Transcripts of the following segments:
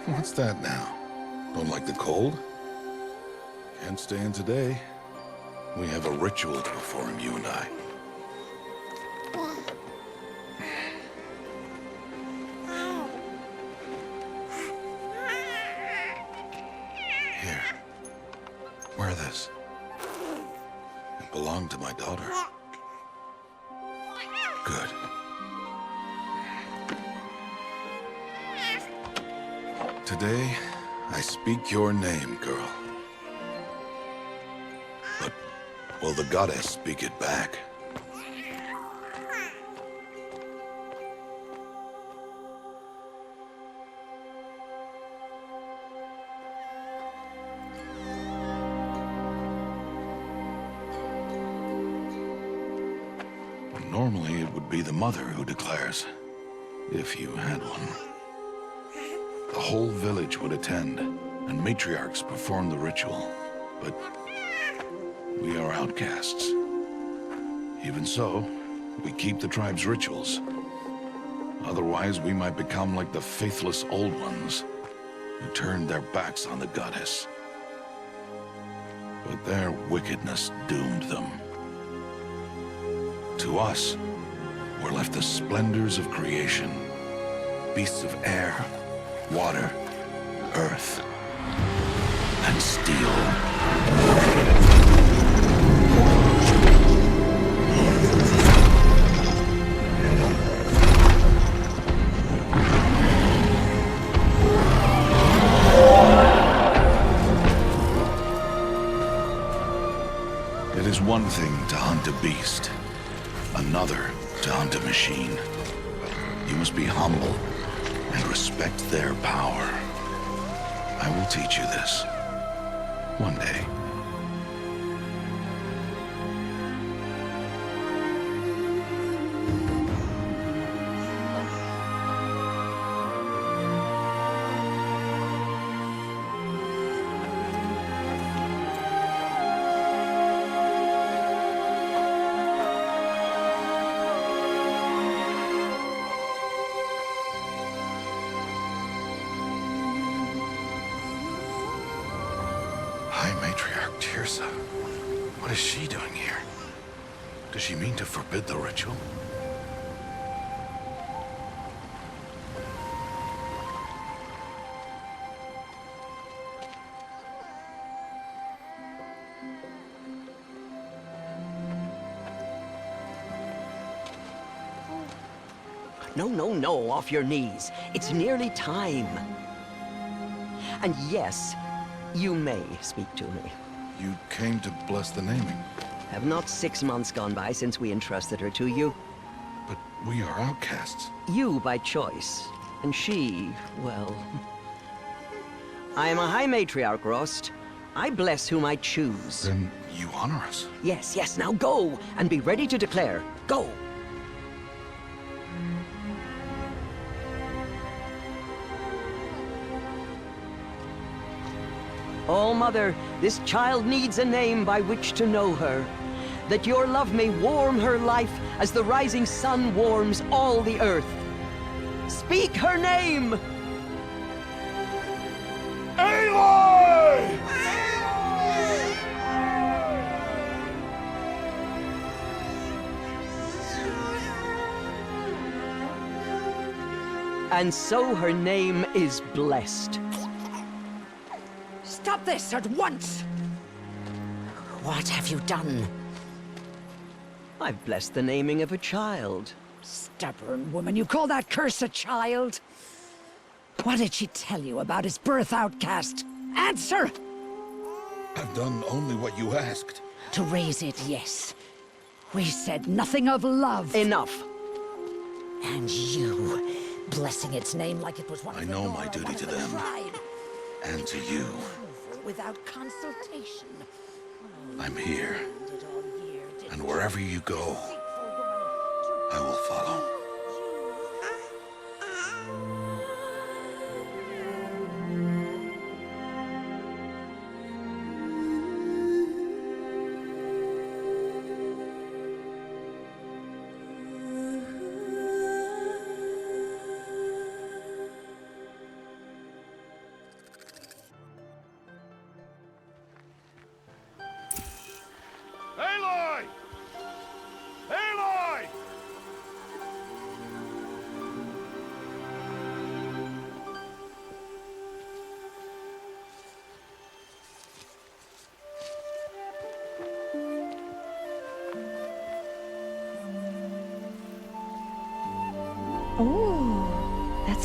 What's that now? Don't like the cold? Can't stay in today. We have a ritual to perform, you and I. Here. Wear this. It belonged to my daughter. Good. Today, I speak your name, girl. But will the goddess speak it back? Normally, it would be the mother who declares, if you had one. The whole village would attend, and matriarchs perform the ritual. But we are outcasts. Even so, we keep the tribe's rituals. Otherwise, we might become like the faithless old ones, who turned their backs on the goddess. But their wickedness doomed them. To us, were left the splendors of creation, beasts of air, water, earth, and steel. It is one thing to hunt a beast, another to hunt a machine. You must be humble and respect their power. I will teach you this. One day. What is she doing here? Does she mean to forbid the ritual? No, off your knees. It's nearly time. And yes, you may speak to me. You came to bless the naming. Have not 6 months gone by since we entrusted her to you? But we are outcasts. You by choice, and she, well... I am a High Matriarch, Rost. I bless whom I choose. Then you honor us. Yes, now go, and be ready to declare. Go! Oh, Mother, this child needs a name by which to know her. That your love may warm her life as the rising sun warms all the earth. Speak her name! Aloy! And so her name is blessed. Stop this at once! What have you done? I've blessed the naming of a child. Stubborn woman, you call that curse a child? What did she tell you about his birth, outcast? Answer! I've done only what you asked. To raise it, yes. We said nothing of love. Enough. And you, blessing its name like it was one I of the know Nora, my duty one of to the them. tribe. And to you. Without consultation. I'm here. And wherever you go, I will follow.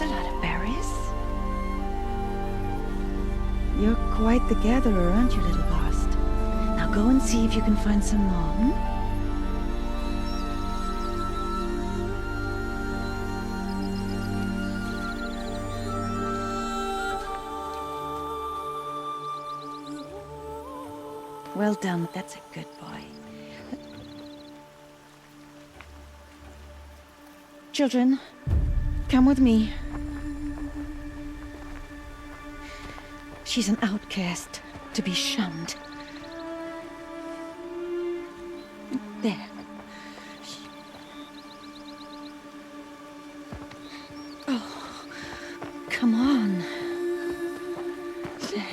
a lot of berries. You're quite the gatherer, aren't you, little Bast? Now go and see if you can find some more, hmm? Well done, that's a good boy. Children, come with me. She's an outcast, to be shunned. There. Oh, come on. There.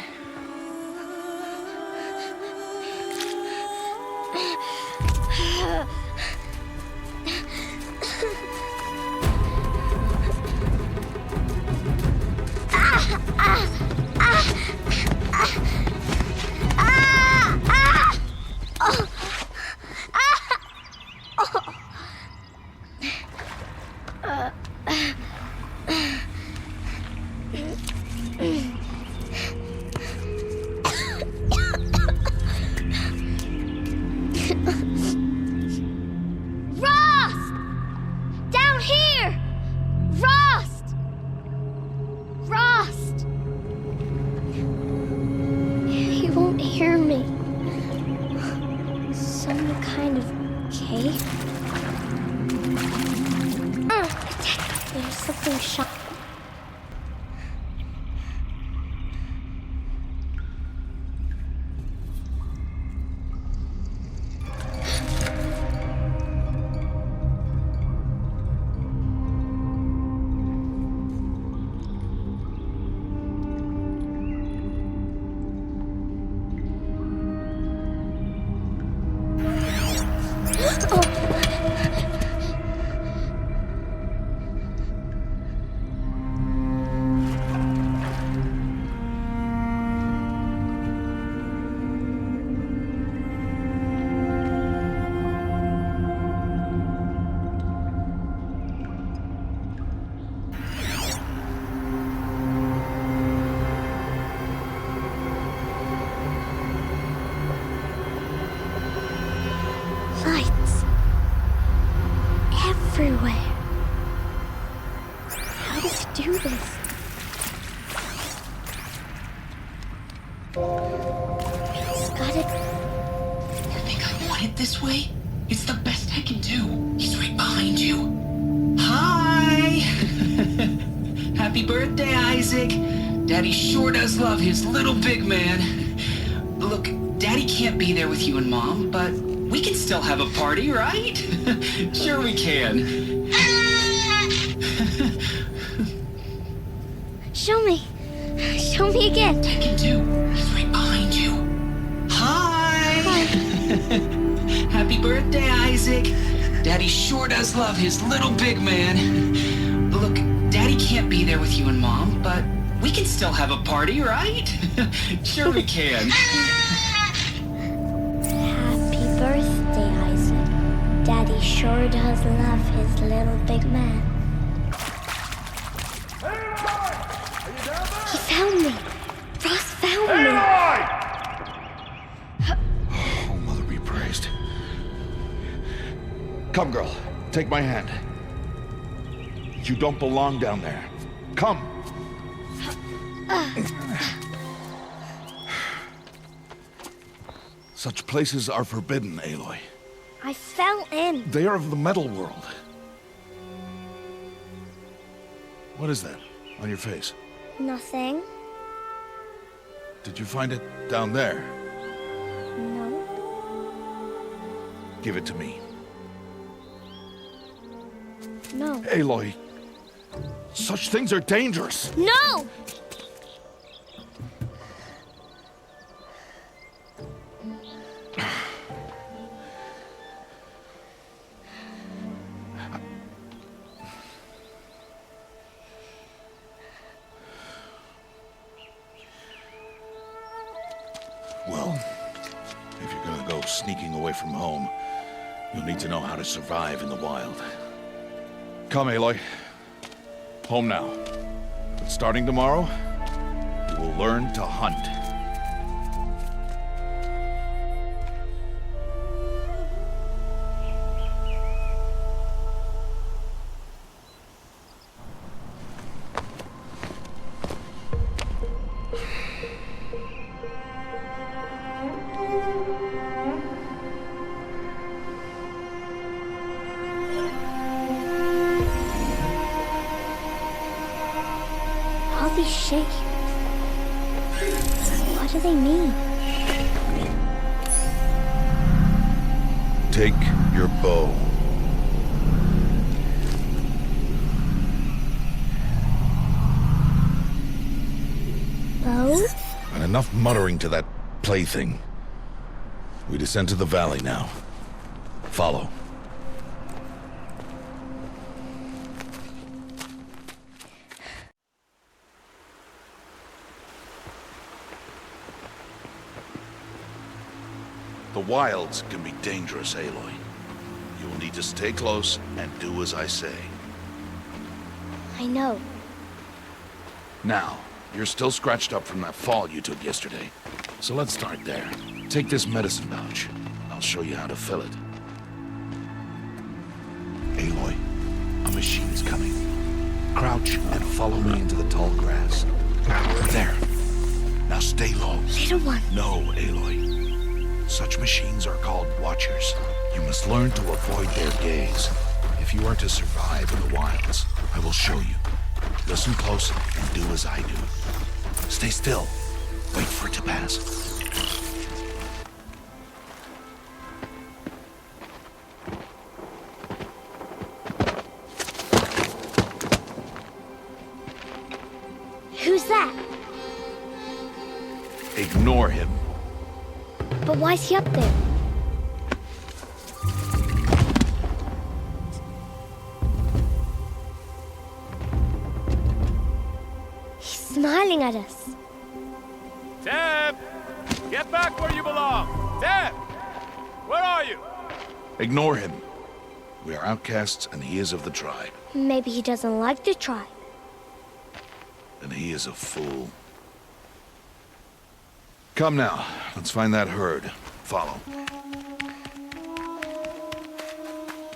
Lights. Everywhere. How does he do this? He's got it. You think I want it this way? It's the best I can do. He's right behind you. Hi! Happy birthday, Isaac. Daddy sure does love his little big man. Look, Daddy can't be there with you and Mom, but we can still have a party, right? Sure we can. Show me. Show me again. I can do. He's right behind you. Hi! Happy birthday, Isaac. Daddy sure does love his little big man. Look, Daddy can't be there with you and Mom, but we can still have a party, right? Sure we can. Happy birthday, Isaac. Daddy sure does love his little big man. He found me. Ross found me. Oh, Mother be praised. Come, girl. Take my hand. You don't belong down there. Come. Such places are forbidden, Aloy. I fell in. They are of the metal world. What is that on your face? Nothing. Did you find it down there? No. Give it to me. No. Aloy, such things are dangerous. No! Well, if you're gonna go sneaking away from home, you'll need to know how to survive in the wild. Come, Aloy. Home now. Starting tomorrow, you will learn to hunt. All these shapes. What do they mean? Take your bow. Bow? And enough muttering to that plaything. We descend to the valley now. Follow. The wilds can be dangerous, Aloy. You will need to stay close and do as I say. I know. Now, you're still scratched up from that fall you took yesterday. So let's start there. Take this medicine pouch. I'll show you how to fill it. Aloy, a machine's coming. Crouch and follow me into the tall grass. There. Now stay low. Little one. No, Aloy. Such machines are called watchers. You must learn to avoid their gaze. If you are to survive in the wilds, I will show you. Listen close and do as I do. Stay still. Wait for it to pass. Who's that? Ignore him. But why's he up there? He's smiling at us. Teb! Get back where you belong! Teb! Where are you? Ignore him. We are outcasts and he is of the tribe. Maybe he doesn't like the tribe. And he is a fool. Come now, let's find that herd. Follow.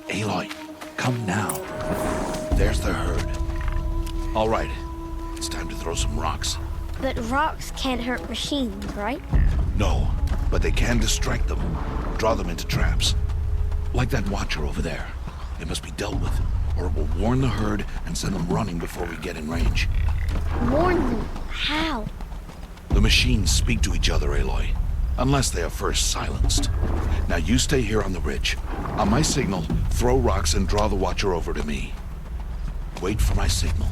Aloy, come now. There's the herd. All right, it's time to throw some rocks. But rocks can't hurt machines, right? No, but they can distract them. Draw them into traps. Like that watcher over there. It must be dealt with, or it will warn the herd and send them running before we get in range. Warn them. How? The machines speak to each other, Aloy. Unless they are first silenced. Now you stay here on the ridge. On my signal, throw rocks and draw the watcher over to me. Wait for my signal.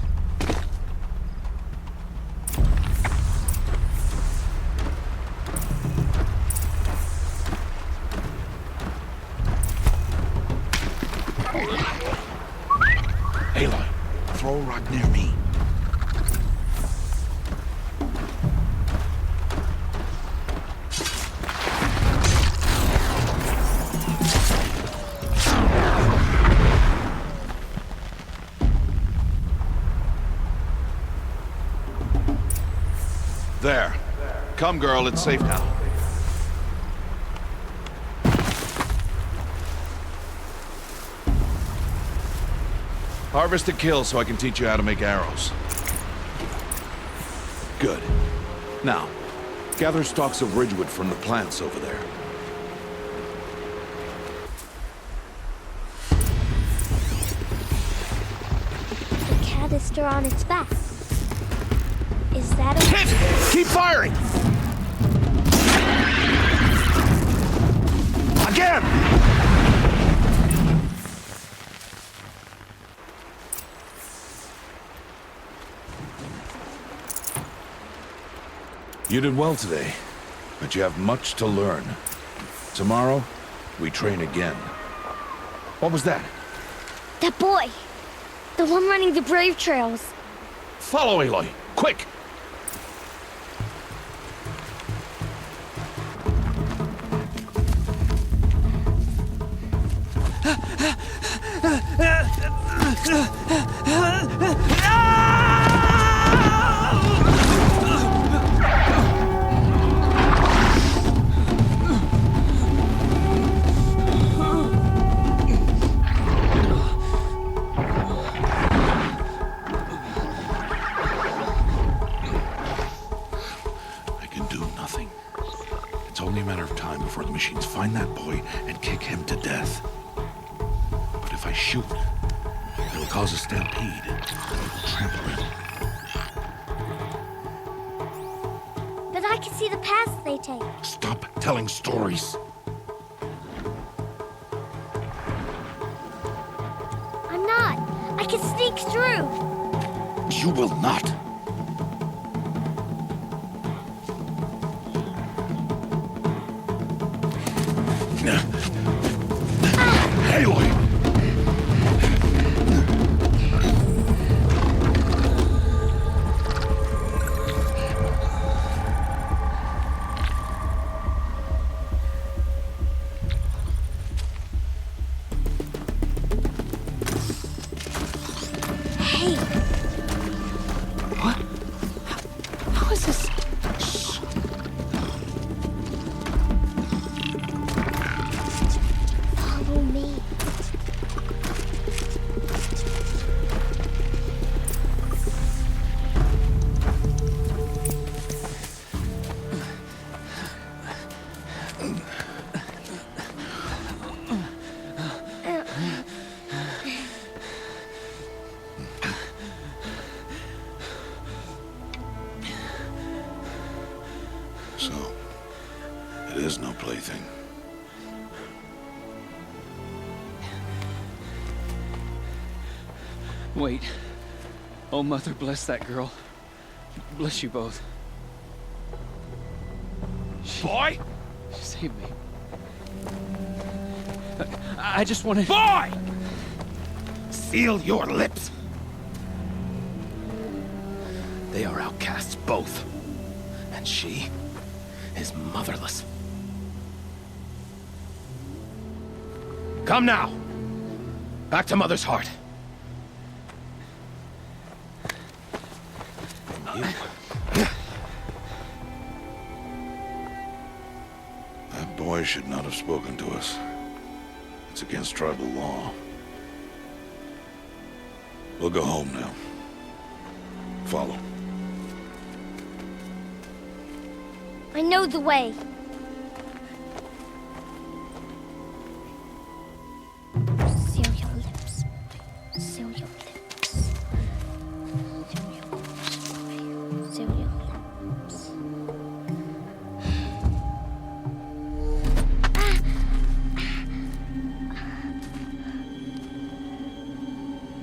Aloy, throw a rock near me. There. Come, girl, it's safe now. Harvest a kill so I can teach you how to make arrows. Good. Now, gather stalks of ridgewood from the plants over there. The canister on its back. Is that a... Hit! Keep firing! Again! You did well today, but you have much to learn. Tomorrow, we train again. What was that? That boy! The one running the brave trails. Follow Aloy, quick! do nothing. It's only a matter of time before the machines find that boy and kick him to death. But if I shoot, it'll cause a stampede. It'll trample him. But I can see the paths they take. Stop telling stories. I'm not. I can sneak through. You will not. Aloy! Hey, What? How is this? follow me. So, it is no plaything. Wait. Oh, Mother, bless that girl. Bless you both. Boy! She saved me. I just wanted... Boy! Seal your lips. They are outcasts, both. And she is motherless. Come now. Back to Mother's heart. That boy should not have spoken to us. It's against tribal law. We'll go home now. Follow. I know the way. Seal your lips. Seal your lips. Seal your lips, boy. Seal your lips.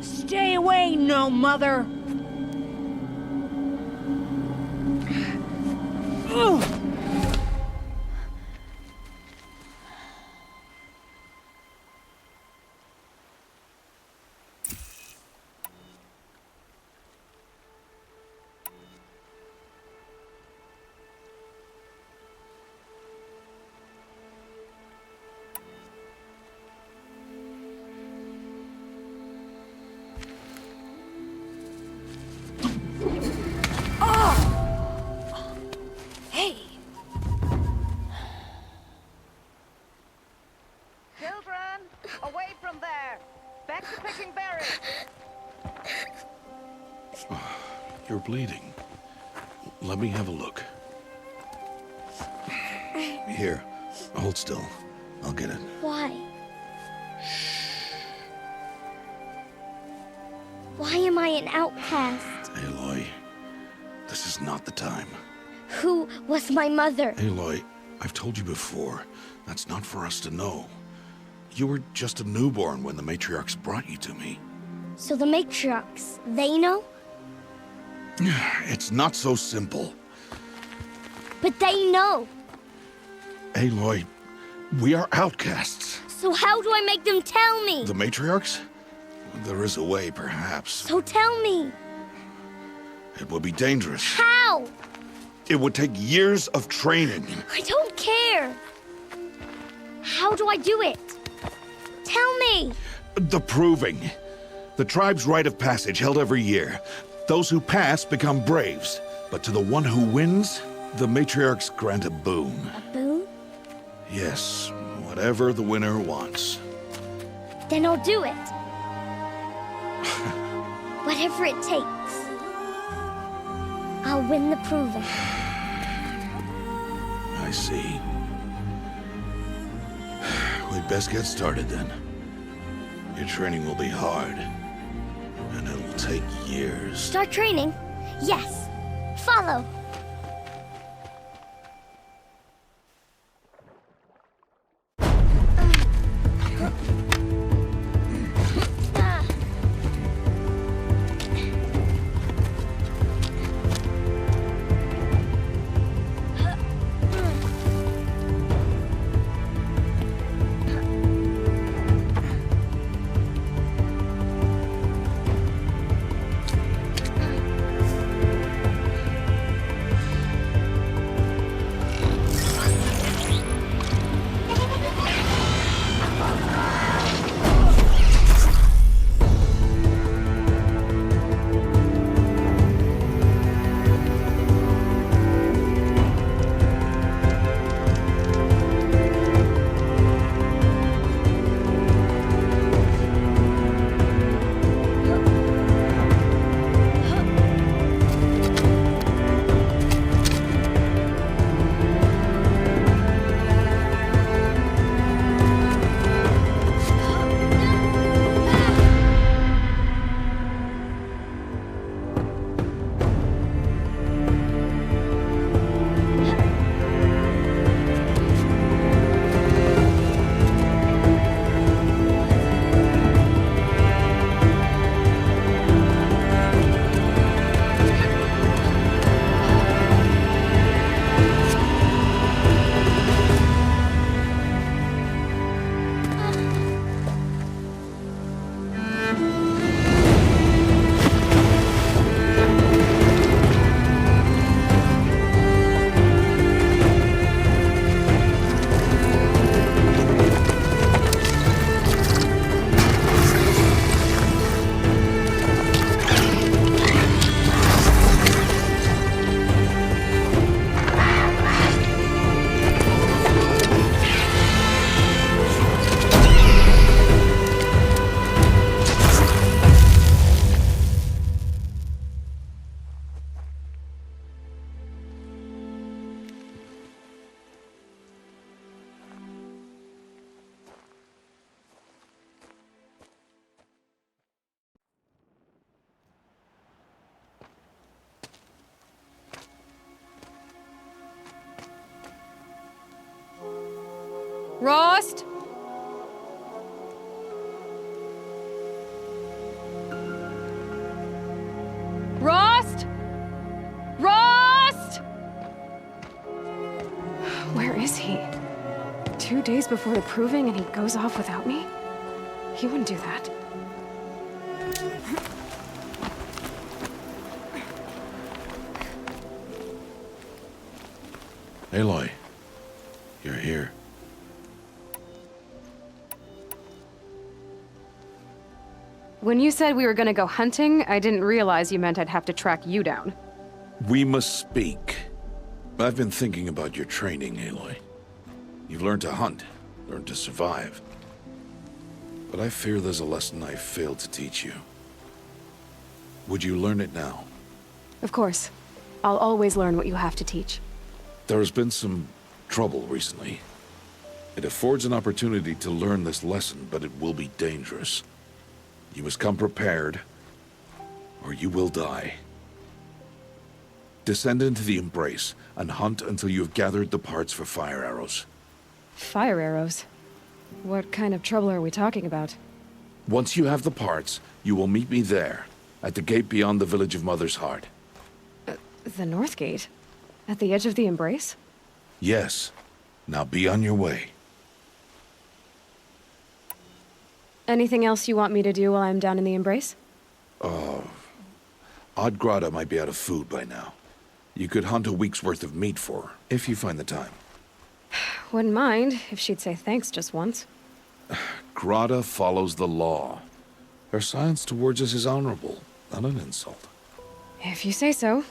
Stay away, no mother! Ugh. Hey! Children, away from there! Back to picking berries! You're bleeding. Let me have a look. Here, hold still. I'll get it. Why? Why am I an outcast? Aloy, this is not the time. Who was my mother? Aloy, I've told you before, that's not for us to know. You were just a newborn when the matriarchs brought you to me. So the matriarchs, they know? It's not so simple. But they know. Aloy, we are outcasts. So how do I make them tell me? The matriarchs? There is a way, perhaps. So tell me. It would be dangerous. How? It would take years of training. I don't care. How do I do it? Tell me. The proving. The tribe's rite of passage held every year. Those who pass become braves. But to the one who wins, the matriarchs grant a boon. A boon? Yes, whatever the winner wants. Then I'll do it. Whatever it takes. I'll win the proving. I see. We'd best get started then. Your training will be hard, and it will take years. Start training? Yes. Follow. Rost? Rost? Rost? Where is he? 2 days before the proving and he goes off without me? He wouldn't do that. Aloy, you're here. When you said we were gonna go hunting, I didn't realize you meant I'd have to track you down. We must speak. I've been thinking about your training, Aloy. You've learned to hunt, learned to survive. But I fear there's a lesson I failed to teach you. Would you learn it now? Of course. I'll always learn what you have to teach. There has been some trouble recently. It affords an opportunity to learn this lesson, but it will be dangerous. You must come prepared, or you will die. Descend into the Embrace and hunt until you have gathered the parts for fire arrows. Fire arrows? What kind of trouble are we talking about? Once you have the parts, you will meet me there, at the gate beyond the village of Mother's Heart. The North Gate? At the edge of the Embrace? Yes. Now be on your way. Anything else you want me to do while I'm down in the Embrace? Odd Grata might be out of food by now. You could hunt a week's worth of meat for her, if you find the time. Wouldn't mind if she'd say thanks just once. Grata follows the law. Her silence towards us is honorable, not an insult. If you say so.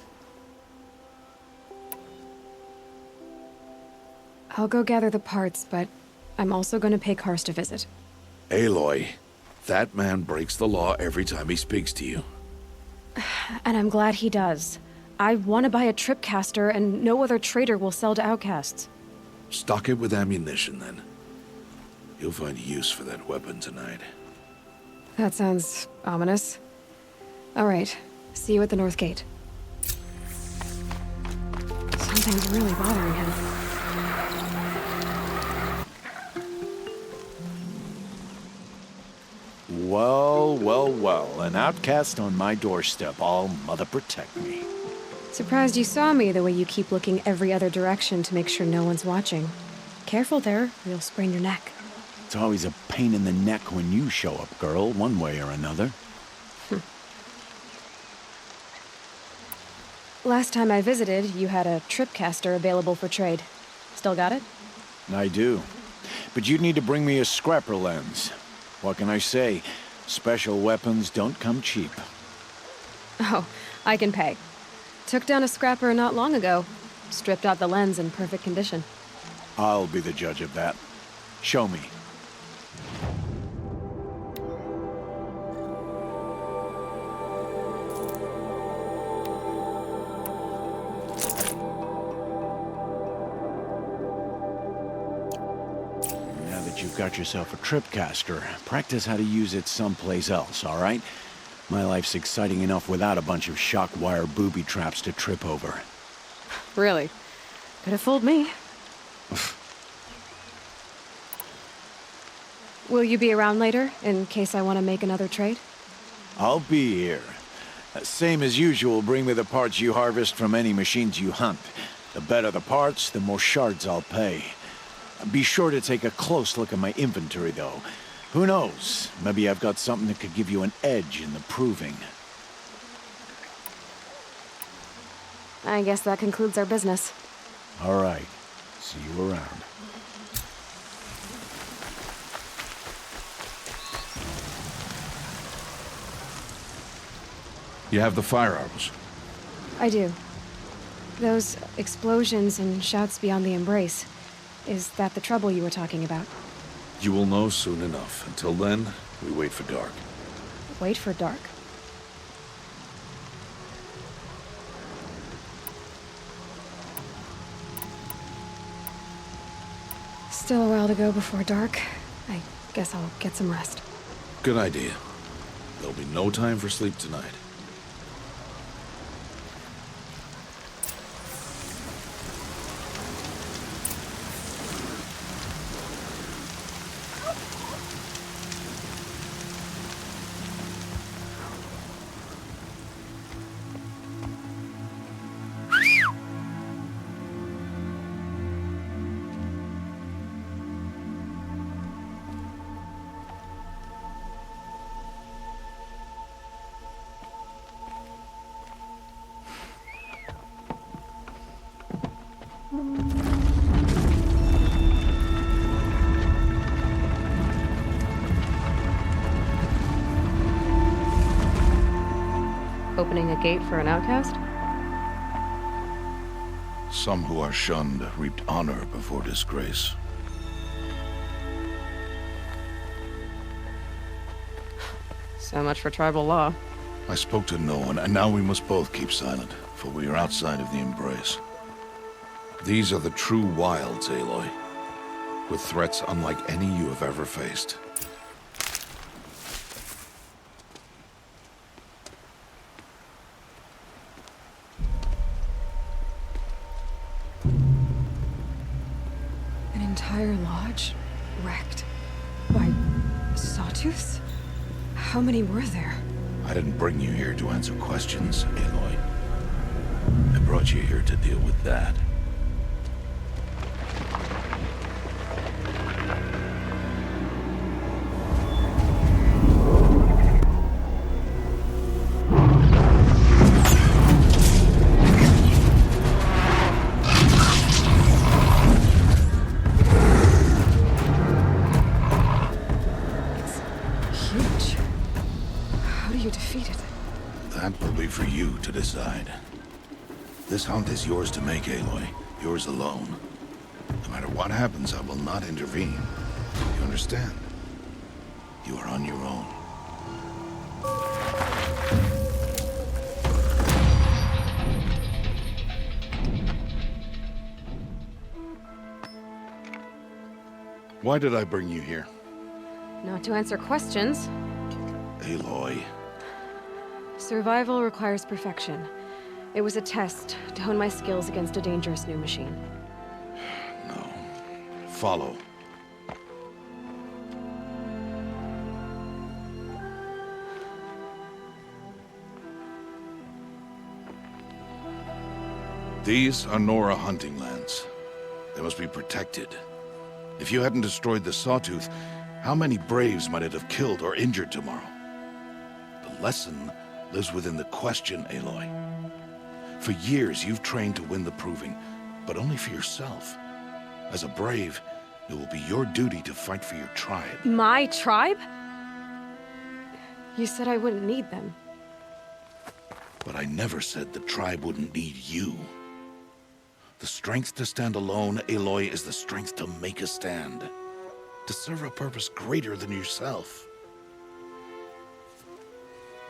I'll go gather the parts, but I'm also going to pay Karst a visit. Aloy, that man breaks the law every time he speaks to you. And I'm glad he does. I want to buy a tripcaster, and no other trader will sell to outcasts. Stock it with ammunition, then. You'll find use for that weapon tonight. That sounds ominous. All right. See you at the North Gate. Something's really bothering him. Well, well, well. An outcast on my doorstep. All mother protect me. Surprised you saw me the way you keep looking every other direction to make sure no one's watching. Careful there, or you'll sprain your neck. It's always a pain in the neck when you show up, girl, one way or another. Last time I visited, you had a tripcaster available for trade. Still got it? I do. But you'd need to bring me a scrapper lens. What can I say? Special weapons don't come cheap. Oh, I can pay. Took down a scrapper not long ago. Stripped out the lens in perfect condition. I'll be the judge of that. Show me. Now that you've got yourself a tripcaster, practice how to use it someplace else, all right? My life's exciting enough without a bunch of shock wire booby traps to trip over. Really? Could have fooled me. Will you be around later, in case I want to make another trade? I'll be here. Same as usual, bring me the parts you harvest from any machines you hunt. The better the parts, the more shards I'll pay. Be sure to take a close look at my inventory, though. Who knows? Maybe I've got something that could give you an edge in the proving. I guess that concludes our business. All right. See you around. You have the firearms. I do. Those explosions and shouts beyond the embrace. Is that the trouble you were talking about? You will know soon enough. Until then, we wait for dark. Wait for dark? Still a while to go before dark. I guess I'll get some rest. Good idea. There'll be no time for sleep tonight. Opening a gate for an outcast? Some who are shunned reaped honor before disgrace. So much for tribal law. I spoke to no one, and now we must both keep silent, for we are outside of the embrace. These are the true wilds, Aloy, with threats unlike any you have ever faced. An entire lodge wrecked by sawtooths? How many were there? I didn't bring you here to answer questions, Aloy. I brought you here to deal with that. That will be for you to decide. This hunt is yours to make, Aloy. Yours alone. No matter what happens, I will not intervene. You understand? You are on your own. Why did I bring you here? Not to answer questions. Aloy. Survival requires perfection. It was a test to hone my skills against a dangerous new machine. No. Follow. These are Nora hunting lands. They must be protected. If you hadn't destroyed the Sawtooth, how many Braves might it have killed or injured tomorrow? The lesson lives within the question, Aloy. For years, you've trained to win the proving, but only for yourself. As a Brave, it will be your duty to fight for your tribe. My tribe? You said I wouldn't need them. But I never said the tribe wouldn't need you. The strength to stand alone, Aloy, is the strength to make a stand. To serve a purpose greater than yourself.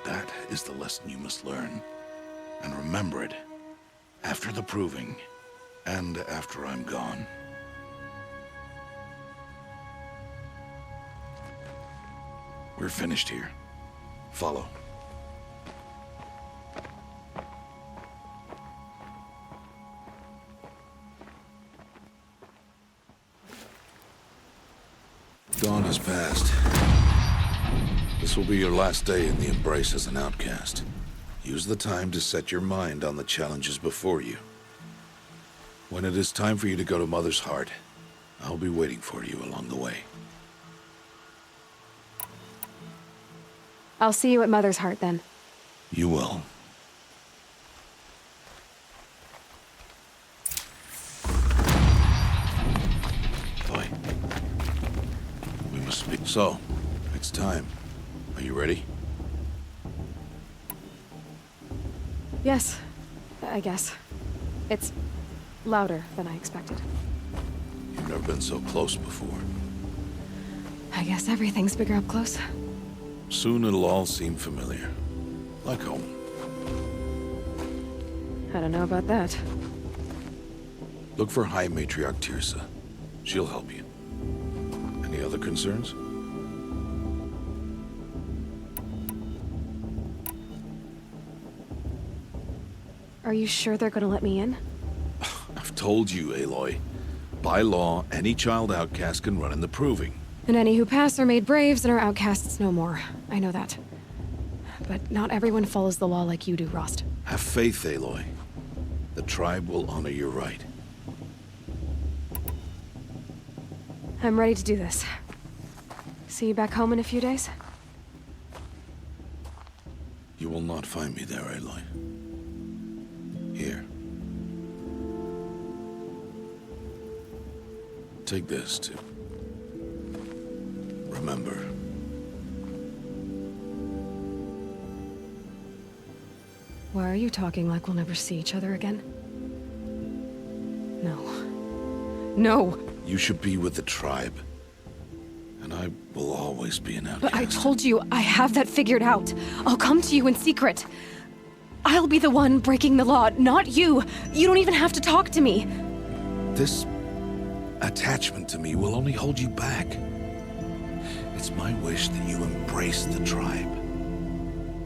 That is the lesson you must learn. And remember it. After the proving. And after I'm gone. We're finished here. Follow. Dawn has passed. This will be your last day in the Embrace as an outcast. Use the time to set your mind on the challenges before you. When it is time for you to go to Mother's Heart, I'll be waiting for you along the way. I'll see you at Mother's Heart then. You will. Boy. We must speak. So, it's time. Are you ready? Yes, I guess. It's louder than I expected. You've never been so close before. I guess everything's bigger up close. Soon it'll all seem familiar. Like home. I don't know about that. Look for High Matriarch Tirsa. She'll help you. Any other concerns? Are you sure they're gonna let me in? I've told you, Aloy. By law, any child outcast can run in the proving. And any who pass are made braves and are outcasts no more. I know that. But not everyone follows the law like you do, Rost. Have faith, Aloy. The tribe will honor your right. I'm ready to do this. See you back home in a few days? You will not find me there, Aloy. Here. Take this to remember. Why are you talking like we'll never see each other again? No. No! You should be with the tribe. And I will always be an outcast. But I told you, I have that figured out. I'll come to you in secret. I'll be the one breaking the law, not you. You don't even have to talk to me. This attachment to me will only hold you back. It's my wish that you embrace the tribe.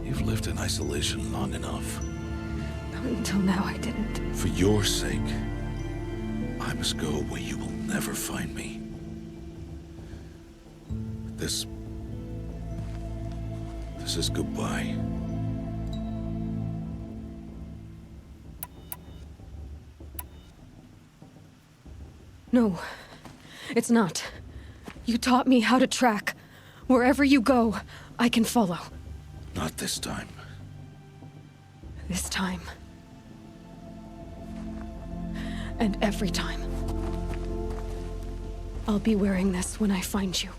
You've lived in isolation long enough. Until now, I didn't. For your sake, I must go where you will never find me. This is goodbye. No, it's not. You taught me how to track. Wherever you go, I can follow. Not this time. This time. And every time. I'll be wearing this when I find you.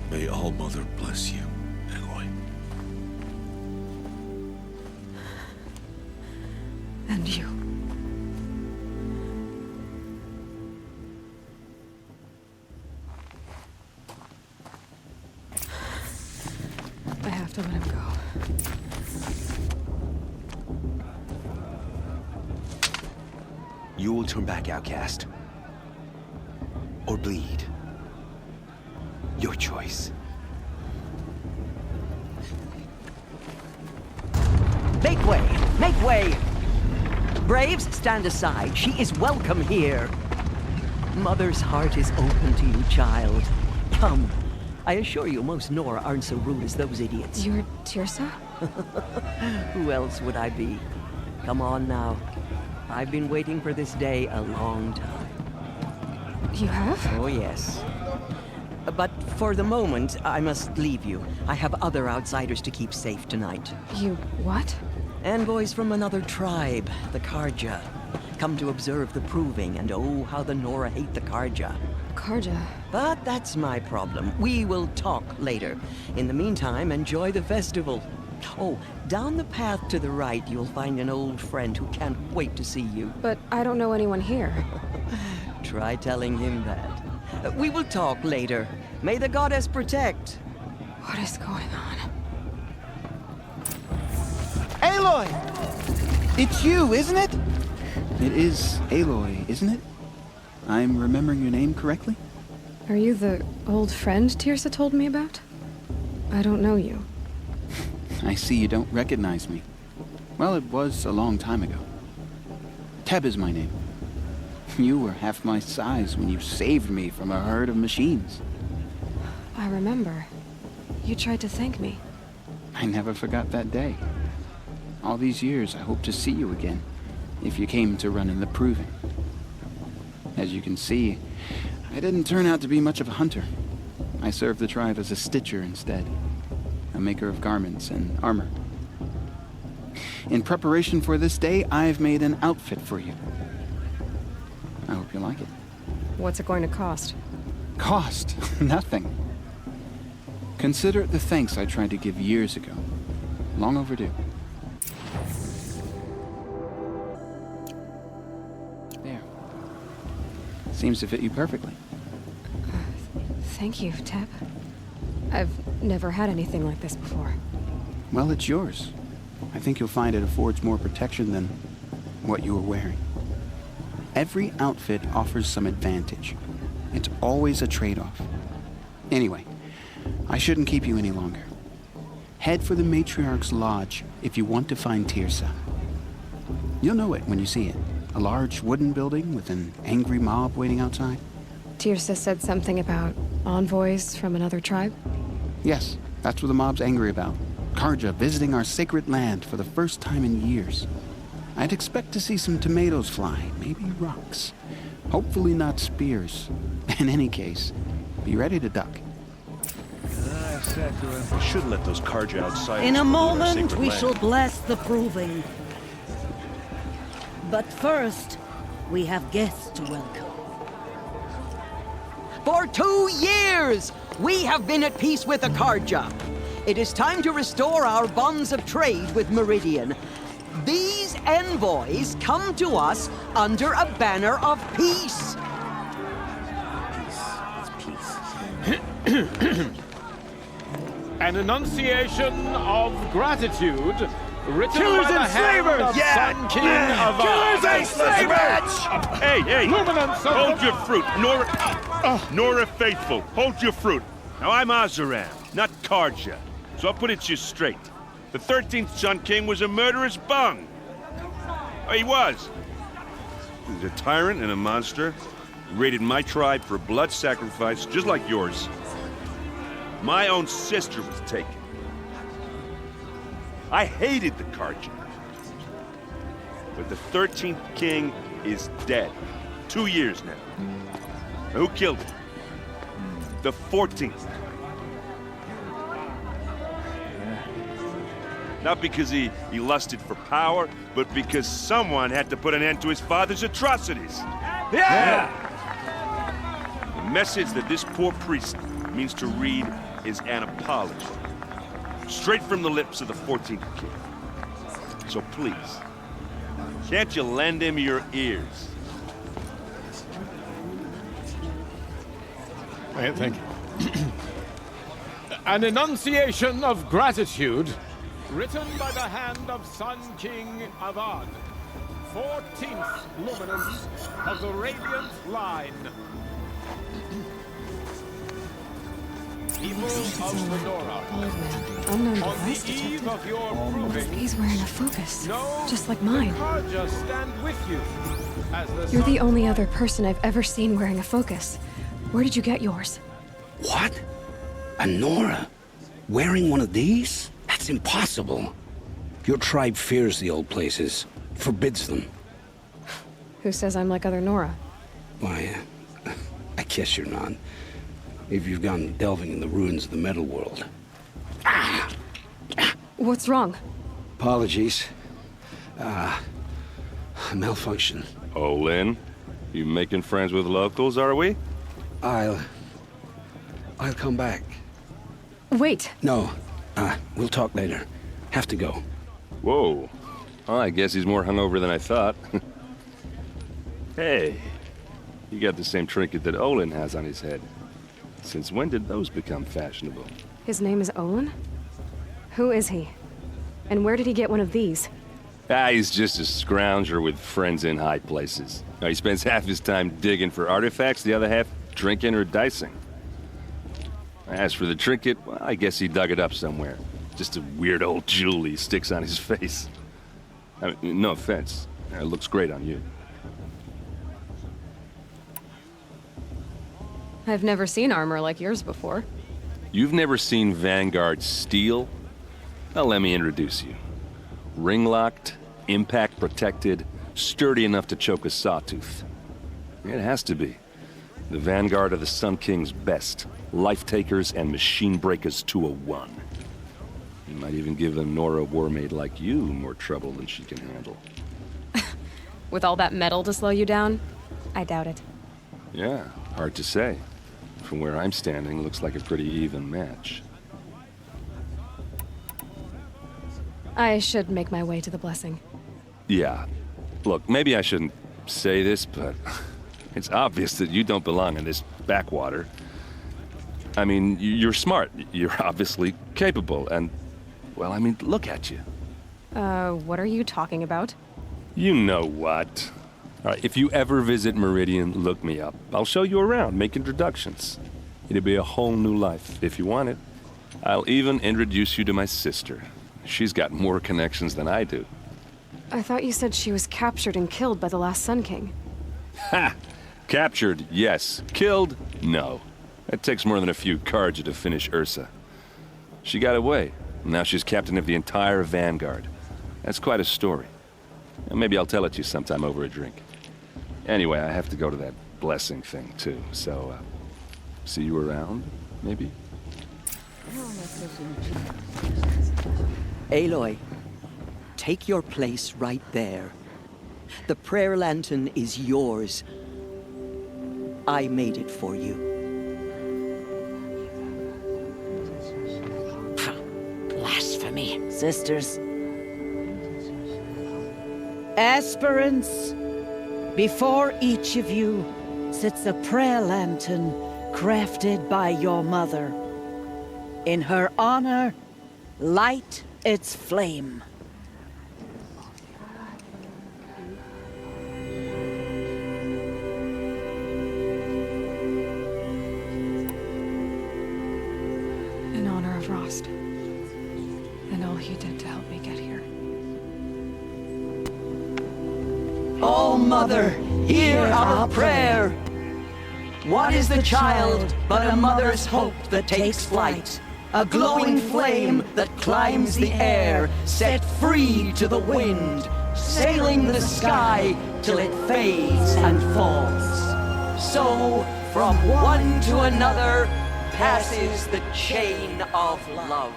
May All-Mother bless you, Aloy. And you. I have to let him go. You will turn back, outcast. or bleed. Your choice. Make way! Make way! Braves, stand aside. She is welcome here. Mother's heart is open to you, child. Come. I assure you, most Nora aren't so rude as those idiots. You're Tirsa? Who else would I be? Come on now. I've been waiting for this day a long time. You have? Oh, yes. But for the moment, I must leave you. I have other outsiders to keep safe tonight. You what? Envoys from another tribe, the Karja. Come to observe the proving, and oh, how the Nora hate the Karja. Karja? But that's my problem. We will talk later. In the meantime, enjoy the festival. Oh, down the path to the right, you'll find an old friend who can't wait to see you. But I don't know anyone here. Try telling him that. We will talk later. May the goddess protect. What is going on? Aloy! It's you, isn't it? It is Aloy, isn't it? I'm remembering your name correctly? Are you the old friend Tirsa told me about? I don't know you. I see you don't recognize me. Well, it was a long time ago. Teb is my name. You were half my size when you saved me from a herd of machines. I remember. You tried to thank me. I never forgot that day. All these years, I hope to see you again, if you came to run in the proving. As you can see, I didn't turn out to be much of a hunter. I served the tribe as a stitcher instead, a maker of garments and armor. In preparation for this day, I've made an outfit for you. I hope you like it. What's it going to cost? Cost? Nothing. Consider it the thanks I tried to give years ago. Long overdue. There. Seems to fit you perfectly. Thank you, Teb. I've never had anything like this before. Well, it's yours. I think you'll find it affords more protection than what you were wearing. Every outfit offers some advantage. It's always a trade-off. Anyway, I shouldn't keep you any longer. Head for the Matriarch's Lodge if you want to find Tirsa. You'll know it when you see it. A large wooden building with an angry mob waiting outside. Tirsa said something about envoys from another tribe? Yes, that's what the mob's angry about. Karja visiting our sacred land for the first time in years. I'd expect to see some tomatoes fly, maybe rocks. Hopefully not spears. In any case, be ready to duck. We shouldn't let those Karja outsiders. In a pollute our moment, sacred we land. shall bless the proving. But first, we have guests to welcome. For 2 years, we have been at peace with the Karja. It is time to restore our bonds of trade with Meridian. These envoys come to us under a banner of peace. An enunciation of gratitude written Killers by the and hand slavers! of Yeah! Sun King of Killers and slavers! Hey, Luminance of hold the- your fruit. Nora Faithful, hold your fruit. Now, I'm Azaram, not Karja, so I'll put it to you straight. The 13th Sun King was a murderous bung. Oh, he was. He was a tyrant and a monster. He raided my tribe for blood sacrifice, just like yours. My own sister was taken. I hated the Karja. But the 13th king is dead. 2 years now. Now, who killed him? The 14th. Not because he lusted for power, but because someone had to put an end to his father's atrocities. Yeah! The message that this poor priest means to read is an apology. Straight from the lips of the 14th king. So please, can't you lend him your ears? Thank you. An enunciation of gratitude written by the hand of Sun King Avad, 14th luminance of the Radiant Line. People of Lenora, Old man. Unknown device detected. He's wearing a focus. Just like mine. just stand with you. As the You're the only other person I've ever seen wearing a focus. Where did you get yours? What? A Nora? Wearing one of these? That's impossible. Your tribe fears the old places, forbids them. Who says I'm like other Nora? Why, I guess you're not. If you've gone delving in the ruins of the metal world. What's wrong? Apologies. Malfunction. Oh, Lynn, you making friends with locals, are we? I'll come back. Wait. No, we'll talk later. Have to go. Whoa. Well, I guess he's more hungover than I thought. Hey, you got the same trinket that Olin has on his head. Since when did those become fashionable? His name is Olin? Who is he? And where did he get one of these? He's just a scrounger with friends in high places. He spends half his time digging for artifacts, the other half drinking or dicing. As for the trinket, well, I guess he dug it up somewhere. Just a weird old jewel he sticks on his face. I mean, no offense. It looks great on you. I've never seen armor like yours before. You've never seen Vanguard steel? Well, let me introduce you. Ring-locked, impact-protected, sturdy enough to choke a sawtooth. It has to be. The Vanguard of the Sun King's best. Life-takers and machine-breakers to a one. You might even give a Nora warmaid like you more trouble than she can handle. With all that metal to slow you down? I doubt it. Yeah, hard to say. From where I'm standing, looks like a pretty even match. I should make my way to the blessing. Yeah. Look, maybe I shouldn't say this, but it's obvious that you don't belong in this backwater. I mean, you're smart. You're obviously capable, and, well, I mean, look at you. What are you talking about? You know what. All right, if you ever visit Meridian, look me up. I'll show you around, make introductions. It'll be a whole new life, if you want it. I'll even introduce you to my sister. She's got more connections than I do. I thought you said she was captured and killed by the last Sun King. Ha! Captured, yes. Killed, no. That takes more than a few Carja to finish Ursa. She got away. Now she's captain of the entire Vanguard. That's quite a story. Maybe I'll tell it to you sometime over a drink. Anyway, I have to go to that blessing thing, too. So, see you around, maybe? Aloy, take your place right there. The prayer lantern is yours. I made it for you. Blasphemy, sisters. Aspirants, before each of you sits a prayer lantern crafted by your mother. In her honor, light its flame. In honor of Rost. And all he did to help me get here. Oh, Mother, hear our prayer. What is the child but a mother's hope that takes flight? A glowing flame that climbs the air, set free to the wind, sailing the sky till it fades and falls. So, from one to another, passes the chain of love.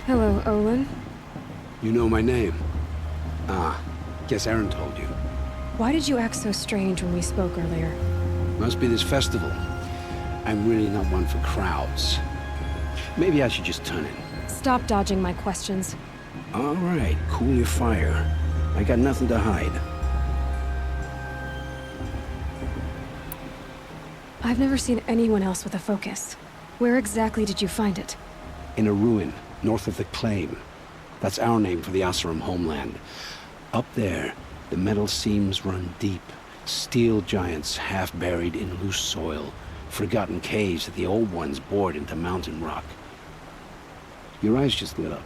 Hello, Olin. You know my name? Guess Aaron told you. Why did you act so strange when we spoke earlier? Must be this festival. I'm really not one for crowds. Maybe I should just turn in. Stop dodging my questions. All right, cool your fire. I got nothing to hide. I've never seen anyone else with a focus. Where exactly did you find it? in a ruin north of the Claim. That's our name for the Oseram homeland. Up there, the metal seams run deep. Steel giants half buried in loose soil. Forgotten caves that the old ones bored into mountain rock. Your eyes just lit up.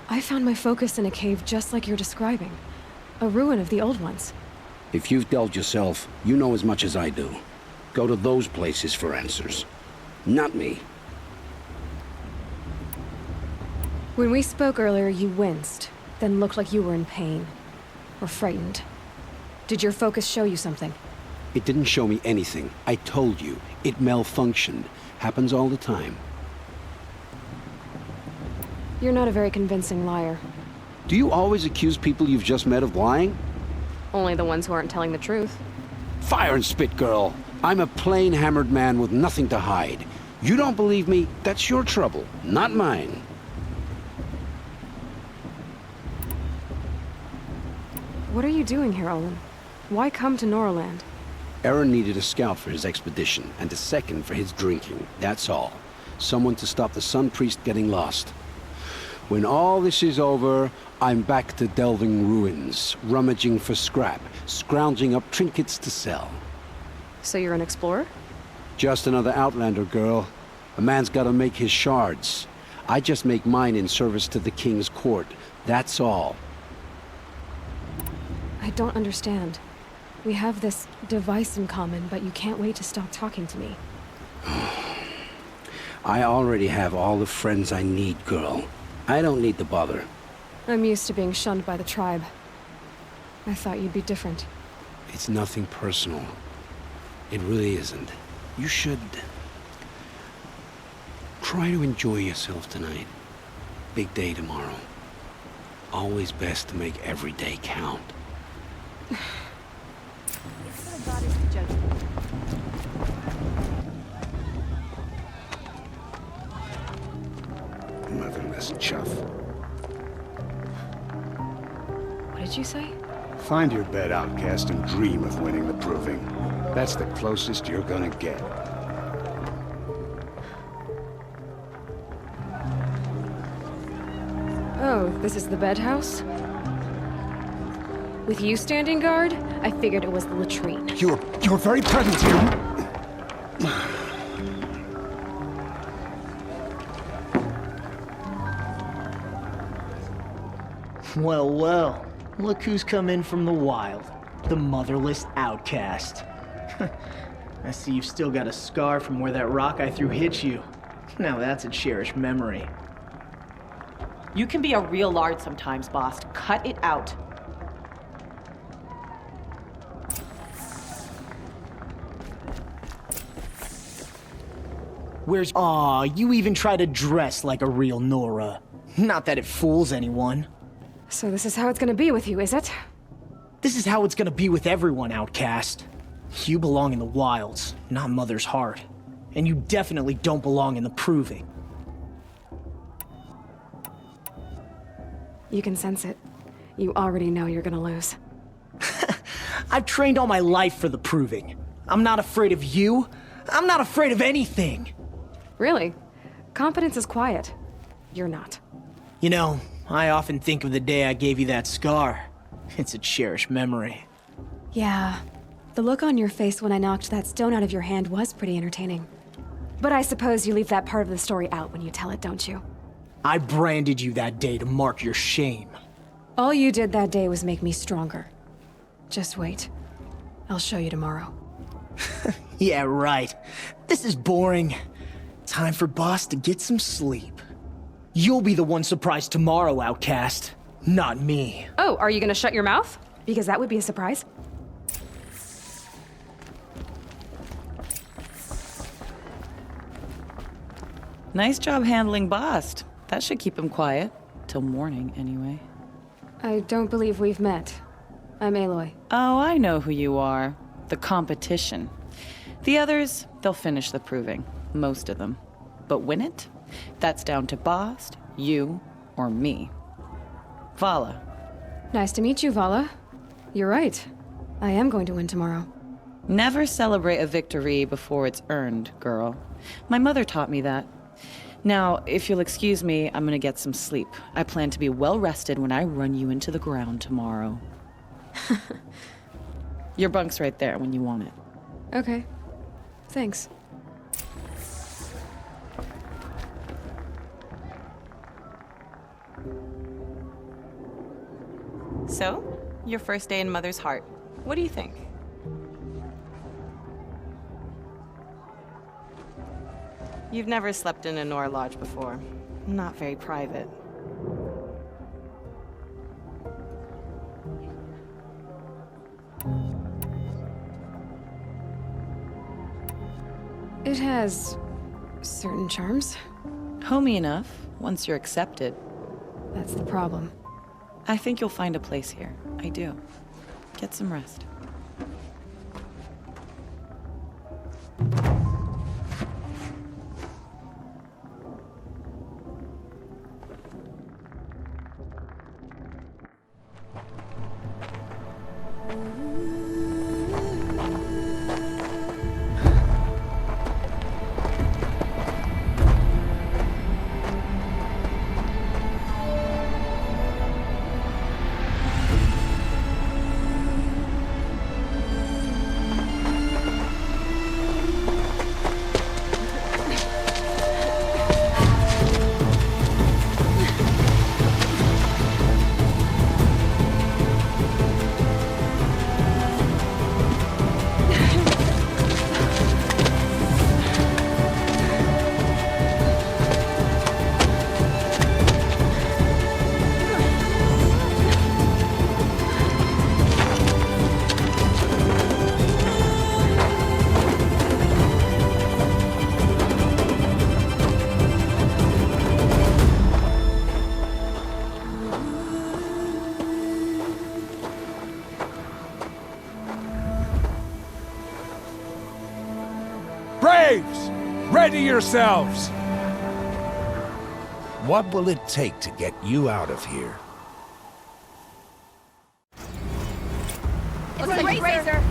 I found my focus in a cave just like you're describing. A ruin of the old ones. If you've delved yourself, you know as much as I do. Go to those places for answers. Not me. When we spoke earlier, you winced, then looked like you were in pain. Or frightened. Did your focus show you something? It didn't show me anything. I told you. It malfunctioned. Happens all the time. You're not a very convincing liar. Do you always accuse people you've just met of lying? Only the ones who aren't telling the truth. Fire and spit, girl. I'm a plain hammered man with nothing to hide. You don't believe me? That's your trouble, not mine. What are you doing here, Olin? Why come to Norland? Aaron needed a scout for his expedition, and a second for his drinking. That's all. Someone to stop the Sun Priest getting lost. When all this is over, I'm back to delving ruins, rummaging for scrap, scrounging up trinkets to sell. So you're an explorer? Just another Outlander, girl. A man's gotta make his shards. I just make mine in service to the King's court. That's all. I don't understand. We have this device in common, but you can't wait to stop talking to me. I already have all the friends I need, girl. I don't need the bother. I'm used to being shunned by the tribe. I thought you'd be different. It's nothing personal. It really isn't. You should... try to enjoy yourself tonight. Big day tomorrow. Always best to make every day count. Motherless chuff. What did you say? Find your bed, outcast, and dream of winning the proving. That's the closest you're gonna get. Oh, this is the bedhouse? With you standing guard, I figured it was the latrine. Your very presence here... Well, well. Look who's come in from the wild. The motherless outcast. I see you've still got a scar from where that rock I threw hit you. Now that's a cherished memory. You can be a real lard sometimes, boss. Cut it out. Where's... Aw, you even try to dress like a real Nora. Not that it fools anyone. So this is how it's gonna be with you, is it? This is how it's gonna be with everyone, outcast. You belong in the wilds, not Mother's heart. And you definitely don't belong in the proving. You can sense it. You already know you're gonna lose. I've trained all my life for the proving. I'm not afraid of you. I'm not afraid of anything. Really? Competence is quiet. You're not. You know, I often think of the day I gave you that scar. It's a cherished memory. Yeah. The look on your face when I knocked that stone out of your hand was pretty entertaining. But I suppose you leave that part of the story out when you tell it, don't you? I branded you that day to mark your shame. All you did that day was make me stronger. Just wait. I'll show you tomorrow. Yeah, right. This is boring. Time for Boss to get some sleep. You'll be the one surprised tomorrow, outcast. Not me. Oh, are you gonna shut your mouth? Because that would be a surprise. Nice job handling Bast. That should keep him quiet. Till morning, anyway. I don't believe we've met. I'm Aloy. Oh, I know who you are. The competition. The others, they'll finish the proving. Most of them. But win it? That's down to Bast, you, or me. Vala. Nice to meet you, Vala. You're right. I am going to win tomorrow. Never celebrate a victory before it's earned, girl. My mother taught me that. Now, if you'll excuse me, I'm gonna get some sleep. I plan to be well rested when I run you into the ground tomorrow. Your bunk's right there when you want it. Okay. Thanks. So, your first day in Mother's Heart. What do you think? You've never slept in a Nora lodge before. Not very private. It has certain charms. Homey enough, once you're accepted. That's the problem. I think you'll find a place here. I do. Get some rest. Braves! Ready yourselves! What will it take to get you out of here? It's a razor!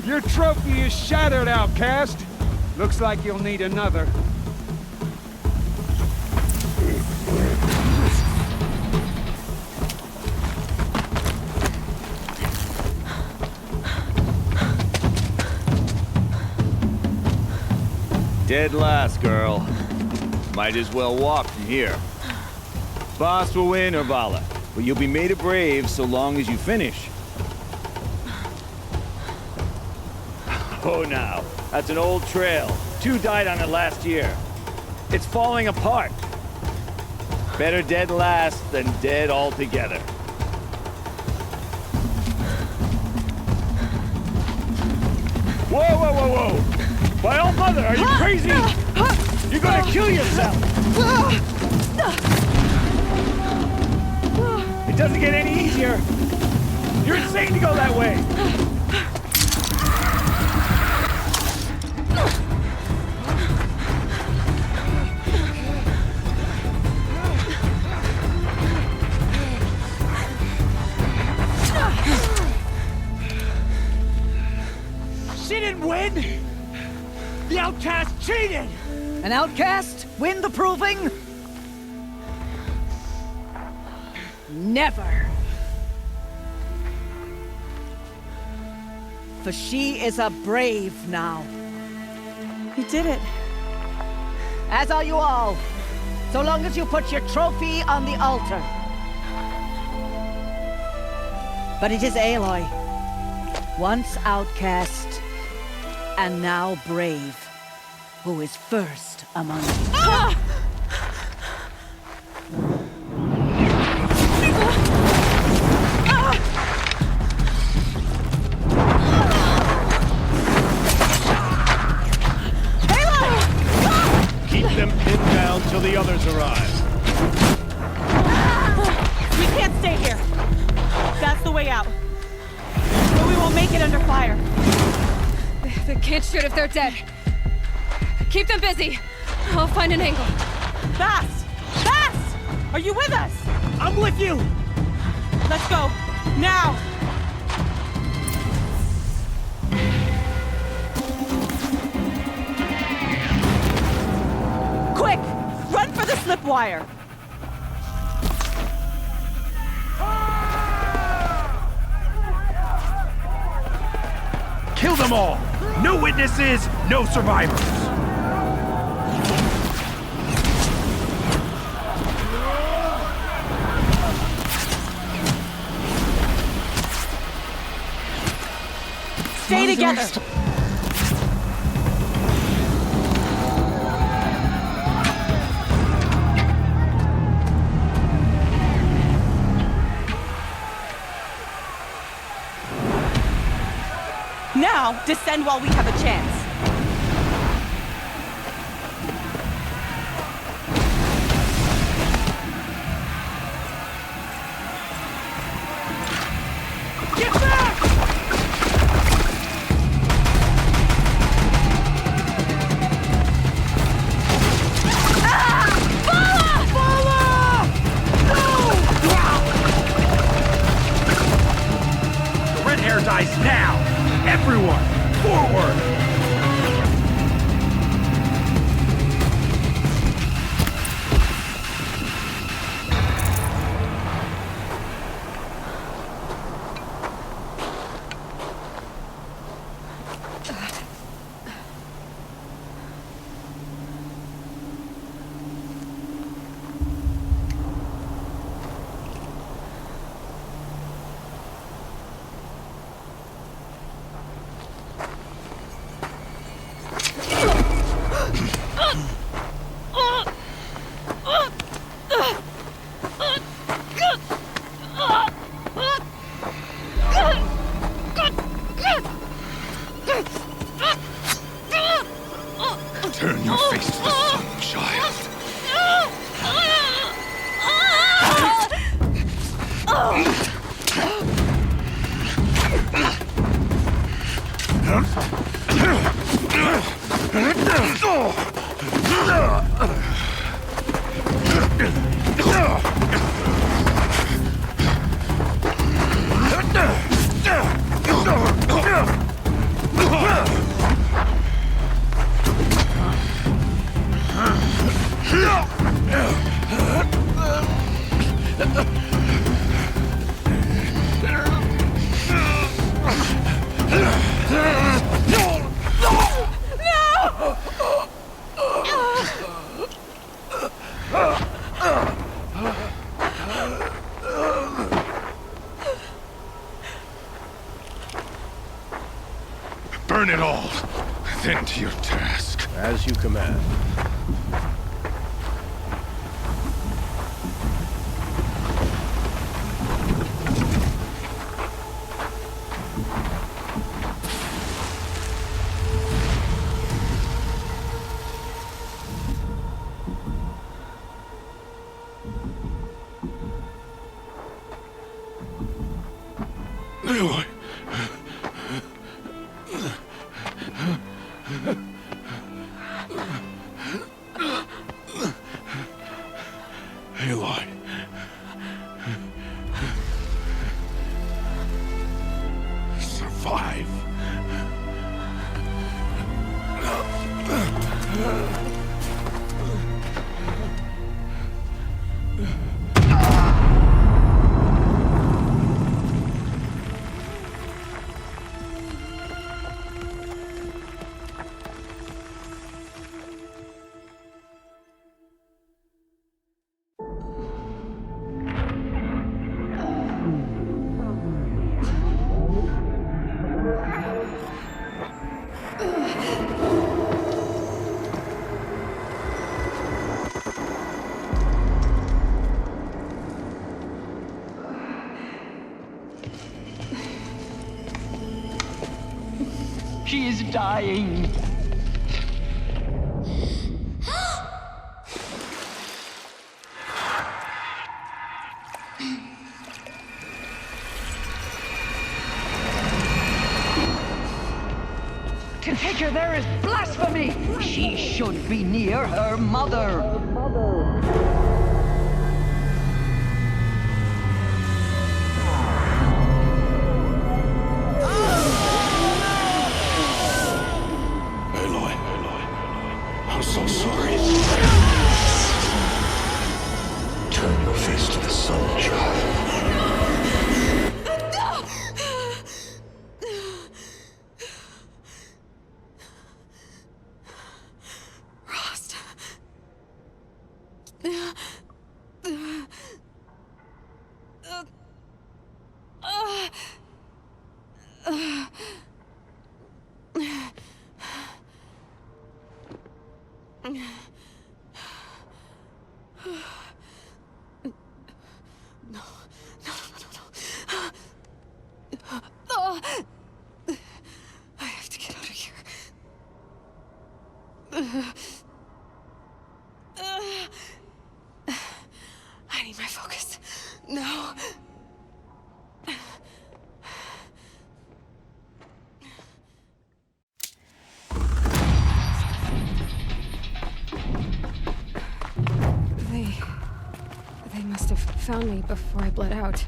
Your trophy is shattered, outcast. Looks like you'll need another. Dead last, girl. Might as well walk from here. Boss will win, Urvala, but you'll be made a brave so long as you finish. Oh, now, that's an old trail. 2 died on it last year. It's falling apart. Better dead last than dead altogether. Whoa, whoa, whoa, whoa! By all mother, are you crazy? You're gonna kill yourself! It doesn't get any easier! You're insane to go that way! She didn't win! The outcast cheated! An outcast win the proving? Never. For she is a brave now. You did it. As are you all. So long as you put your trophy on the altar. But it is Aloy. Once outcast, and now brave, who is first among you. Keep them pinned down till the others arrive. We can't stay here. That's the way out. But we won't make it under fire. They can't shoot if they're dead. Keep them busy. I'll find an angle. Fast! Fast! Are you with us? I'm with you! Let's go! Now! Quick! Run for the slip wire! Kill them all! No witnesses, no survivors! Stay together! Now, descend while we have a chance. Get back! The red hair dies now! Everyone, forward! Turn your face to the sun, child. Burn it all, then to your task. As you command. Aloy. Aloy. Survive. She is dying. To take her there is blasphemy! She should be near her mother. Turn your face to the sun, child. Rost. I have to get out of here. I need my focus. No. They must have found me before I bled out.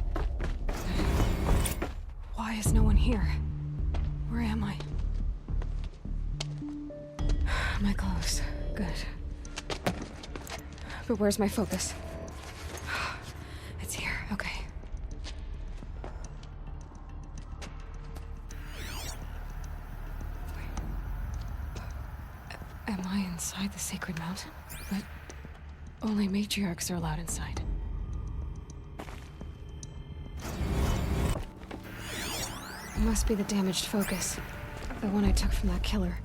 Why is no one here? Where am I? My clothes. Good. But where's my focus? It's here. Okay. Am I inside the sacred mountain? But only matriarchs are allowed inside. It must be the damaged focus. The one I took from that killer.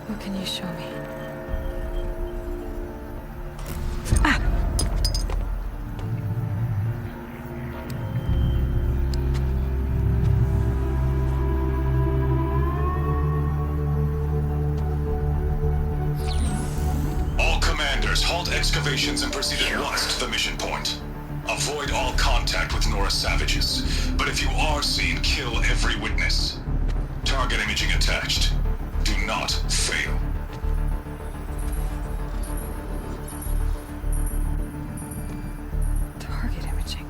What can you show me? All commanders, halt excavations and proceed at once to the mission point. Avoid all contact with Nora savages, but if you are seen, kill every witness. Target imaging attached. Do not fail. Target imaging.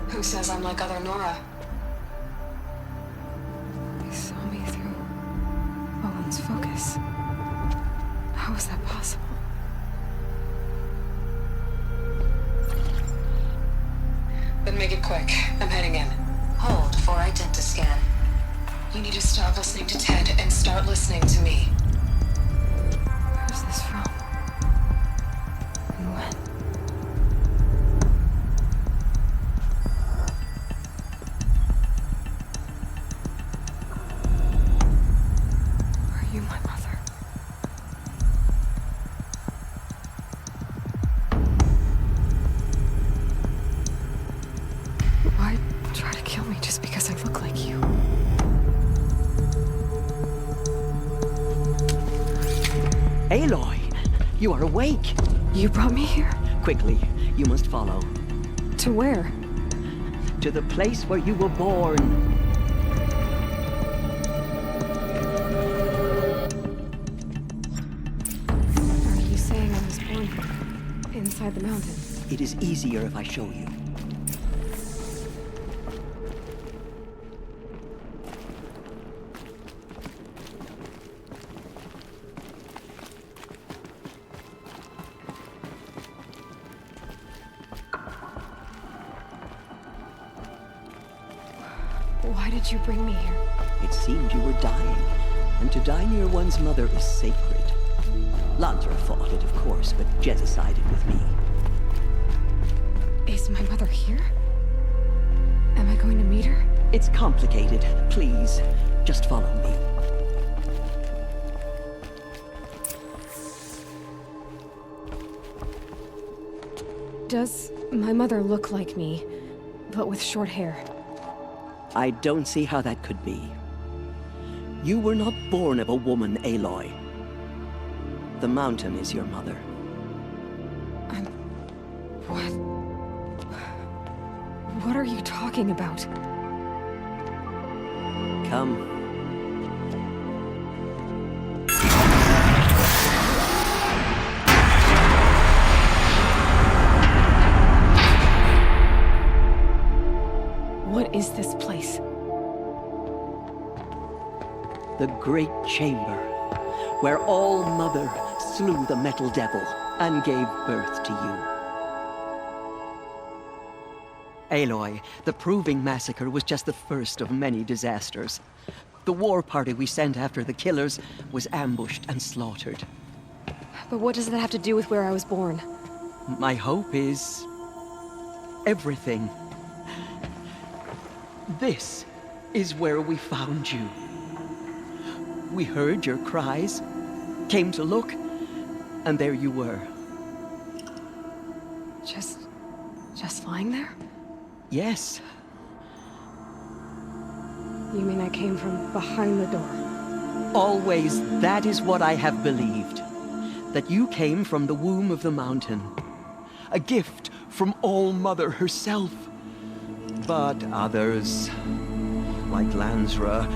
Who says I'm like other Nora? They saw me through Owen's focus. How is that possible? Then make it quick. I'm heading in. Hold for identiscan. You need to stop listening to Ted and start listening to me. Where's this from? And when? Are you my mother? Why try to kill me just because I look like you? Aloy, you are awake. You brought me here? Quickly, you must follow. To where? To the place where you were born. Are you saying I was born inside the mountain? It is easier if I show you. Why did you bring me here? It seemed you were dying, and to die near one's mother is sacred. Lantra fought it, of course, but Jezza sided with me. Is my mother here? Am I going to meet her? It's complicated. Please, just follow me. Does my mother look like me, but with short hair? I don't see how that could be. You were not born of a woman, Aloy. The mountain is your mother. What are you talking about? Come. What is this place? The Great Chamber, where All-Mother slew the Metal Devil and gave birth to you. Aloy, the Proving Massacre was just the first of many disasters. The war party we sent after the killers was ambushed and slaughtered. But what does that have to do with where I was born? My hope is... everything. This is where we found you. We heard your cries, came to look, and there you were. Just lying there? Yes. You mean I came from behind the door? Always that is what I have believed. That you came from the womb of the mountain. A gift from All-Mother herself. But others, like Lansra,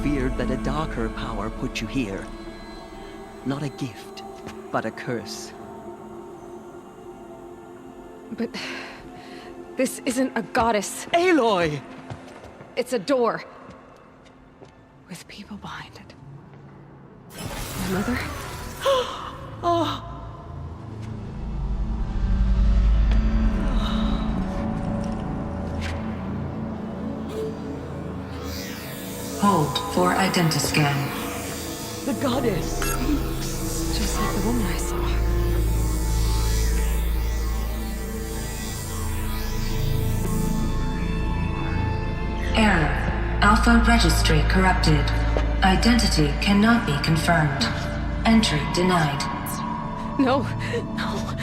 feared that a darker power put you here. Not a gift, but a curse. But... this isn't a goddess. Aloy! It's a door. With people behind it. My mother? Oh! Hold for identiscan. The goddess speaks. Just like the woman I saw. Error. Alpha registry corrupted. Identity cannot be confirmed. Entry denied. No, no.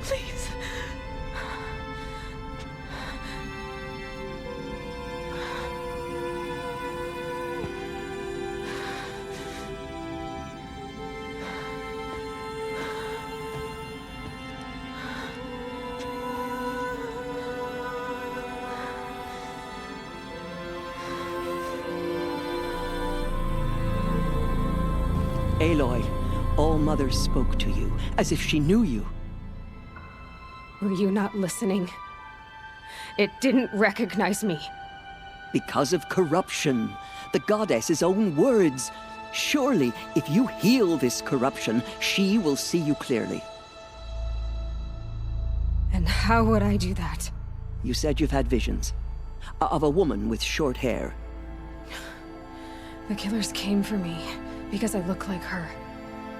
Please. Aloy, All-Mother spoke to you, as if she knew you. Were you not listening? It didn't recognize me. Because of corruption. The goddess's own words. Surely, if you heal this corruption, she will see you clearly. And how would I do that? You said you've had visions. Of a woman with short hair. The killers came for me. Because I look like her.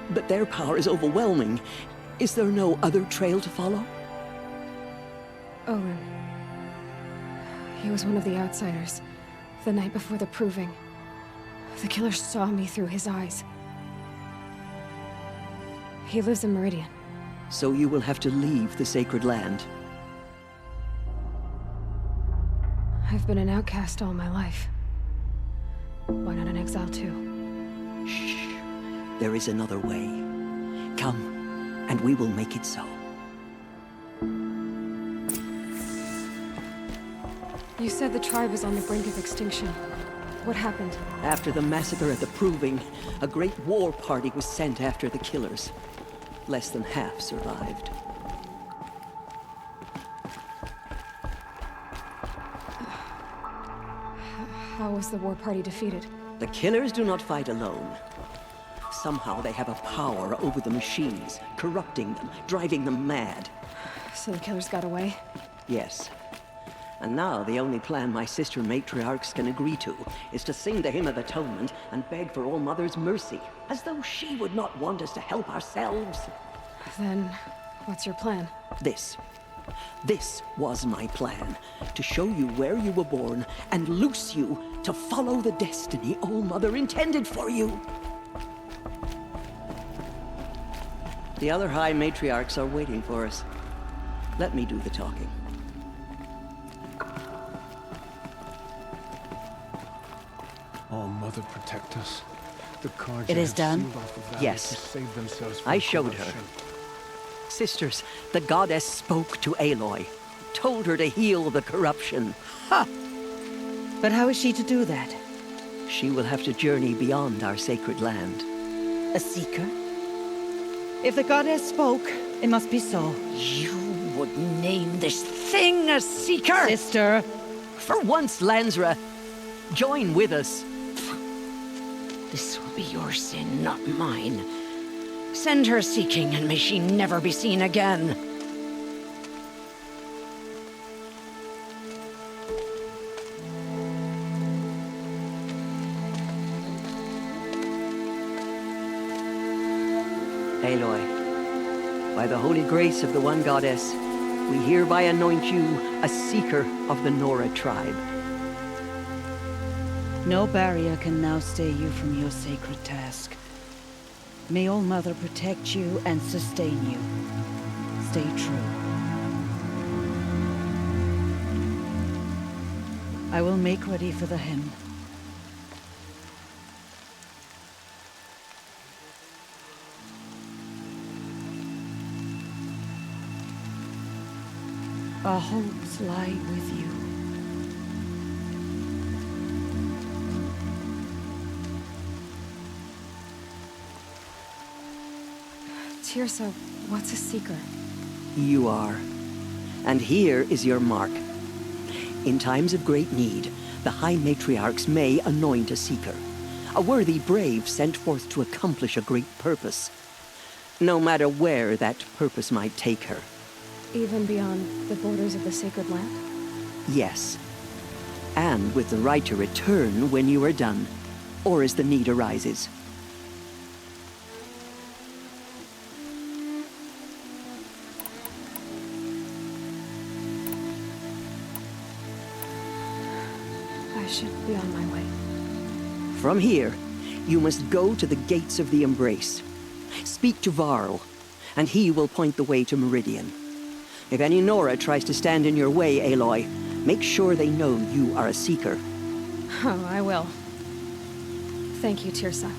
But their power is overwhelming. Is there no other trail to follow? Owen. He was one of the outsiders. The night before the proving. The killer saw me through his eyes. He lives in Meridian. So you will have to leave the sacred land. I've been an outcast all my life. Why not an exile too? Shh. There is another way. Come, and we will make it so. You said the tribe was on the brink of extinction. What happened? After the massacre at the Proving, a great war party was sent after the killers. Less than half survived. How was the war party defeated? The killers do not fight alone. Somehow they have a power over the machines, corrupting them, driving them mad. So the killers got away? Yes. And now the only plan my sister matriarchs can agree to is to sing the Hymn of Atonement and beg for All-Mother's mercy, as though she would not want us to help ourselves. Then, what's your plan? This was my plan, to show you where you were born and loose you to follow the destiny All-Mother intended for you. The other High Matriarchs are waiting for us. Let me do the talking. All-Mother protect us. The cards It is have done? sealed off the valley Yes. to save themselves I from showed her. corruption. Sisters, the goddess spoke to Aloy, told her to heal the corruption. Ha! But how is she to do that? She will have to journey beyond our sacred land. A seeker? If the goddess spoke, it must be so. You would name this thing a seeker? Sister! For once, Lansra, join with us. This will be your sin, not mine. Send her seeking, and may she never be seen again. Aloy, by the holy grace of the one goddess, we hereby anoint you a seeker of the Nora tribe. No barrier can now stay you from your sacred task. May All Mother protect you and sustain you. Stay true. I will make ready for the hymn. Our hopes lie with you. Tirsa, what's a seeker? You are. And here is your mark. In times of great need, the High Matriarchs may anoint a seeker. A worthy brave sent forth to accomplish a great purpose. No matter where that purpose might take her. Even beyond the borders of the sacred land? Yes. And with the right to return when you are done, or as the need arises. I should be on my way. From here, you must go to the gates of the Embrace. Speak to Varl, and he will point the way to Meridian. If any Nora tries to stand in your way, Aloy, make sure they know you are a seeker. Oh, I will. Thank you, Tirsa,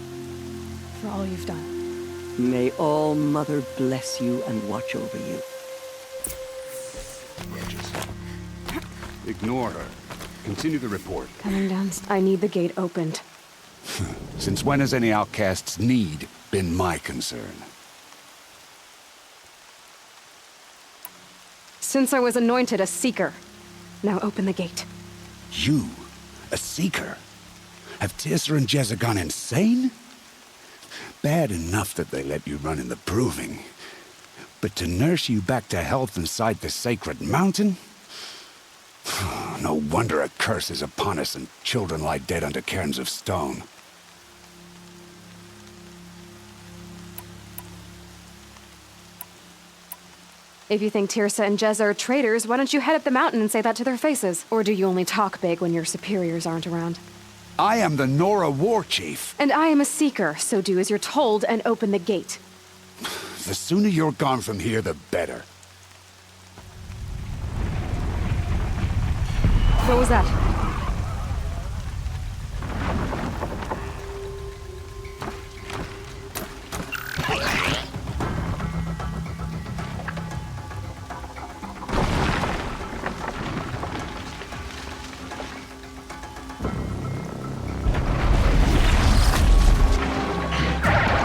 for all you've done. May All Mother bless you and watch over you. Ignore her. Continue the report. Coming down. I need the gate opened. Since when has any outcast's need been my concern? Since I was anointed a seeker. Now open the gate. You? A seeker? Have Tirsa and Jezza gone insane? Bad enough that they let you run in the proving. But to nurse you back to health inside the sacred mountain? No wonder a curse is upon us and children lie dead under cairns of stone. If you think Tirsa and Jezza are traitors, why don't you head up the mountain and say that to their faces? Or do you only talk big when your superiors aren't around? I am the Nora War Chief. And I am a seeker, so do as you're told and open the gate. The sooner you're gone from here, the better. What was that?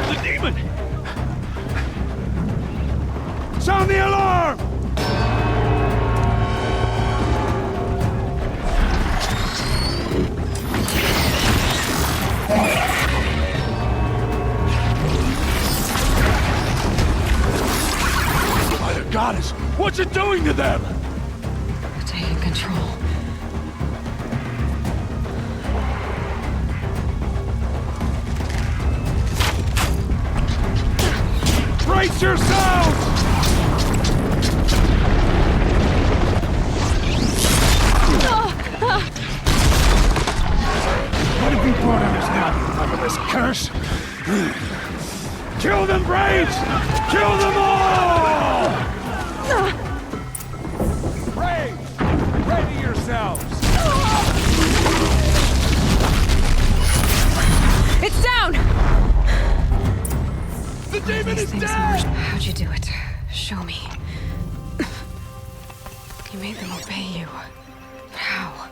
The demon! Sound the alarm! Goddess, what's it doing to them? Taking control. Brace yourselves! What have we brought on us now, under this curse? Kill them, Braves! Kill them all! Braves, ready yourselves! It's down! The demon is dead! How'd you do it? You made them obey you. But how?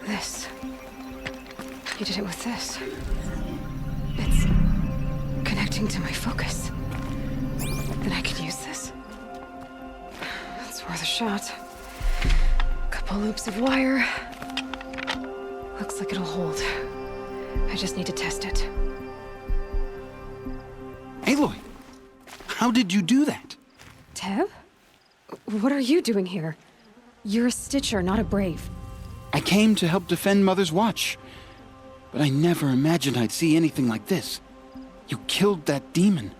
This. You did it with this. It's connecting to my focus. Then I could use this. That's worth a shot. Couple loops of wire. Looks like it'll hold. I just need to test it. Aloy, how did you do that? Teb? What are you doing here? You're a Stitcher, not a Brave. I came to help defend Mother's Watch. But I never imagined I'd see anything like this. You killed that demon.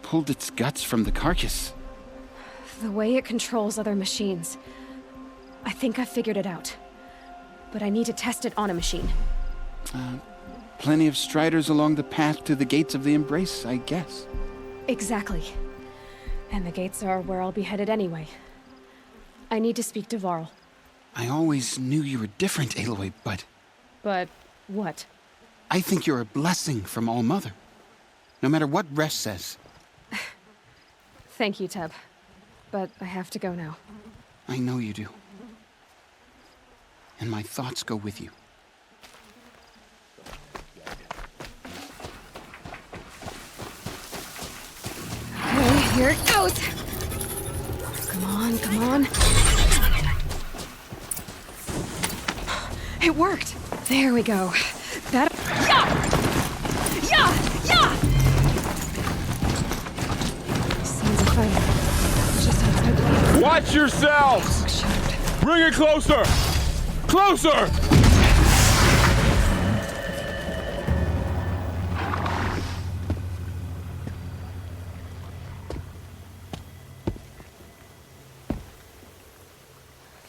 Pulled its guts from the carcass. The way it controls other machines. I think I figured it out. But I need to test it on a machine. Plenty of striders along the path to the gates of the Embrace, I guess. Exactly. And the gates are where I'll be headed anyway. I need to speak to Varl. I always knew you were different, Aloy, but... But what? I think you're a blessing from All Mother. No matter what Resh says. Thank you, Teb. But I have to go now. I know you do. And my thoughts go with you. Okay, here it goes! Come on, come on. It worked! There we go. That... Yeah! Yeah! Yeah! Scenes of fighting. Just outside the... Watch yourselves! Bring it closer! Closer!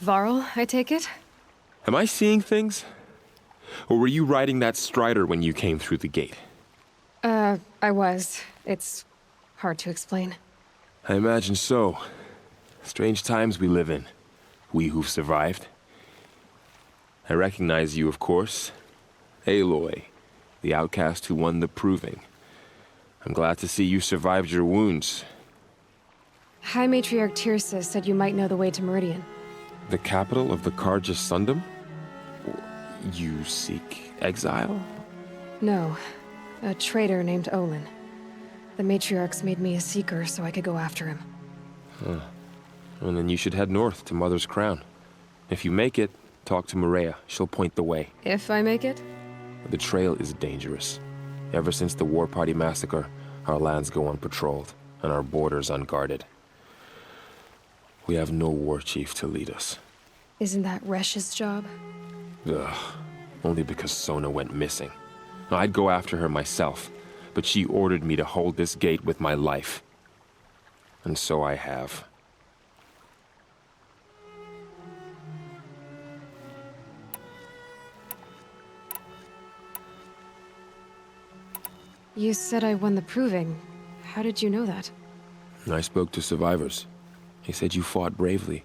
Varl, I take it? Am I seeing things? Or were you riding that strider when you came through the gate? I was. It's hard to explain. I imagine so. Strange times we live in. We who've survived. I recognize you, of course. Aloy, the outcast who won the proving. I'm glad to see you survived your wounds. High Matriarch Tirsa said you might know the way to Meridian. The capital of the Carja Sundom? You seek exile? No. A traitor named Olin. The Matriarchs made me a seeker so I could go after him. Huh. Well, then you should head north to Mother's Crown. If you make it, talk to Maria. She'll point the way. If I make it? The trail is dangerous. Ever since the War Party massacre, our lands go unpatrolled, and our borders unguarded. We have no war chief to lead us. Isn't that Resh's job? Ugh. Only because Sona went missing. I'd go after her myself, but she ordered me to hold this gate with my life. And so I have. You said I won the proving. How did you know that? I spoke to survivors. They said you fought bravely,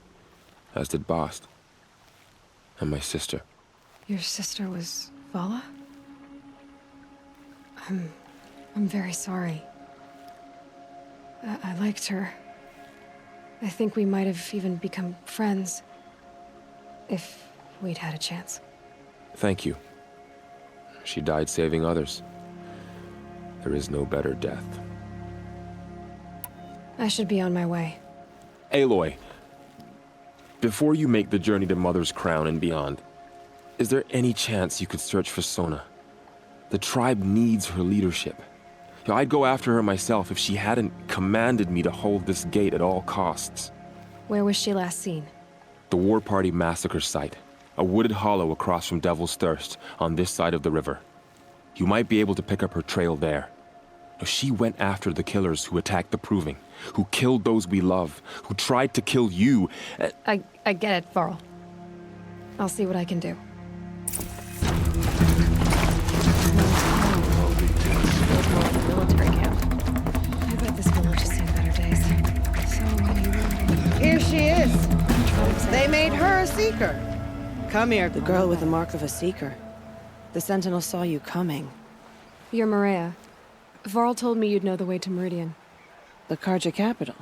as did Bast. And my sister. Your sister was Vala? I'm very sorry. I liked her. I think we might have even become friends. If we'd had a chance. Thank you. She died saving others. There is no better death. I should be on my way. Aloy, before you make the journey to Mother's Crown and beyond, is there any chance you could search for Sona? The tribe needs her leadership. I'd go after her myself if she hadn't commanded me to hold this gate at all costs. Where was she last seen? The War Party massacre site. A wooded hollow across from Devil's Thirst, on this side of the river. You might be able to pick up her trail there. She went after the killers who attacked the Proving, who killed those we love, who tried to kill you. I get it, Varl. I'll see what I can do. Military camp. I bet this village has seen better days. So many wounded. Here she is. They made her a seeker. Come here. The girl with the mark of a seeker. The Sentinel saw you coming. You're Maria. Varl told me you'd know the way to Meridian. The Carja capital.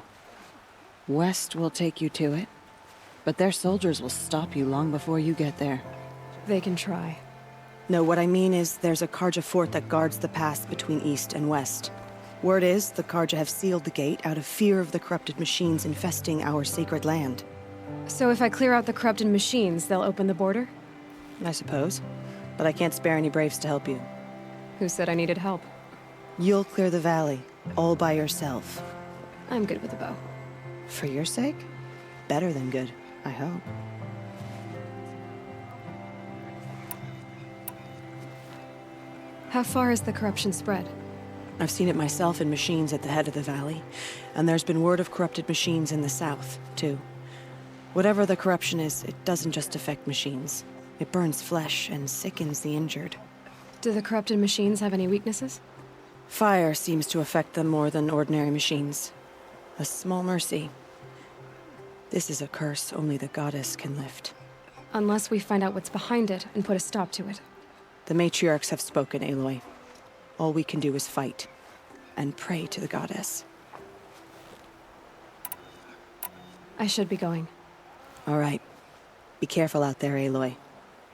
West will take you to it, but their soldiers will stop you long before you get there. They can try. No, what I mean is there's a Karja fort that guards the pass between East and West. Word is, the Karja have sealed the gate out of fear of the corrupted machines infesting our sacred land. So if I clear out the corrupted machines, they'll open the border? I suppose. But I can't spare any braves to help you. Who said I needed help? You'll clear the valley, all by yourself. I'm good with a bow. For your sake? Better than good, I hope. How far has the corruption spread? I've seen it myself in machines at the head of the valley, and there's been word of corrupted machines in the south, too. Whatever the corruption is, it doesn't just affect machines. It burns flesh and sickens the injured. Do the corrupted machines have any weaknesses? Fire seems to affect them more than ordinary machines. A small mercy. This is a curse only the goddess can lift. Unless we find out what's behind it and put a stop to it. The matriarchs have spoken, Aloy. All we can do is fight, and pray to the goddess. I should be going. All right. Be careful out there, Aloy.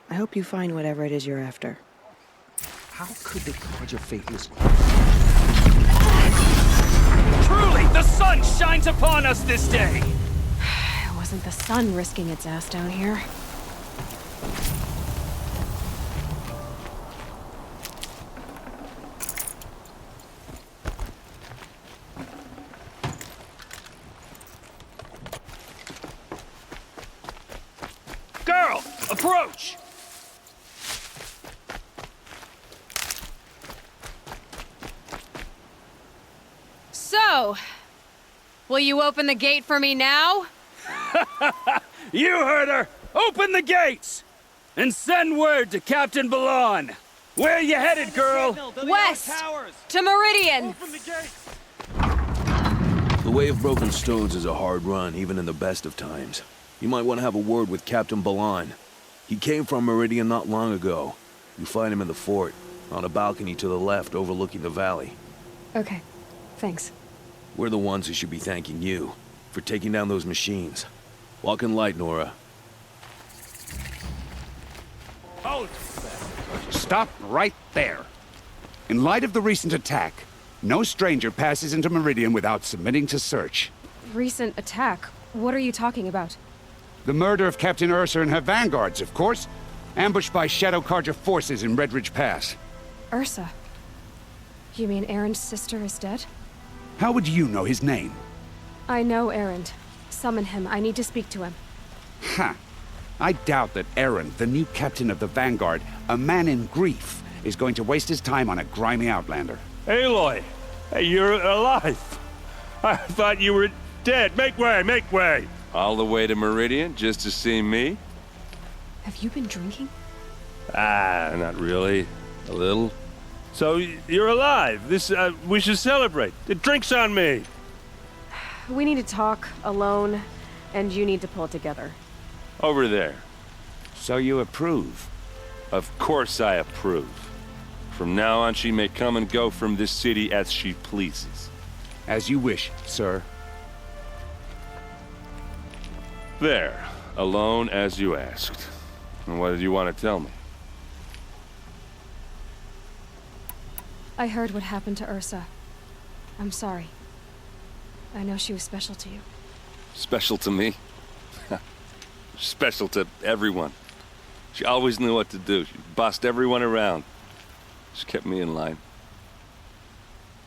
I hope you find whatever it is you're after. How could the Karja faithless... Truly, the sun shines upon us this day! It wasn't the sun risking its ass down here. Girl, approach! So, will you open the gate for me now? You heard her! Open the gates! And send word to Captain Balon. Where you headed, girl? West! To Meridian! The Way of Broken Stones is a hard run, even in the best of times. You might want to have a word with Captain Balon. He came from Meridian not long ago. You find him in the fort, on a balcony to the left overlooking the valley. Okay, thanks. We're the ones who should be thanking you for taking down those machines. Walk in light, Nora. Stop right there. In light of the recent attack, no stranger passes into Meridian without submitting to search. Recent attack? What are you talking about? The murder of Captain Ursa and her vanguards, of course. Ambushed by Shadow Karja forces in Red Ridge Pass. Ursa? You mean Erin's sister is dead? How would you know his name? I know Erend. Summon him. I need to speak to him. Ha! I doubt that Erend, the new captain of the Vanguard, a man in grief, is going to waste his time on a grimy outlander. Aloy! Hey, you're alive! I thought you were dead. Make way, make way! All the way to Meridian just to see me? Have you been drinking? Not really. A little. So, you're alive. We should celebrate. The drink's on me. We need to talk, alone, and you need to pull it together. Over there. So you approve? Of course I approve. From now on, she may come and go from this city as she pleases. As you wish, sir. There. Alone as you asked. And what did you want to tell me? I heard what happened to Ursa. I'm sorry. I know she was special to you. Special to me? Special to everyone. She always knew what to do. She bossed everyone around. She kept me in line.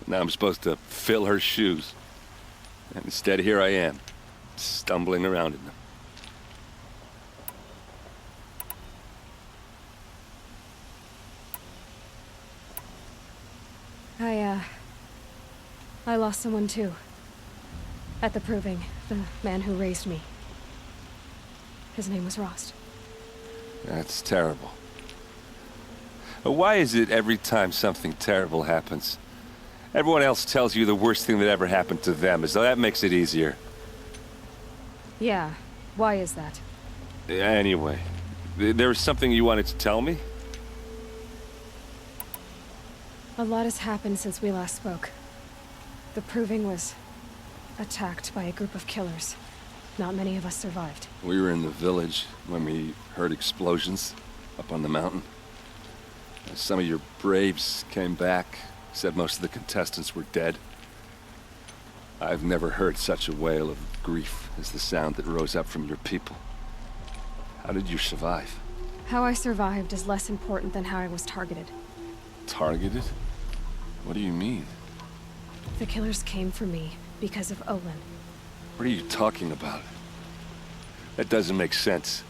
Now I'm supposed to fill her shoes. And instead, here I am, stumbling around in them. I lost someone too. At the Proving, the man who raised me. His name was Rost. That's terrible. But why is it every time something terrible happens, everyone else tells you the worst thing that ever happened to them, as though that makes it easier? Yeah, why is that? Anyway, there was something you wanted to tell me? A lot has happened since we last spoke. The Proving was attacked by a group of killers. Not many of us survived. We were in the village when we heard explosions up on the mountain. Some of your braves came back, said most of the contestants were dead. I've never heard such a wail of grief as the sound that rose up from your people. How did you survive? How I survived is less important than how I was targeted. Targeted? What do you mean? The killers came for me because of Olin. What are you talking about? That doesn't make sense.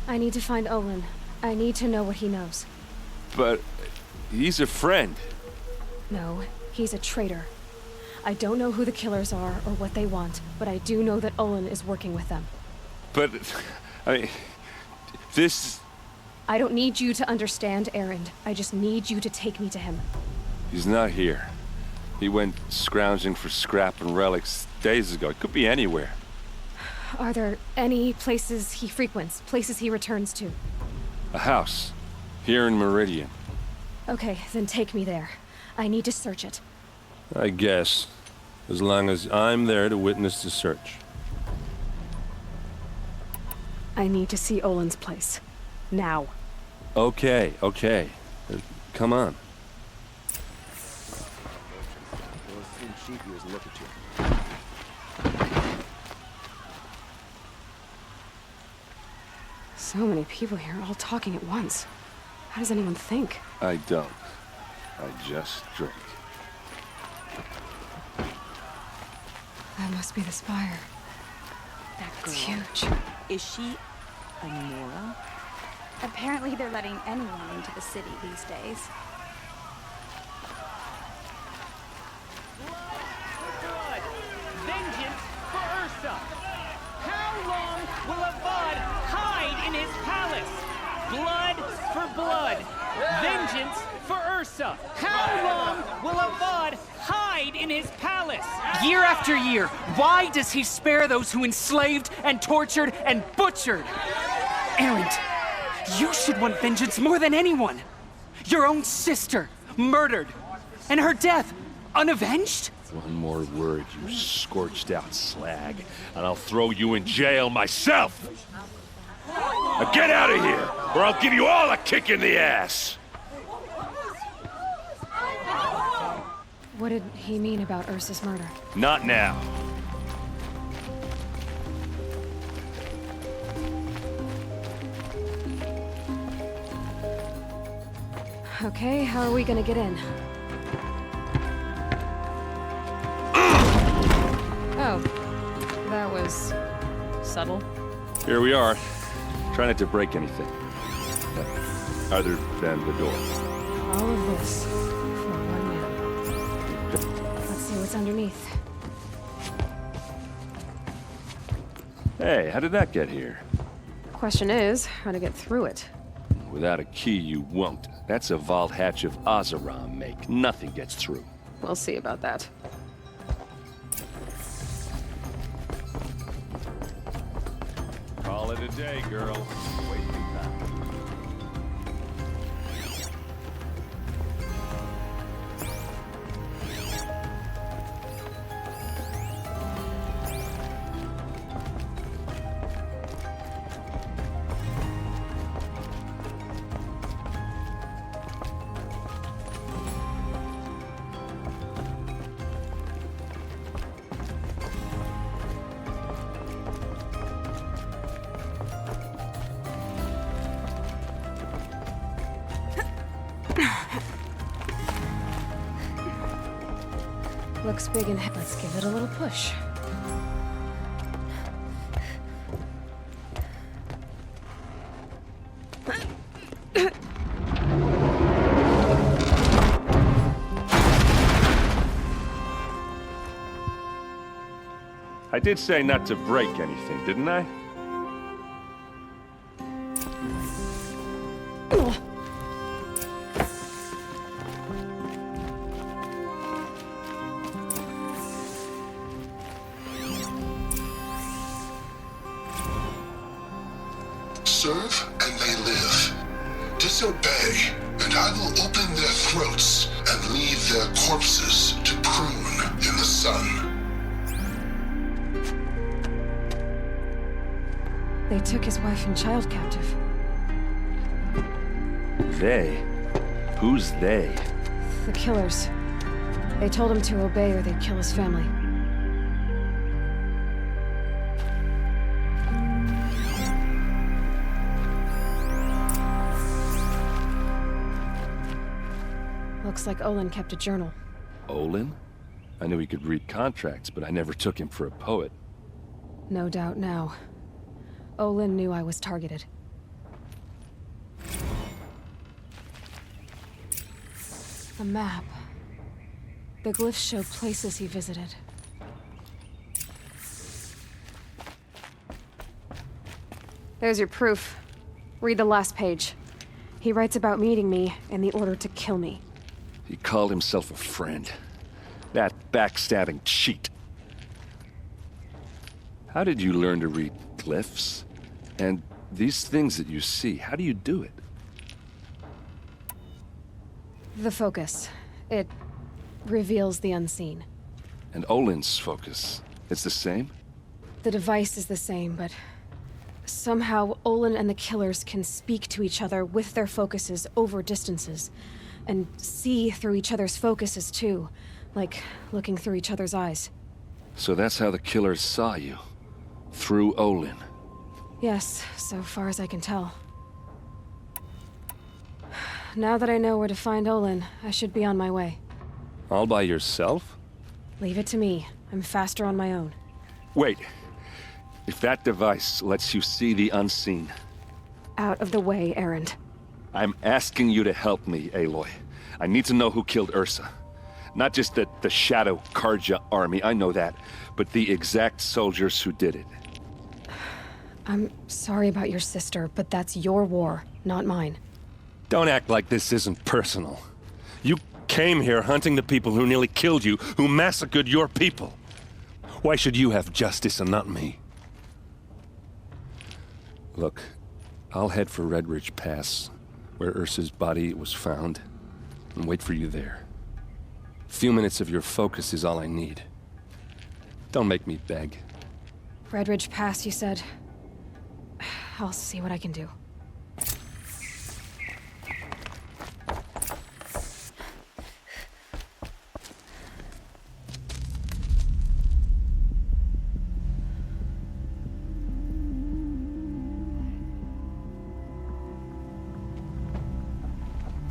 I need to find Olin. I need to know what he knows. But he's a friend. No, he's a traitor. I don't know who the killers are or what they want, but I do know that Olin is working with them. But, I mean, this... I don't need you to understand, Erend. I just need you to take me to him. He's not here. He went scrounging for scrap and relics days ago. It could be anywhere. Are there any places he frequents, places he returns to? A house. Here in Meridian. Okay, then take me there. I need to search it. I guess. As long as I'm there to witness the search. I need to see Olin's place. Now. Okay. Come on. So many people here, all talking at once. How does anyone think? I don't. I just drink. That must be the spire. That's huge. Is she a Nora? Apparently they're letting anyone into the city these days. Vengeance for Ursa! How long will Avad hide in his palace? Blood for blood! Vengeance for Ursa! How long will Avad hide in his palace? Year after year, why does he spare those who enslaved and tortured and butchered? Erend, you should want vengeance more than anyone. Your own sister, murdered, and her death, unavenged? One more word, you scorched out slag, and I'll throw you in jail myself! Now get out of here, or I'll give you all a kick in the ass! What did he mean about Ursa's murder? Not now. Okay, how are we gonna get in? Oh, that was subtle. Here we are. Try not to break anything. Other than the door. All of this for one man. Let's see what's underneath. Hey, how did that get here? Question is, how to get through it. Without a key, you won't. That's a vault hatch of Oseram make. Nothing gets through. We'll see about that. Call it a day, girl. Wasting time. Looks big and heavy. Let's give it a little push. I did say not to break anything, didn't I? Serve and they live. Disobey and I will open their throats and leave their corpses to prune in the sun. They took his wife and child captive. They? Who's they? The killers. They told him to obey or they'd kill his family. Looks like Olin kept a journal. Olin? I knew he could read contracts, but I never took him for a poet. No doubt now. Olin knew I was targeted. A map. The glyphs show places he visited. There's your proof. Read the last page. He writes about meeting me and the order to kill me. He called himself a friend. That backstabbing cheat. How did you learn to read glyphs? And these things that you see, how do you do it? The focus. It reveals the unseen. And Olin's focus, it's the same? The device is the same, but somehow Olin and the killers can speak to each other with their focuses over distances, and see through each other's focuses too, like looking through each other's eyes. So that's how the killers saw you? Through Olin? Yes, so far as I can tell. Now that I know where to find Olin, I should be on my way. All by yourself? Leave it to me. I'm faster on my own. Wait. If that device lets you see the unseen... Out of the way, errand. I'm asking you to help me, Aloy. I need to know who killed Ursa. Not just the Shadow Karja army, I know that, but the exact soldiers who did it. I'm sorry about your sister, but that's your war, not mine. Don't act like this isn't personal. You came here hunting the people who nearly killed you, who massacred your people. Why should you have justice and not me? Look, I'll head for Red Ridge Pass, where Ursa's body was found, and wait for you there. A few minutes of your focus is all I need. Don't make me beg. Red Ridge Pass, you said? I'll see what I can do.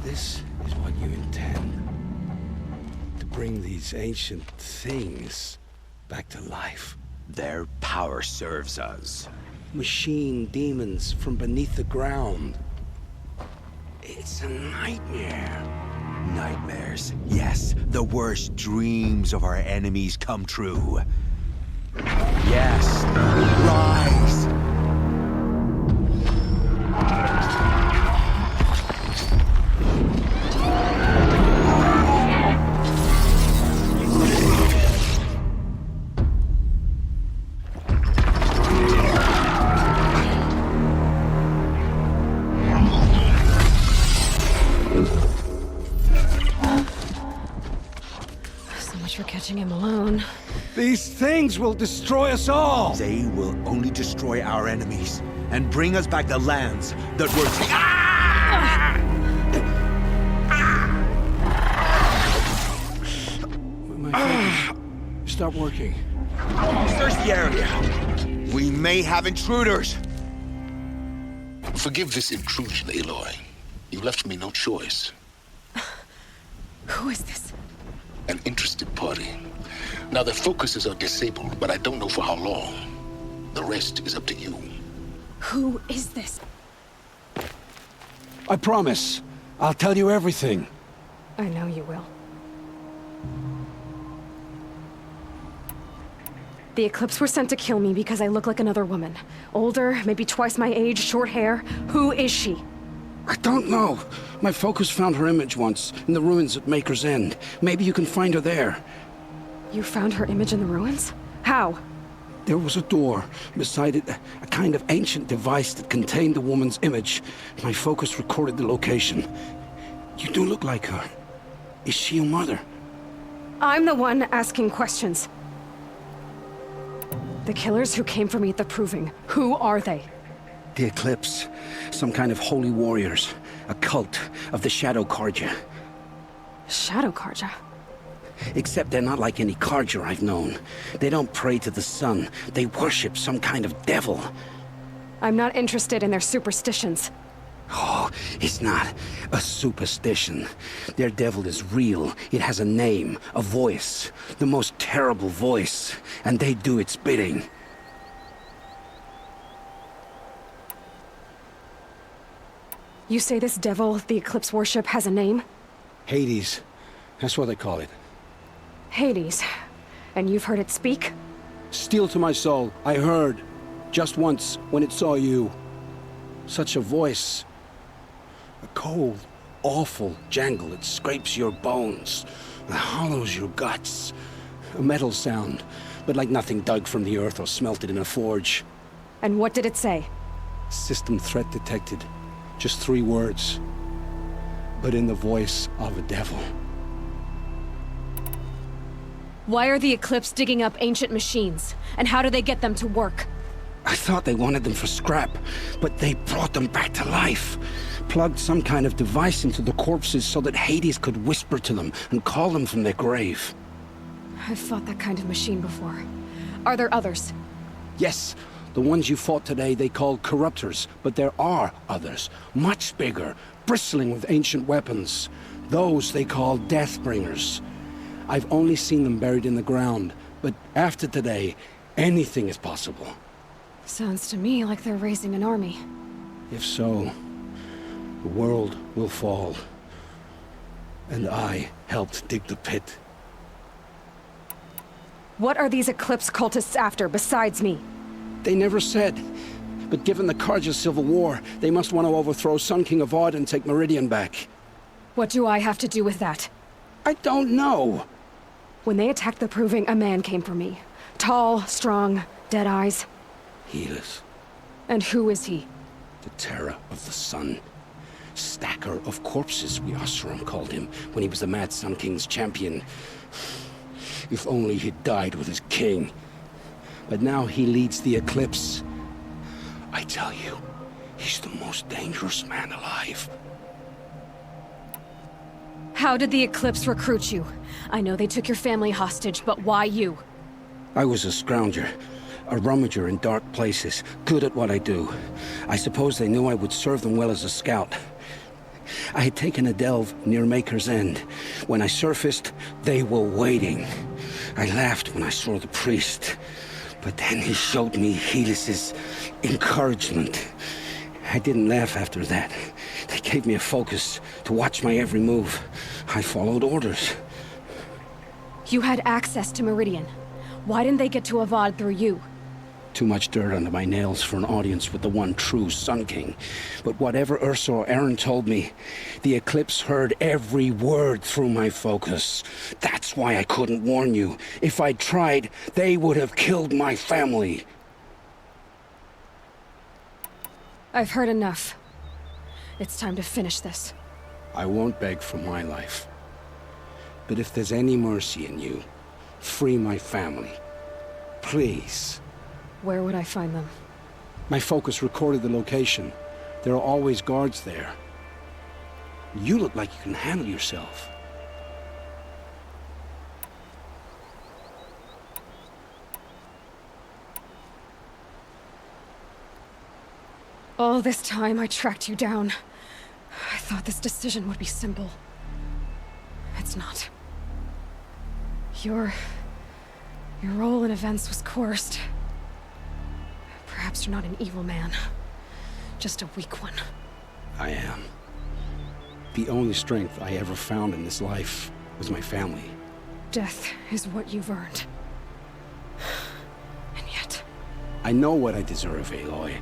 This is what you intend. To bring these ancient things back to life. Their power serves us. Machine demons from beneath the ground. It's a nightmare. Nightmares. Yes, the worst dreams of our enemies come true. Yes, rise! Him alone. These things will destroy us all! They will only destroy our enemies and bring us back the lands that were My focus stopped working. Search the area. We may have intruders. Forgive this intrusion, Aloy. You left me no choice. Who is this? An interested party. Now their focuses are disabled, but I don't know for how long. The rest is up to you. Who is this? I promise. I'll tell you everything. I know you will. The Eclipse were sent to kill me because I look like another woman. Older, maybe twice my age, short hair. Who is she? I don't know. My focus found her image once, in the ruins at Maker's End. Maybe you can find her there. You found her image in the ruins? How? There was a door. Beside it, a kind of ancient device that contained the woman's image. My focus recorded the location. You do look like her. Is she your mother? I'm the one asking questions. The killers who came for me at the Proving, who are they? The Eclipse. Some kind of holy warriors. A cult of the Shadow Carja. Shadow Carja? Except they're not like any Carja I've known. They don't pray to the sun. They worship some kind of devil. I'm not interested in their superstitions. Oh, it's not a superstition. Their devil is real. It has a name, a voice. The most terrible voice. And they do its bidding. You say this devil the Eclipse worship has a name? Hades. That's what they call it. Hades. And you've heard it speak? Steel to my soul. I heard. Just once, when it saw you. Such a voice. A cold, awful jangle. It scrapes your bones. It hollows your guts. A metal sound, but like nothing dug from the earth or smelted in a forge. And what did it say? System threat detected. Just 3 words. But in the voice of a devil. Why are the Eclipse digging up ancient machines? And how do they get them to work? I thought they wanted them for scrap, but they brought them back to life. Plugged some kind of device into the corpses so that Hades could whisper to them and call them from their grave. I've fought that kind of machine before. Are there others? Yes, the ones you fought today they called corruptors, but there are others, much bigger, bristling with ancient weapons. Those they call Deathbringers. I've only seen them buried in the ground, but after today, anything is possible. Sounds to me like they're raising an army. If so, the world will fall. And I helped dig the pit. What are these Eclipse cultists after, besides me? They never said. But given the Carja civil war, they must want to overthrow Sun King Avad and take Meridian back. What do I have to do with that? I don't know. When they attacked the Proving, a man came for me. Tall, strong, dead eyes. Helis. And who is he? The terror of the sun. Stacker of corpses, we Oseram called him, when he was the Mad Sun King's champion. If only he'd died with his king. But now he leads the Eclipse. I tell you, he's the most dangerous man alive. How did the Eclipse recruit you? I know they took your family hostage, but why you? I was a scrounger. A rummager in dark places, good at what I do. I suppose they knew I would serve them well as a scout. I had taken a delve near Maker's End. When I surfaced, they were waiting. I laughed when I saw the priest. But then he showed me Helis's encouragement. I didn't laugh after that. They gave me a focus to watch my every move. I followed orders. You had access to Meridian. Why didn't they get to Avad through you? Too much dirt under my nails for an audience with the one true Sun King. But whatever Ursa or Aaron told me, the Eclipse heard every word through my focus. That's why I couldn't warn you. If I'd tried, they would have killed my family. I've heard enough. It's time to finish this. I won't beg for my life. But if there's any mercy in you, free my family. Please. Where would I find them? My focus recorded the location. There are always guards there. You look like you can handle yourself. All this time I tracked you down. I thought this decision would be simple. It's not. Your role in events was coerced. Perhaps you're not an evil man. Just a weak one. I am. The only strength I ever found in this life was my family. Death is what you've earned. And yet... I know what I deserve, Aloy.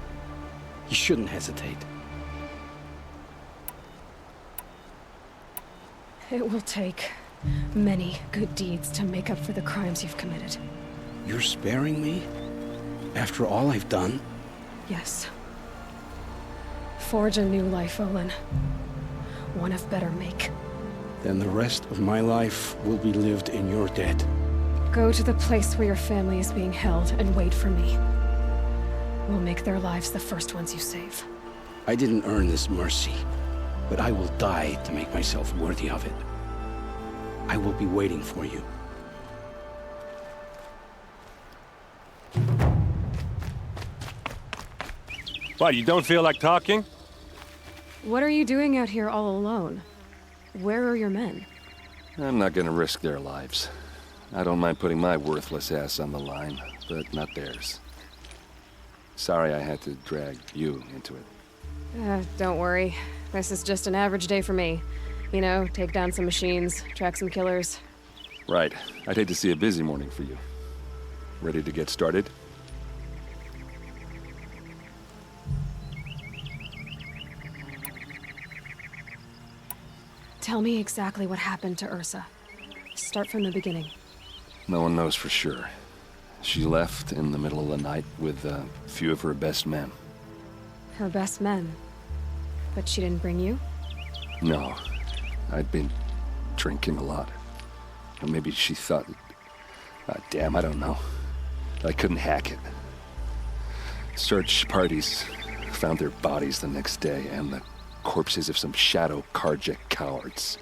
You shouldn't hesitate. It will take many good deeds to make up for the crimes you've committed. You're sparing me? After all I've done? Yes. Forge a new life, Olin. one of better make. Then the rest of my life will be lived in your debt. Go to the place where your family is being held and wait for me. We'll make their lives the first ones you save. I didn't earn this mercy, but I will die to make myself worthy of it. I will be waiting for you. What, you don't feel like talking? What are you doing out here all alone? Where are your men? I'm not gonna risk their lives. I don't mind putting my worthless ass on the line, but not theirs. Sorry I had to drag you into it. Don't worry. This is just an average day for me. You know, take down some machines, track some killers. Right. I'd hate to see a busy morning for you. Ready to get started? Tell me exactly what happened to Ursa. Start from the beginning. No one knows for sure. She left in the middle of the night with a few of her best men. Her best men? But she didn't bring you? No. I'd been drinking a lot. Or maybe she thought... damn, I don't know. I couldn't hack it. Search parties found their bodies the next day, and the corpses of some Shadow Karja cowards.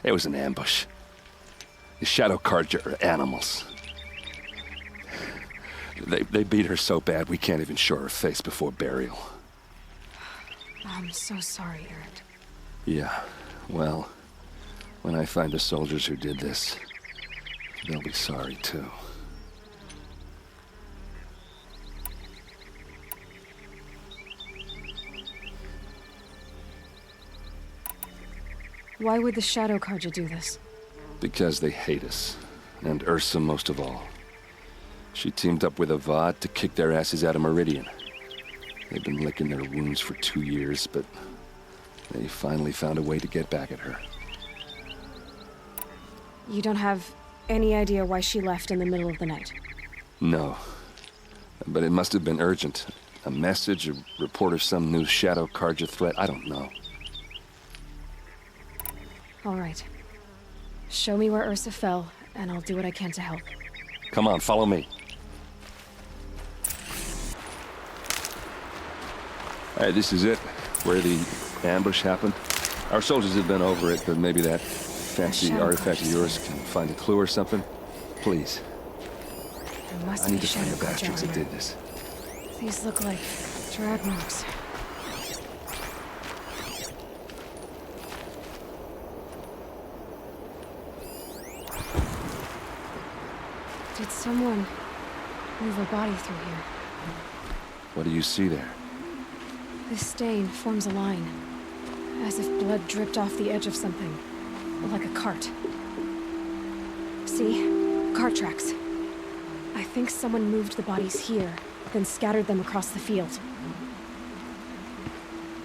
It was an ambush. The Shadow Karja are animals. They beat her so bad we can't even show her face before burial. I'm so sorry, Eret. Yeah, well, when I find the soldiers who did this, they'll be sorry too. Why would the Shadow Karja do this? Because they hate us, and Ursa most of all. She teamed up with Avad to kick their asses out of Meridian. They've been licking their wounds for 2 years, but they finally found a way to get back at her. You don't have any idea why she left in the middle of the night? No, but it must have been urgent. A message, a report of some new Shadow Karja threat, I don't know. All right. Show me where Ursa fell, and I'll do what I can to help. Come on, follow me. Alright, this is it, where the ambush happened. Our soldiers have been over it, but maybe that fancy artifact of yours can find a clue or something. Please. I need to find the bastards that did this. These look like drag marks. Did someone move a body through here? What do you see there? This stain forms a line, as if blood dripped off the edge of something, like a cart. See? Cart tracks. I think someone moved the bodies here, then scattered them across the field.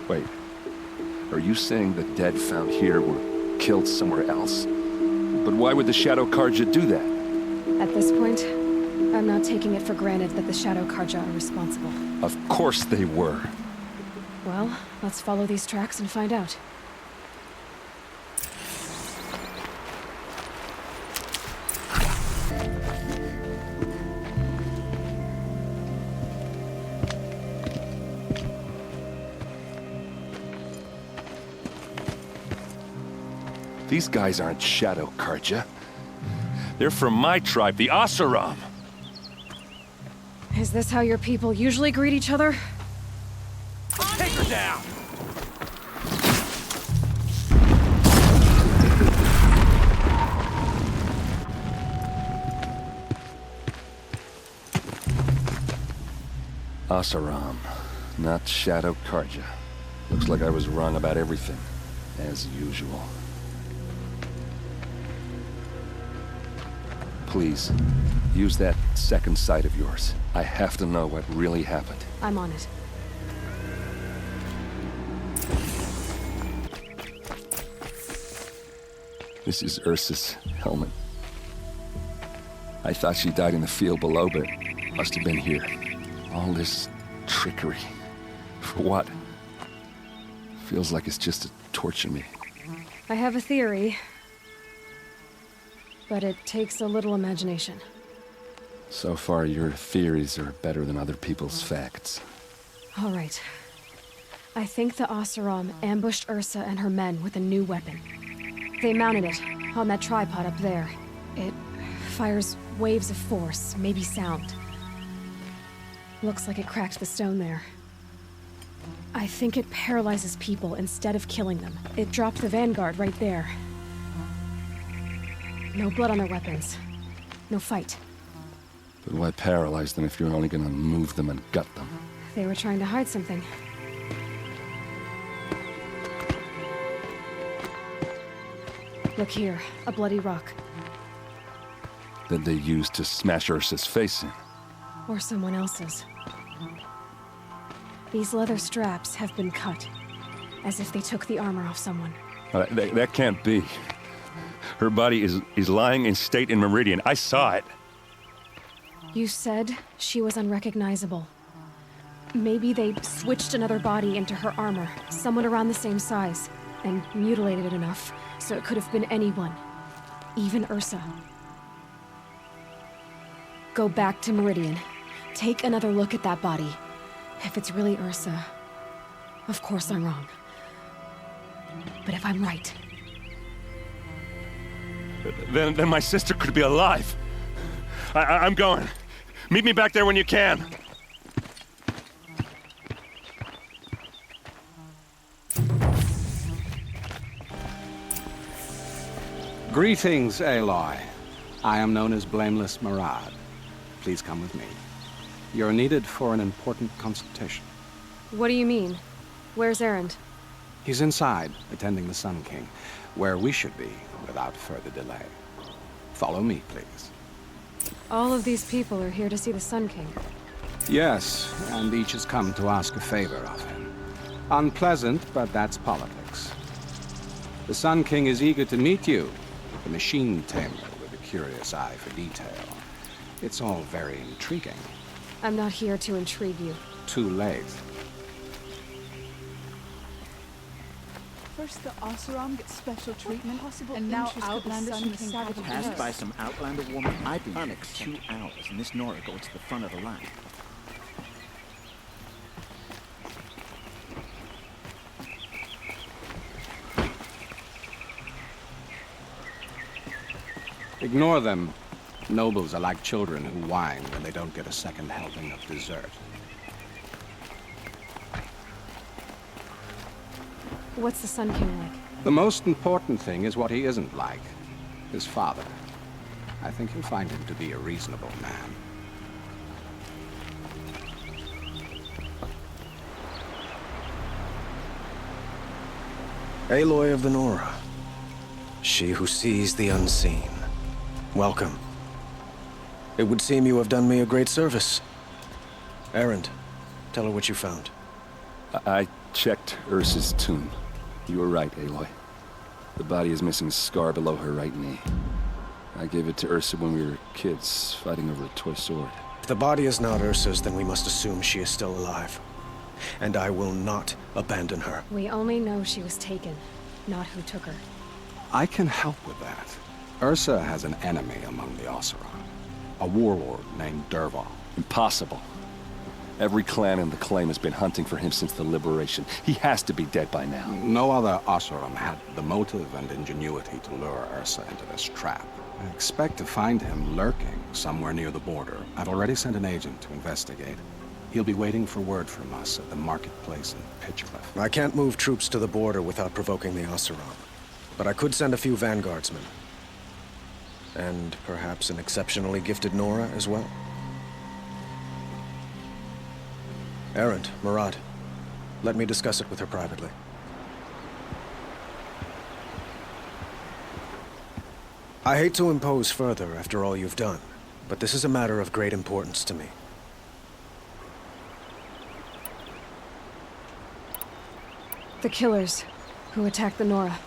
Wait. Are you saying the dead found here were killed somewhere else? But why would the Shadow Karja do that? At this point, I'm not taking it for granted that the Shadow Karja are responsible. Of course they were. Well, let's follow these tracks and find out. These guys aren't Shadow Karja. They're from my tribe, the Asaram. Is this how your people usually greet each other? Take her down! Asaram, not Shadow Karja. Looks like I was wrong about everything, as usual. Please, use that second sight of yours. I have to know what really happened. I'm on it. This is Ursa's helmet. I thought she died in the field below, but must have been here. All this trickery. For what? Feels like it's just to torture me. I have a theory, but it takes a little imagination. So far, your theories are better than other people's facts. All right. I think the Oseram ambushed Ursa and her men with a new weapon. They mounted it on that tripod up there. It fires waves of force, maybe sound. Looks like it cracked the stone there. I think it paralyzes people instead of killing them. It dropped the Vanguard right there. No blood on their weapons. No fight. But why paralyze them if you're only gonna move them and gut them? They were trying to hide something. Look here, a bloody rock. That they used to smash Ursa's face in. Or someone else's. These leather straps have been cut, as if they took the armor off someone. That can't be. Her body is lying in state in Meridian. I saw it. You said she was unrecognizable. Maybe they switched another body into her armor, someone around the same size, and mutilated it enough so it could have been anyone, even Ursa. Go back to Meridian. Take another look at that body. If it's really Ursa, of course I'm wrong. But if I'm right... Then my sister could be alive. I'm going. Meet me back there when you can. Greetings, Aloy. I am known as Blameless Murad. Please come with me. You're needed for an important consultation. What do you mean? Where's Erend? He's inside, attending the Sun King, where we should be without further delay. Follow me, please. All of these people are here to see the Sun King. Yes, and each has come to ask a favor of him. Unpleasant, but that's politics. The Sun King is eager to meet you, the machine tamer with a curious eye for detail. It's all very intriguing. I'm not here to intrigue you. Too late. First the Oseram gets special treatment, and now Outlanders from the Savage Passed by some Outlander woman. I've been here for 2 hours, and this Nora goes to the front of the line. Ignore them. Nobles are like children who whine when they don't get a second helping of dessert. What's the Sun King like? The most important thing is what he isn't like. His father. I think you'll find him to be a reasonable man. Aloy of the Nora. She who sees the unseen. Welcome. It would seem you have done me a great service. Erend, tell her what you found. I checked Ursa's tomb. You were right, Aloy. The body is missing a scar below her right knee. I gave it to Ursa when we were kids, fighting over a toy sword. If the body is not Ursa's, then we must assume she is still alive. And I will not abandon her. We only know she was taken, not who took her. I can help with that. Ursa has an enemy among the Oseram. A warlord named Dervahl. Impossible. Every clan in the claim has been hunting for him since the liberation. He has to be dead by now. No other Oseram had the motive and ingenuity to lure Ursa into this trap. I expect to find him lurking somewhere near the border. I've already sent an agent to investigate. He'll be waiting for word from us at the marketplace in Pitchcliff. I can't move troops to the border without provoking the Oseram. But I could send a few vanguardsmen. And perhaps an exceptionally gifted Nora as well. Erend, Murad, let me discuss it with her privately. I hate to impose further after all you've done, but this is a matter of great importance to me. The killers who attacked the Nora.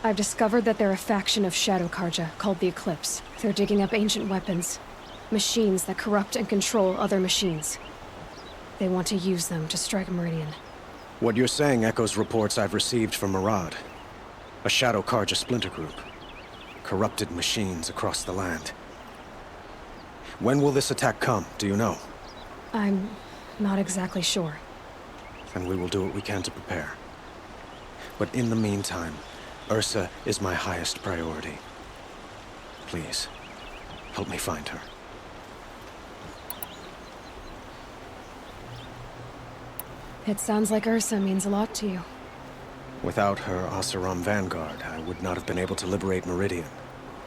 I've discovered that they're a faction of Shadow Karja called the Eclipse. They're digging up ancient weapons, machines that corrupt and control other machines. They want to use them to strike Meridian. What you're saying echoes reports I've received from Murad. A Shadow Carja splinter group. Corrupted machines across the land. When will this attack come, do you know? I'm not exactly sure. Then we will do what we can to prepare. But in the meantime, Ursa is my highest priority. Please, help me find her. It sounds like Ursa means a lot to you. Without her Oseram vanguard, I would not have been able to liberate Meridian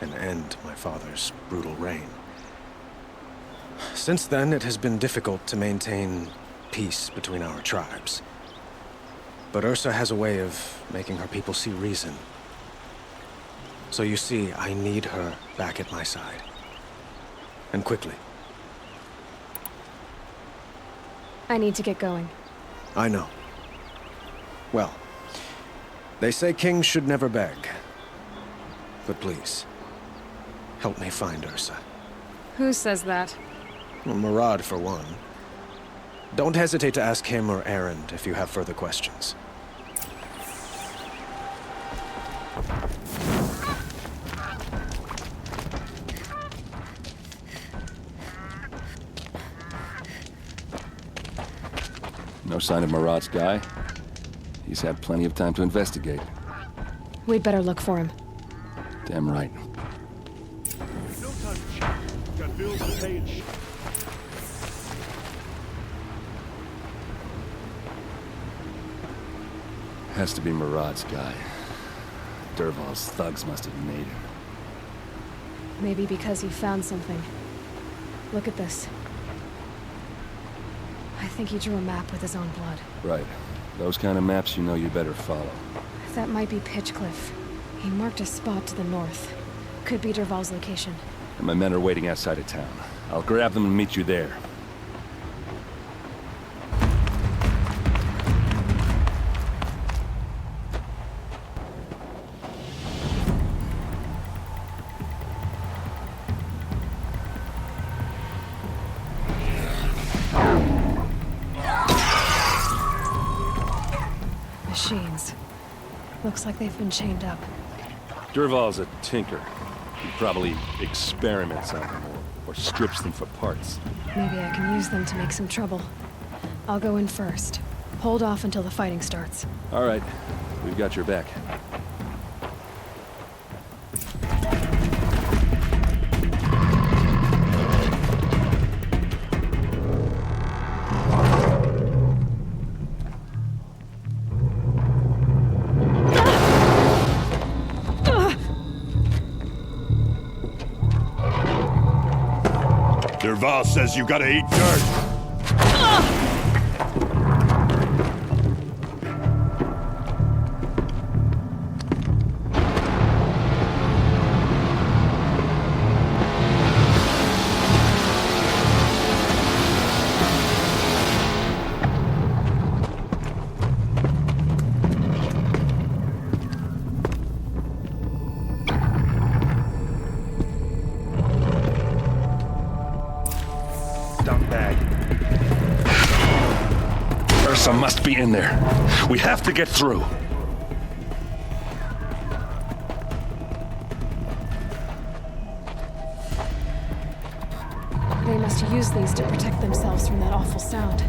and end my father's brutal reign. Since then, it has been difficult to maintain peace between our tribes. But Ursa has a way of making her people see reason. So you see, I need her back at my side. And quickly. I need to get going. I know. Well, they say kings should never beg. But please, help me find Ursa. Who says that? Well, Murad, for one. Don't hesitate to ask him or Erend if you have further questions. No sign of Murad's guy? He's had plenty of time to investigate. We'd better look for him. Damn right. No time to check. Got bills to pay and shit. Has to be Murad's guy. Dervahl's thugs must have made him. Maybe because he found something. Look at this. I think he drew a map with his own blood. Right. Those kind of maps you know you better follow. That might be Pitchcliff. He marked a spot to the north. Could be Dervahl's location. And my men are waiting outside of town. I'll grab them and meet you there. Machines. Looks like they've been chained up. Dervahl's a tinker. He probably experiments on them or strips them for parts. Maybe I can use them to make some trouble. I'll go in first. Hold off until the fighting starts. All right. We've got your back. Dervahl says you gotta eat dirt. Ursa must be in there. We have to get through. They must use these to protect themselves from that awful sound.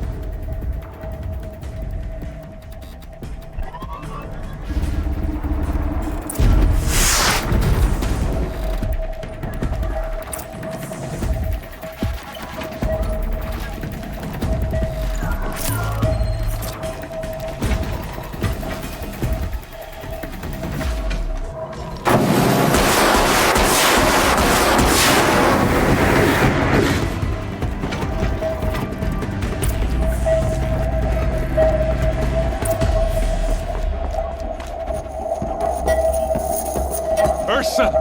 Ursa!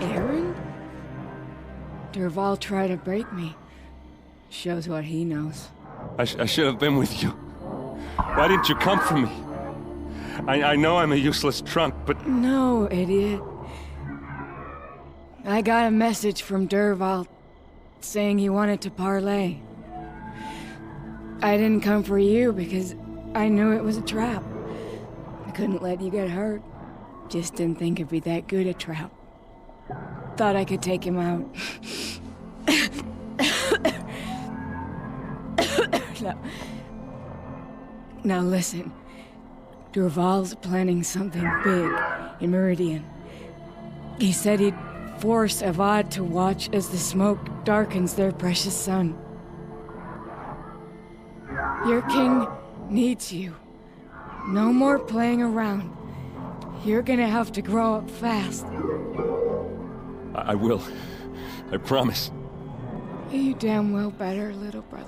Aaron? Dervahl tried to break me. Shows what he knows. I should have been with you. Why didn't you come for me? I know I'm a useless trunk, but... No, idiot. I got a message from Dervahl saying he wanted to parlay. I didn't come for you because I knew it was a trap. I couldn't let you get hurt. Just didn't think it'd be that good a trap. Thought I could take him out. Now listen. Dervahl's planning something big in Meridian. He said he'd force Avad to watch as the smoke darkens their precious sun. Your king needs you. No more playing around. You're gonna have to grow up fast. I will. I promise. You damn well better, little brother.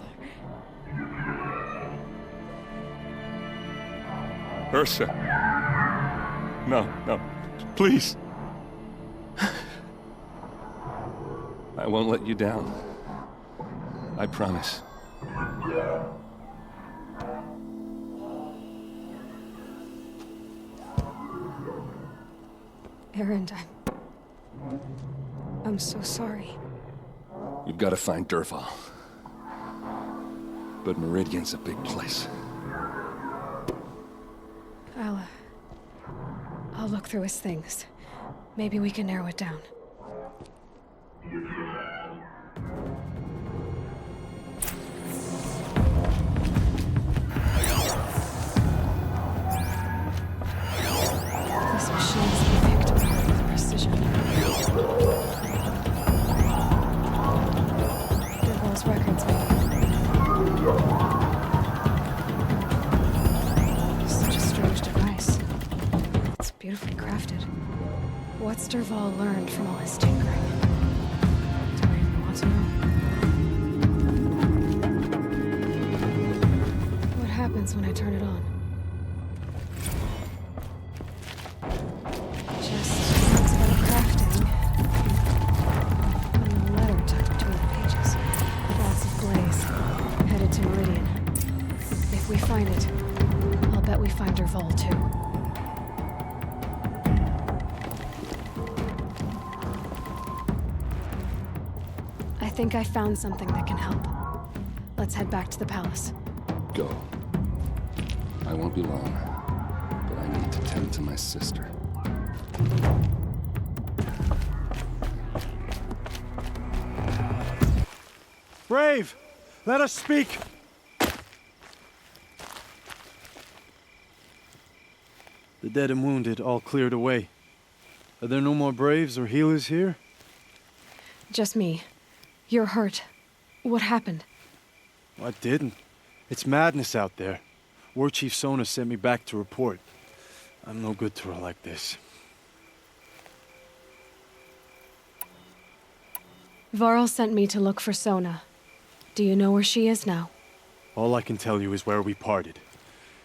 Ursa. No, please. I won't let you down. I promise. Erend, I'm so sorry. You've got to find Dervahl. But Meridian's a big place. I'll look through his things. Maybe we can narrow it down. This machine's been picked apart with precision. Dervahl's records, maybe. Such a strange device. It's beautifully crafted. What's Dervahl learned from all his tinkering? Do I even want to know? What happens when I turn it on? Just words about crafting. And a letter tucked between the pages. Lots of blaze. Headed to Meridian. If we find it, I'll bet we find Dervahl too. I think I found something that can help. Let's head back to the palace. Go. I won't be long, but I need to tend to my sister. Brave! Let us speak! The dead and wounded all cleared away. Are there no more Braves or healers here? Just me. You're hurt. What happened? I didn't. It's madness out there. War Chief Sona sent me back to report. I'm no good to her like this. Varl sent me to look for Sona. Do you know where she is now? All I can tell you is where we parted.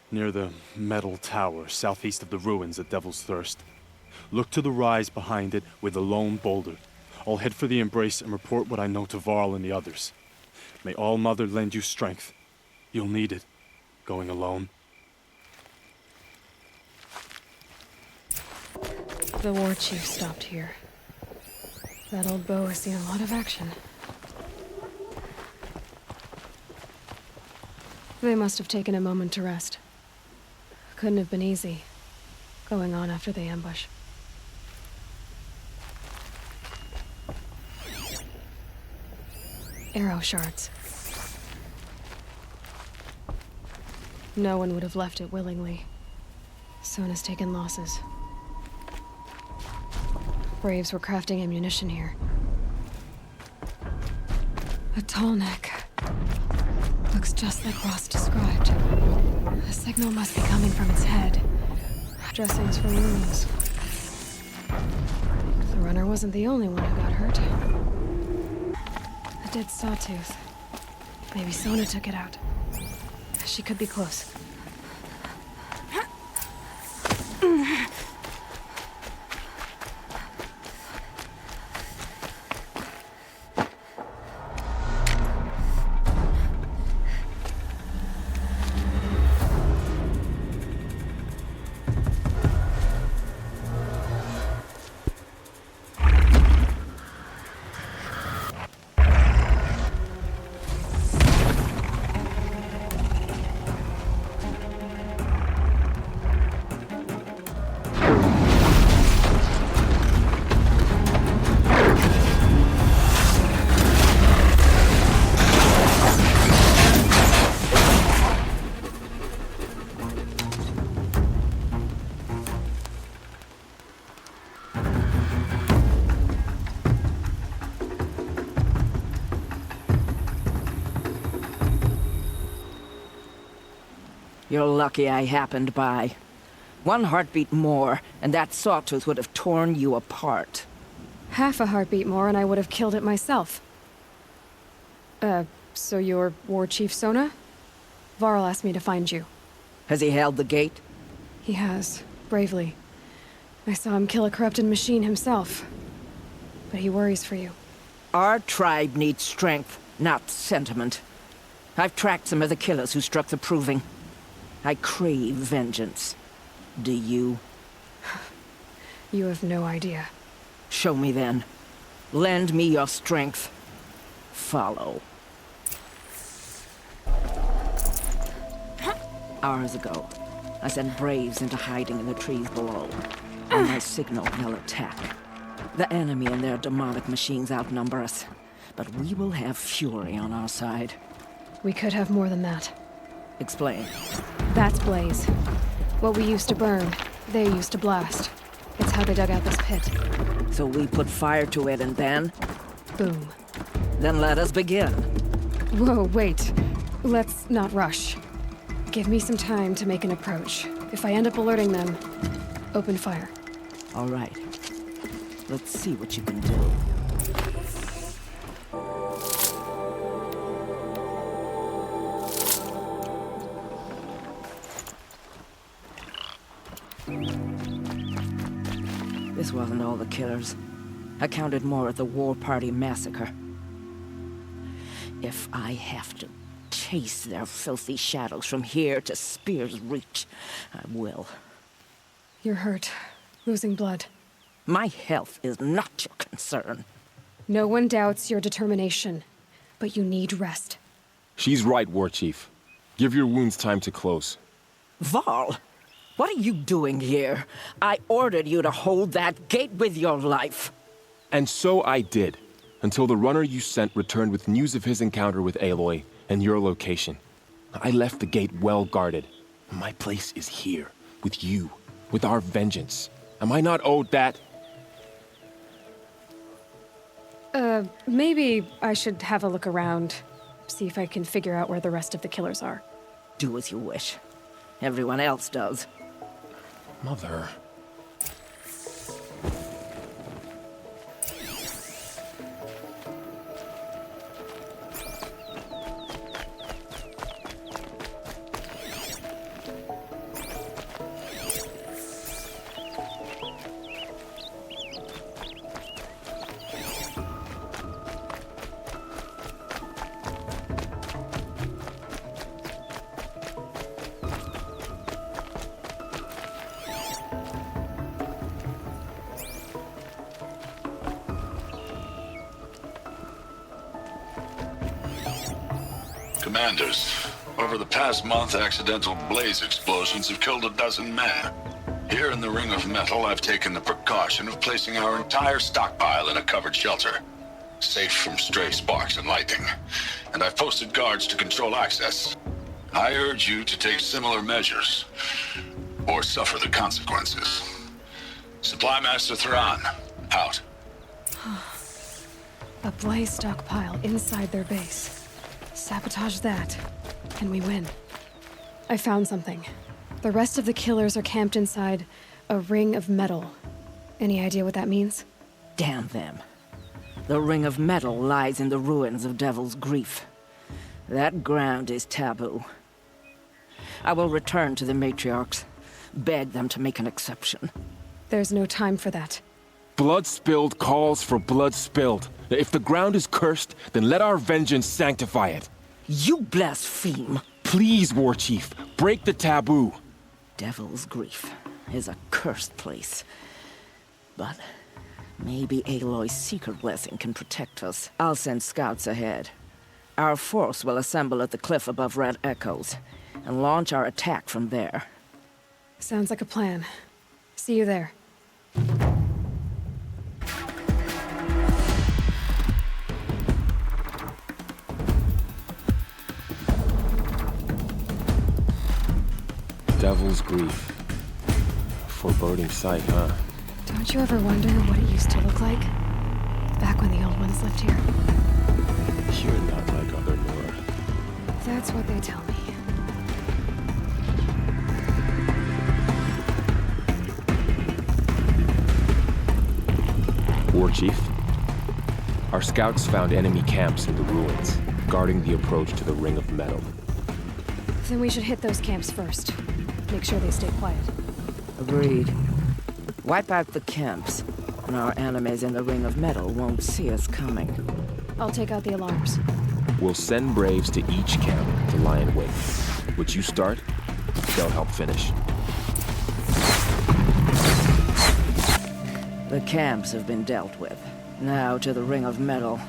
Near the metal tower, southeast of the ruins at Devil's Thirst. Look to the rise behind it with a lone boulder. I'll head for the embrace and report what I know to Varl and the others. May All Mother lend you strength. You'll need it, going alone. The war chief stopped here. That old bow has seen a lot of action. They must have taken a moment to rest. Couldn't have been easy, going on after the ambush. Arrow shards. No one would have left it willingly. Sona's taken losses. Braves were crafting ammunition here. A tall neck. Looks just like Ross described. The signal must be coming from its head. Dressings for wounds. The runner wasn't the only one who got hurt. A dead sawtooth. Maybe Sona took it out. She could be close. You're lucky I happened by. One heartbeat more, and that sawtooth would have torn you apart. Half a heartbeat more and I would have killed it myself. So you're War Chief Sona? Varl asked me to find you. Has he held the gate? He has, bravely. I saw him kill a corrupted machine himself. But he worries for you. Our tribe needs strength, not sentiment. I've tracked some of the killers who struck the Proving. I crave vengeance. Do you? You have no idea. Show me then. Lend me your strength. Follow. Hours ago, I sent Braves into hiding in the trees below. On my signal, they'll attack. The enemy and their demonic machines outnumber us, but we will have fury on our side. We could have more than that. Explain. That's Blaze. What we used to burn, they used to blast. It's how they dug out this pit. So we put fire to it and then? Boom. Then let us begin. Whoa, wait. Let's not rush. Give me some time to make an approach. If I end up alerting them, open fire. All right. Let's see what you can do. This wasn't all the killers. I counted more at the War Party massacre. If I have to chase their filthy shadows from here to Spear's Reach, I will. You're hurt. Losing blood. My health is not your concern. No one doubts your determination, but you need rest. She's right, War Chief. Give your wounds time to close. Varl, what are you doing here? I ordered you to hold that gate with your life. And so I did, until the runner you sent returned with news of his encounter with Aloy and your location. I left the gate well guarded. My place is here, with you, with our vengeance. Am I not owed that? Maybe I should have a look around. See if I can figure out where the rest of the killers are. Do as you wish. Everyone else does. Mother. Commanders, over the past month, accidental blaze explosions have killed 12 men. Here in the Ring of Metal, I've taken the precaution of placing our entire stockpile in a covered shelter, safe from stray sparks and lightning. And I've posted guards to control access. I urge you to take similar measures, or suffer the consequences. Supply Master Thran, out. A blaze stockpile inside their base. Sabotage that, and we win. I found something. The rest of the killers are camped inside a ring of metal. Any idea what that means? Damn them. The Ring of Metal lies in the ruins of Devil's Grief. That ground is taboo. I will return to the matriarchs, beg them to make an exception. There's no time for that. Blood spilled calls for blood spilled. If the ground is cursed, then let our vengeance sanctify it. You blaspheme. Please, War Chief, break the taboo. Devil's Grief is a cursed place. But maybe Aloy's secret blessing can protect us. I'll send scouts ahead. Our force will assemble at the cliff above Red Echoes and launch our attack from there. Sounds like a plan. See you there. Devil's Grief. Foreboding sight, huh? Don't you ever wonder what it used to look like? Back when the old ones lived here. You're not like other Nora. That's what they tell me. War Chief. Our scouts found enemy camps in the ruins, guarding the approach to the Ring of Metal. Then we should hit those camps first. Make sure they stay quiet. Agreed. Wipe out the camps, and our enemies in the Ring of Metal won't see us coming. I'll take out the alarms. We'll send Braves to each camp to lie in wait. What you start, they'll help finish. The camps have been dealt with. Now to the Ring of Metal.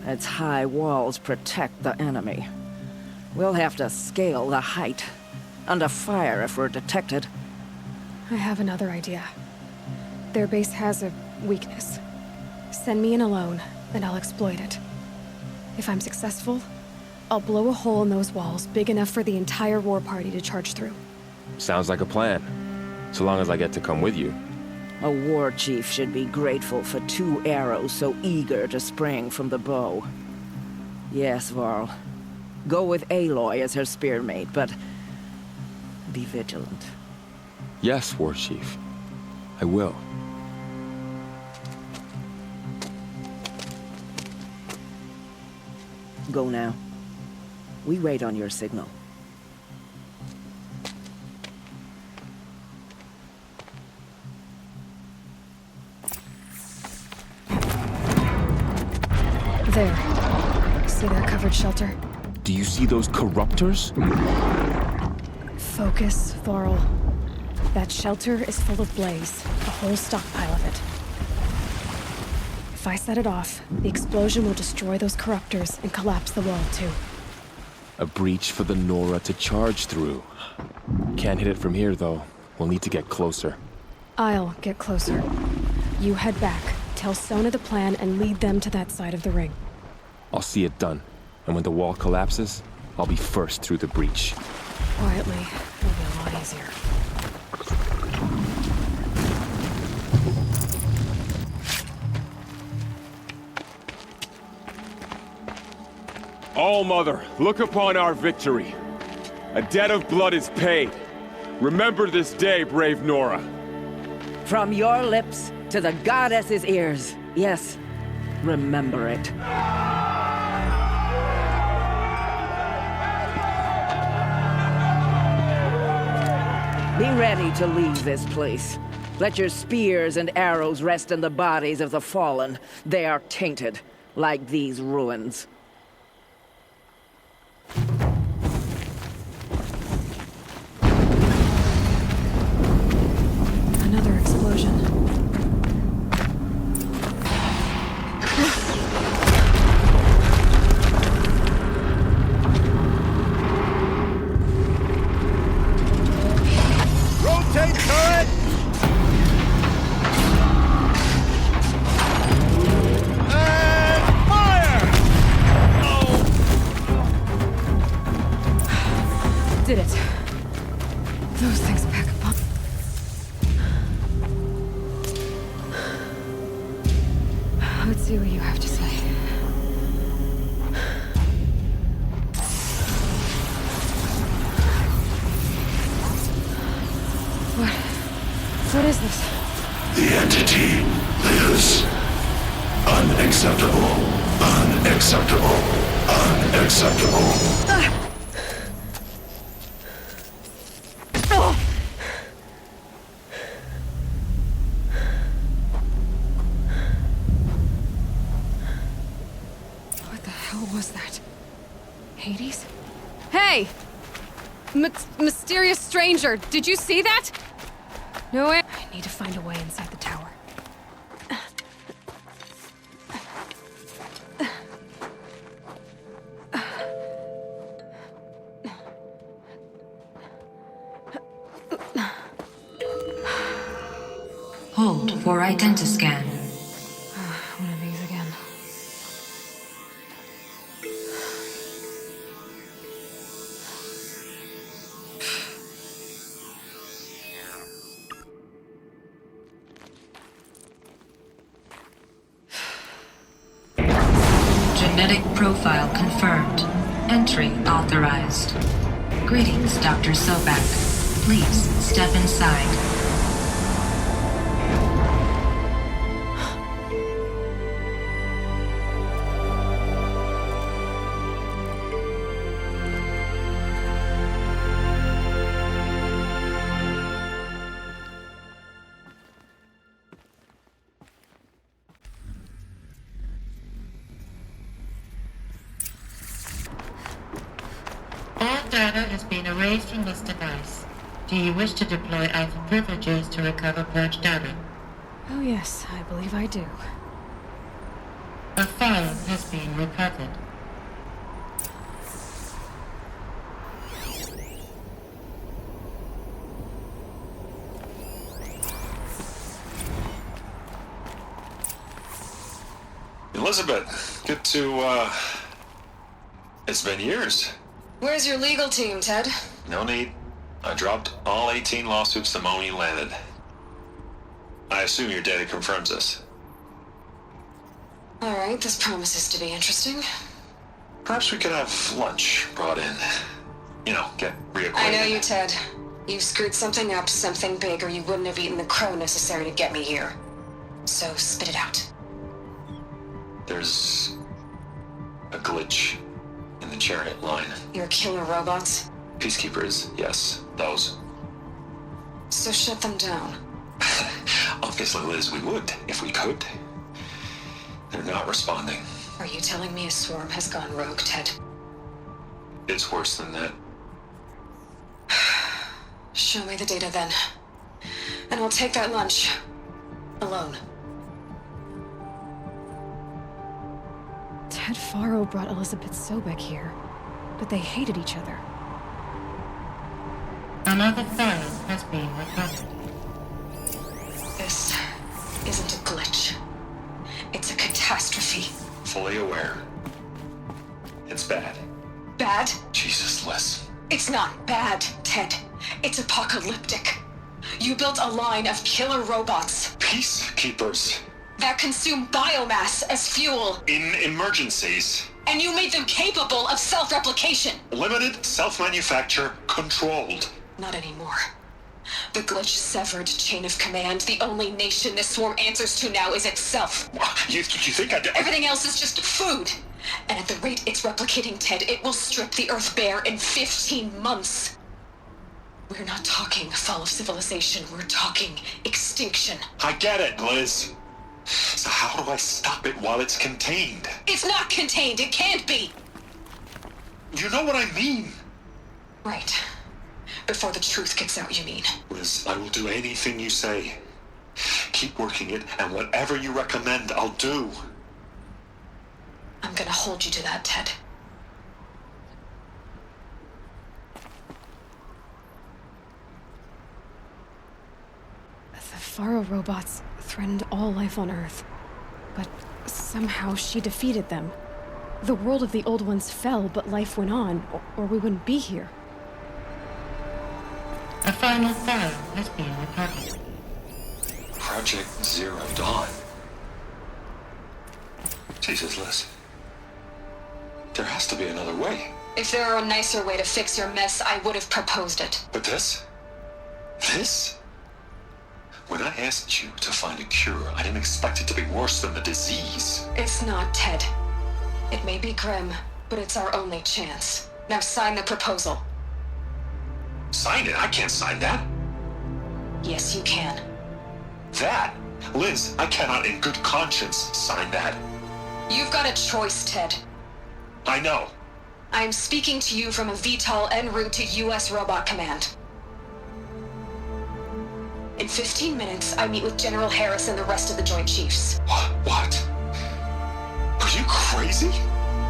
Its high walls protect the enemy. We'll have to scale the height. Under fire if we're detected. I have another idea. Their base has a weakness. Send me in alone, and I'll exploit it. If I'm successful, I'll blow a hole in those walls big enough for the entire war party to charge through. Sounds like a plan. So long as I get to come with you. A war chief should be grateful for 2 arrows so eager to spring from the bow. Yes, Varl. Go with Aloy as her spearmate, but be vigilant. Yes, War Chief. I will. Go now. We wait on your signal. There. See that covered shelter? Do you see those corruptors? Focus, Varl. That shelter is full of blaze, a whole stockpile of it. If I set it off, the explosion will destroy those corruptors and collapse the wall too. A breach for the Nora to charge through. Can't hit it from here, though. We'll need to get closer. I'll get closer. You head back, tell Sona the plan, and lead them to that side of the ring. I'll see it done. And when the wall collapses, I'll be first through the breach. Quietly, it'll be a lot easier. All-Mother, look upon our victory. A debt of blood is paid. Remember this day, brave Nora. From your lips to the goddess's ears. Yes, remember it. Be ready to leave this place. Let your spears and arrows rest in the bodies of the fallen. They are tainted, like these ruins. Another explosion. Rotate turret! And fire! Oh! Did it. Those things pack a punch. Let's see what you have to say. What is this? The entity lives. Unacceptable. Unacceptable. Unacceptable. What the hell was that? Hades? Hey! Mysterious stranger, did you see that? No way. I need to find a way inside the tower. Hold for identiscan. One of these again. Genetic profile confirmed. Entry authorized. Greetings, Dr. Sobak. Please step inside. All data has been erased from this device. Do you wish to deploy alpha privileges to recover purged data? Oh yes, I believe I do. A file has been recovered. Elizabeth, good to, It's been years. Where's your legal team, Ted? No need. I dropped all 18 lawsuits the moment you landed. I assume your data confirms this. Alright, this promises to be interesting. Perhaps we could have lunch brought in. You know, get reacquainted. I know you, Ted. You've screwed something up, something big, or you wouldn't have eaten the crow necessary to get me here. So spit it out. There's a glitch in the chariot line. Your killer robots? Peacekeepers, yes, those. So shut them down. Obviously, Liz, we would, if we could. They're not responding. Are you telling me a swarm has gone rogue, Ted? It's worse than that. Show me the data then. And I'll take that lunch. Alone. Ted Faro brought Elizabeth Sobek here, but they hated each other. Another file has been recovered. This isn't a glitch. It's a catastrophe. Fully aware. It's bad. Bad? Jesus, Liz. It's not bad, Ted. It's apocalyptic. You built a line of killer robots. Peacekeepers. That consume biomass as fuel. In emergencies. And you made them capable of self-replication. Limited, self-manufacture, controlled. Not anymore. The glitch severed chain of command. The only nation this swarm answers to now is itself. You think I... Everything else is just food. And at the rate it's replicating, Ted, it will strip the Earth bare in 15 months. We're not talking fall of civilization. We're talking extinction. I get it, Liz. So how do I stop it while it's contained? It's not contained. It can't be. You know what I mean. Right. Before the truth gets out, you mean? Liz, I will do anything you say. Keep working it, and whatever you recommend, I'll do. I'm gonna hold you to that, Ted. The Faro robots threatened all life on Earth. But somehow she defeated them. The world of the old ones fell, but life went on, or we wouldn't be here. A final file has been recovered. Project Zero Dawn. Jesus, Liz. There has to be another way. If there were a nicer way to fix your mess, I would have proposed it. But this? This? When I asked you to find a cure, I didn't expect it to be worse than the disease. It's not, Ted. It may be grim, but it's our only chance. Now sign the proposal. Sign it? I can't sign that. Yes, you can. That? Liz, I cannot in good conscience sign that. You've got a choice, Ted. I know. I am speaking to you from a VTOL en route to U.S. Robot Command. In 15 minutes, I meet with General Harris and the rest of the Joint Chiefs. What? Are you crazy?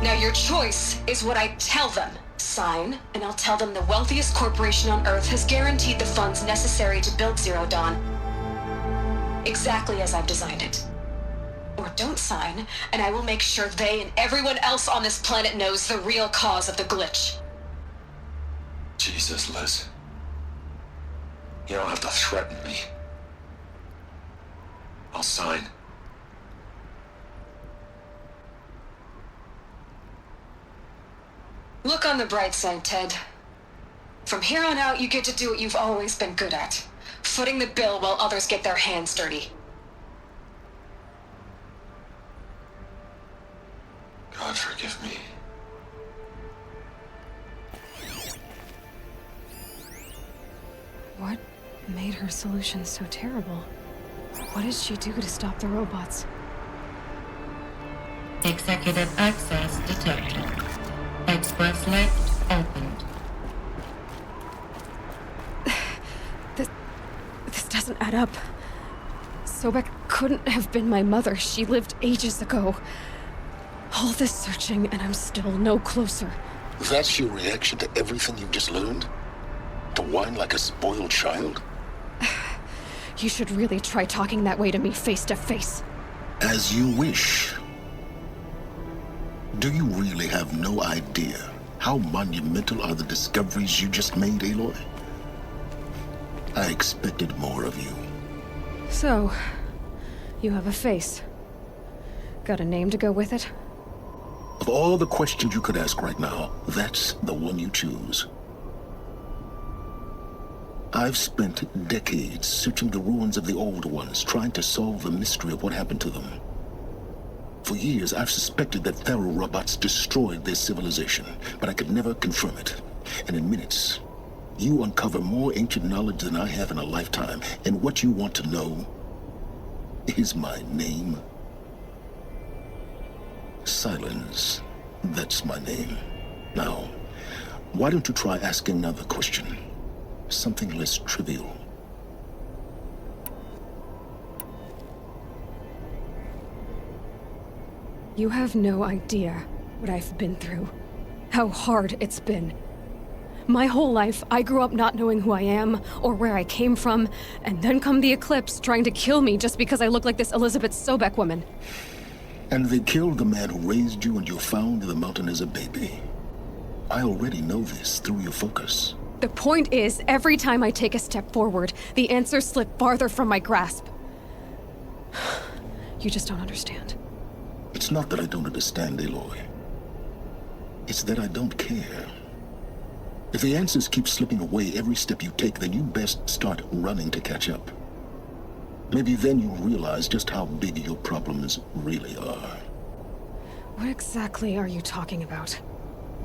Now your choice is what I tell them. Sign, and I'll tell them the wealthiest corporation on Earth has guaranteed the funds necessary to build Zero Dawn. Exactly as I've designed it. Or don't sign, and I will make sure they and everyone else on this planet knows the real cause of the glitch. Jesus, Liz. You don't have to threaten me. I'll sign. Look on the bright side, Ted. From here on out, you get to do what you've always been good at. Footing the bill while others get their hands dirty. God forgive me. What made her solution so terrible? What did she do to stop the robots? Executive access detected. Express lift opened. doesn't add up. Sobek couldn't have been my mother. She lived ages ago. All this searching, and I'm still no closer. That's your reaction to everything you've just learned? To whine like a spoiled child? You should really try talking that way to me face to face. As you wish. Do you really have no idea how monumental are the discoveries you just made, Aloy? I expected more of you. So, you have a face. Got a name to go with it? Of all the questions you could ask right now, that's the one you choose. I've spent decades searching the ruins of the old ones, trying to solve the mystery of what happened to them. For years, I've suspected that Pharaoh robots destroyed their civilization, but I could never confirm it. And in minutes, you uncover more ancient knowledge than I have in a lifetime, and what you want to know is my name. Silence. That's my name. Now, why don't you try asking another question? Something less trivial. You have no idea what I've been through. How hard it's been. My whole life, I grew up not knowing who I am or where I came from, and then come the Eclipse trying to kill me just because I look like this Elizabeth Sobek woman. And they killed the man who raised you and you found in the mountain as a baby. I already know this through your focus. The point is, every time I take a step forward, the answers slip farther from my grasp. You just don't understand. It's not that I don't understand, Aloy. It's that I don't care. If the answers keep slipping away every step you take, then you best start running to catch up. Maybe then you'll realize just how big your problems really are. What exactly are you talking about?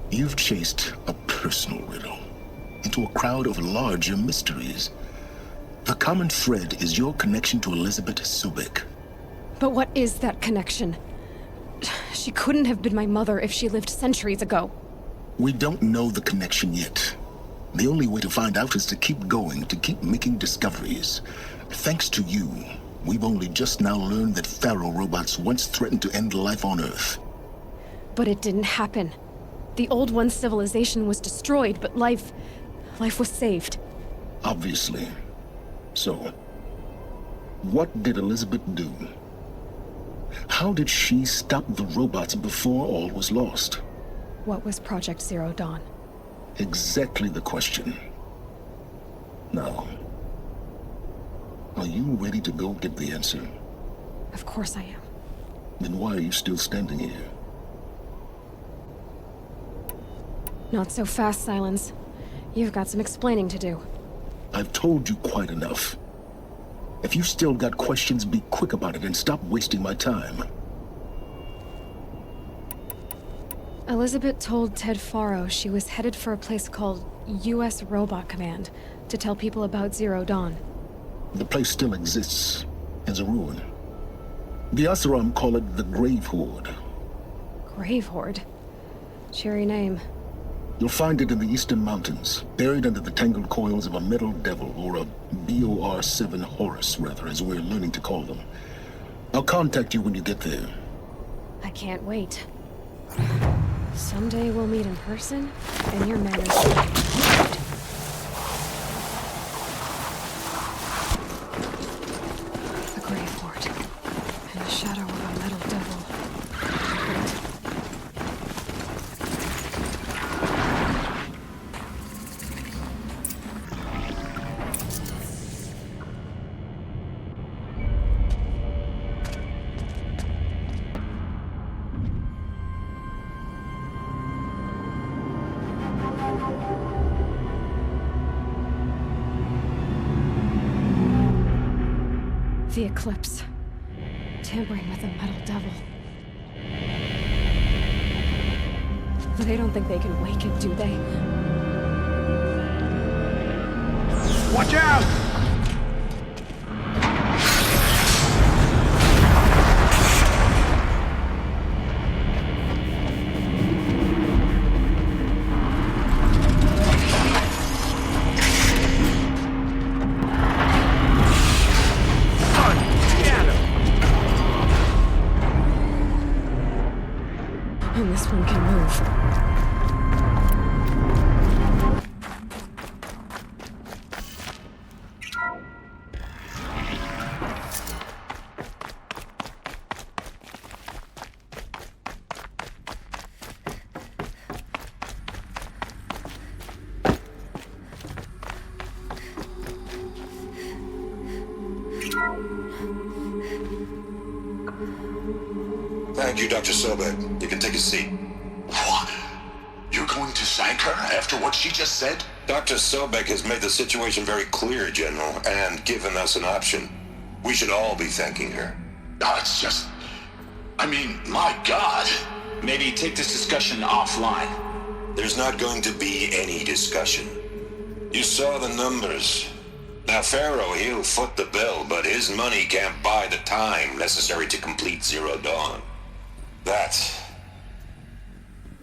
You've chased a personal riddle into a crowd of larger mysteries. The common thread is your connection to Elizabeth Sobek. But what is that connection? She couldn't have been my mother if she lived centuries ago. We don't know the connection yet. The only way to find out is to keep going, to keep making discoveries. Thanks to you, we've only just now learned that Pharaoh robots once threatened to end life on Earth. But it didn't happen. The Old One's civilization was destroyed, but life was saved. Obviously. So, what did Elizabeth do? How did she stop the robots before all was lost? What was Project Zero Dawn? Exactly the question. Now, are you ready to go get the answer? Of course I am. Then why are you still standing here? Not so fast, Silence. You've got some explaining to do. I've told you quite enough. If you've still got questions, be quick about it and stop wasting my time. Elizabeth told Ted Faro she was headed for a place called U.S. Robot Command to tell people about Zero Dawn. The place still exists as a ruin. The Asuram call it the Grave Horde. Grave Horde? Cheery name. You'll find it in the eastern mountains, buried under the tangled coils of a metal devil, or a BOR-7 Horus, rather, as we're learning to call them. I'll contact you when you get there. I can't wait. Someday we'll meet in person, and your manners will be improved. The Grave Horde, in the shadow of a metal devil. The Eclipse. Tampering with a metal devil. They don't think they can wake it, do they? Watch out! Thank you, Dr. Sobek. You can take a seat. What? You're going to thank her after what she just said? Dr. Sobek has made the situation very clear, General, and given us an option. We should all be thanking her. No, it's just... I mean, my God. Maybe take this discussion offline. There's not going to be any discussion. You saw the numbers. Now, Pharaoh, he'll foot the bill, but his money can't buy the time necessary to complete Zero Dawn.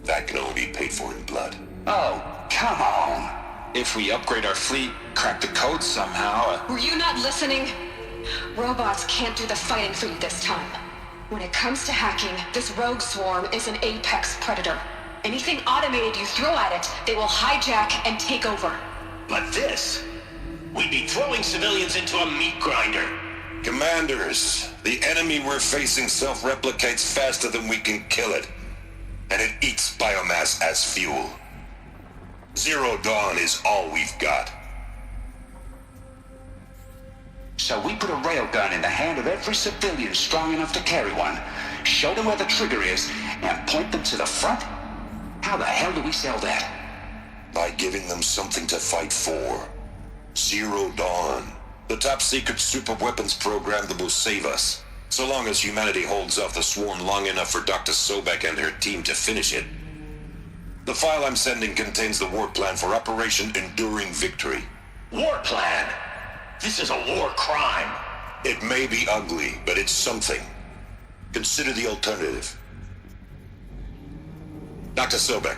That can only be paid for in blood. Oh, come on. If we upgrade our fleet, crack the code somehow... Were you not listening? Robots can't do the fighting for you this time. When it comes to hacking, this rogue swarm is an apex predator. Anything automated you throw at it, they will hijack and take over. But this... We'd be throwing civilians into a meat grinder. Commanders, the enemy we're facing self-replicates faster than we can kill it. And it eats biomass as fuel. Zero Dawn is all we've got. So we put a railgun in the hand of every civilian strong enough to carry one, show them where the trigger is, and point them to the front? How the hell do we sell that? By giving them something to fight for. Zero Dawn. The top-secret super-weapons program that will save us. So long as humanity holds off the swarm long enough for Dr. Sobek and her team to finish it. The file I'm sending contains the war plan for Operation Enduring Victory. War plan? This is a war crime. It may be ugly, but it's something. Consider the alternative. Dr. Sobek,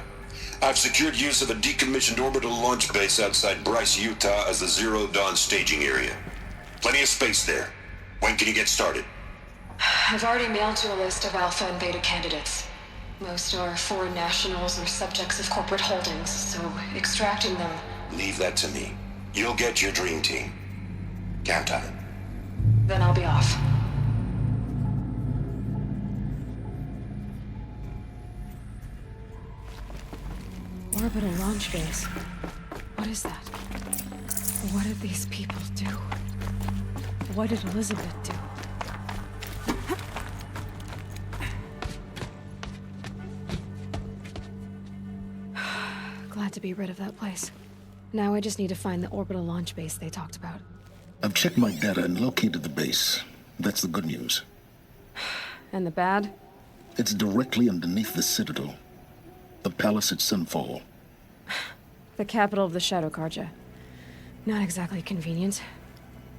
I've secured use of a decommissioned orbital launch base outside Bryce, Utah as the Zero Dawn staging area. Plenty of space there. When can you get started? I've already mailed you a list of alpha and beta candidates. Most are foreign nationals or subjects of corporate holdings, so extracting them... Leave that to me. You'll get your dream team. Count on it. Then I'll be off. Orbital launch base. What is that? What did these people do? What did Elizabeth do? Glad to be rid of that place. Now I just need to find the orbital launch base they talked about. I've checked my data and located the base. That's the good news. And the bad? It's directly underneath the Citadel. The palace at Sunfall. The capital of the Shadow Carja. Not exactly convenient.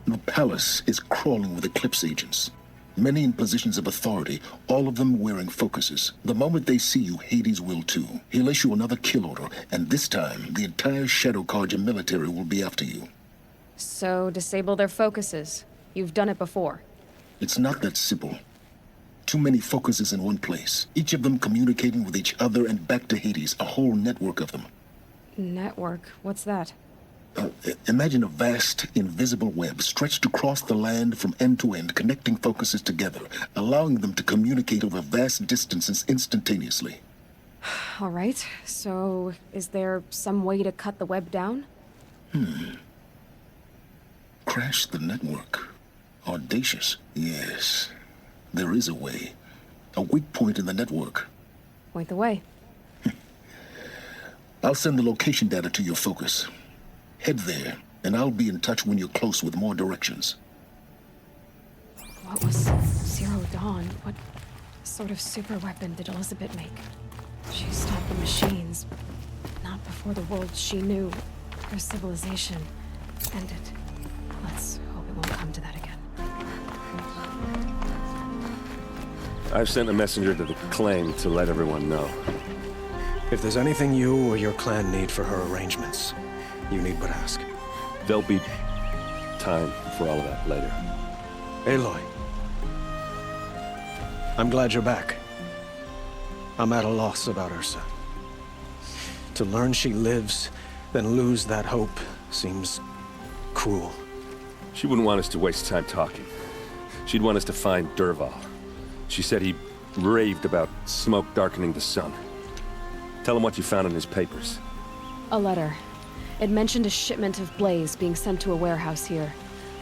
The palace is crawling with Eclipse agents. Many in positions of authority, all of them wearing focuses. The moment they see you, Hades will too. He'll issue another kill order, and this time, the entire Shadow Carja military will be after you. So, disable their focuses. You've done it before. It's not that simple. Too many focuses in one place, each of them communicating with each other and back to Hades, a whole network of them. Network? What's that? Imagine a vast, invisible web stretched across the land from end to end, connecting focuses together, allowing them to communicate over vast distances instantaneously. All right, so is there some way to cut the web down? Crash the network. Audacious. Yes, there is a way. A weak point in the network. Point the way. I'll send the location data to your focus. Head there, and I'll be in touch when you're close with more directions. What was Zero Dawn? What sort of super weapon did Elizabeth make? She stopped the machines. Not before the world she knew, her civilization, ended. Let's hope it won't come to that again. I've sent a messenger to the claim to let everyone know. If there's anything you or your clan need for her arrangements, you need but ask. There'll be time for all of that later. Aloy, I'm glad you're back. I'm at a loss about Ursa. To learn she lives, then lose that hope seems cruel. She wouldn't want us to waste time talking. She'd want us to find Dervahl. She said he raved about smoke darkening the sun. Tell him what you found in his papers. A letter. It mentioned a shipment of blaze being sent to a warehouse here.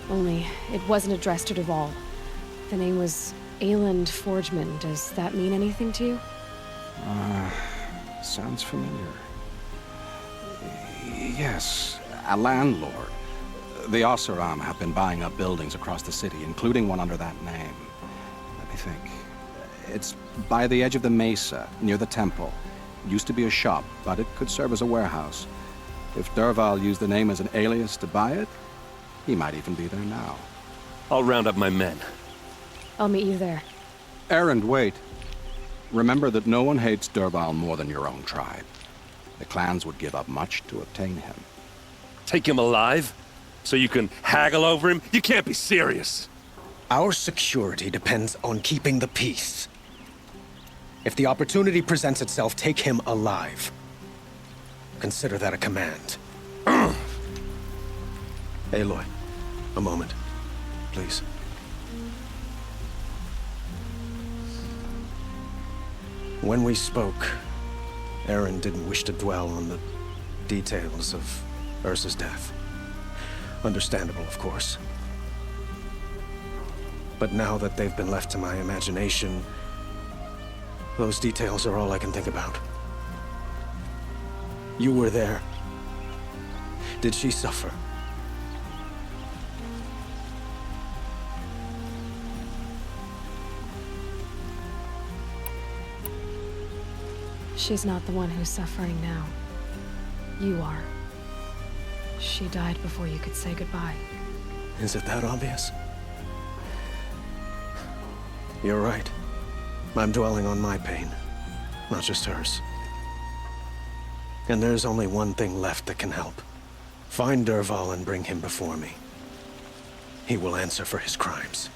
Only, it wasn't addressed to Dervahl. The name was Ayland Forgeman, does that mean anything to you? Sounds familiar. Yes, a landlord. The Oseram have been buying up buildings across the city, including one under that name. Let me think. It's by the edge of the mesa, near the temple. Used to be a shop, but it could serve as a warehouse. If Dervahl used the name as an alias to buy it, he might even be there now. I'll round up my men. I'll meet you there. Erend, wait. Remember that no one hates Dervahl more than your own tribe. The clans would give up much to obtain him. Take him alive? So you can haggle over him? You can't be serious. Our security depends on keeping the peace. If the opportunity presents itself, take him alive. Consider that a command. Aloy, a moment, please. When we spoke, Erend didn't wish to dwell on the details of Ursa's death. Understandable, of course. But now that they've been left to my imagination, those details are all I can think about. You were there. Did she suffer? She's not the one who's suffering now. You are. She died before you could say goodbye. Is it that obvious? You're right. I'm dwelling on my pain, not just hers. And there's only one thing left that can help. Find Dervahl and bring him before me. He will answer for his crimes.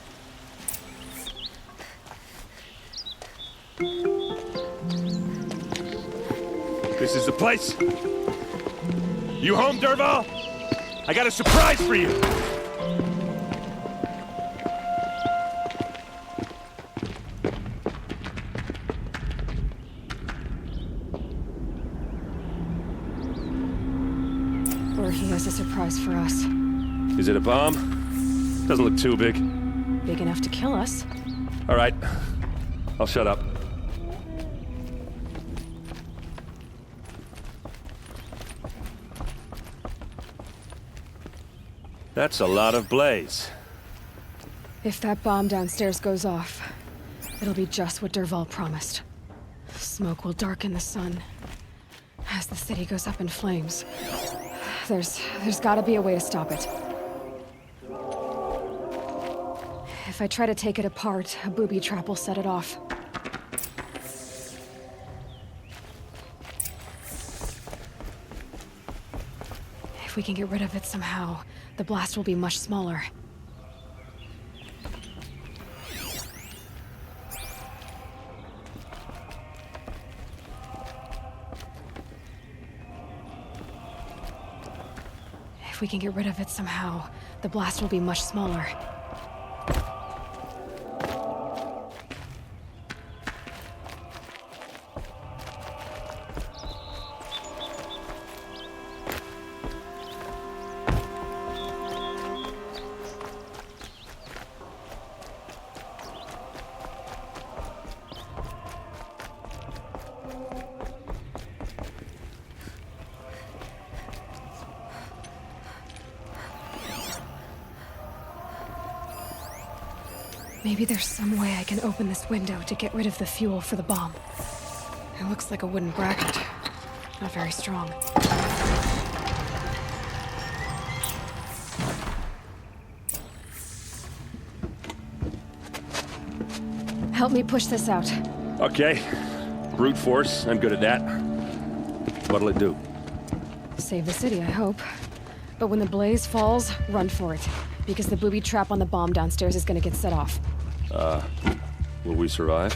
This is the place? You home, Dervahl? I got a surprise for you! Or he has a surprise for us. Is it a bomb? Doesn't look too big. Big enough to kill us. All right. I'll shut up. That's a lot of blaze. If that bomb downstairs goes off, it'll be just what Dervahl promised. Smoke will darken the sun as the city goes up in flames. There's gotta be a way to stop it. If I try to take it apart, a booby trap will set it off. If we can get rid of it somehow, the blast will be much smaller. If we can get rid of it somehow, the blast will be much smaller. Maybe there's some way I can open this window to get rid of the fuel for the bomb. It looks like a wooden bracket. Not very strong. Help me push this out. Okay. Brute force, I'm good at that. What'll it do? Save the city, I hope. But when the blaze falls, run for it. Because the booby trap on the bomb downstairs is gonna get set off. Will we survive?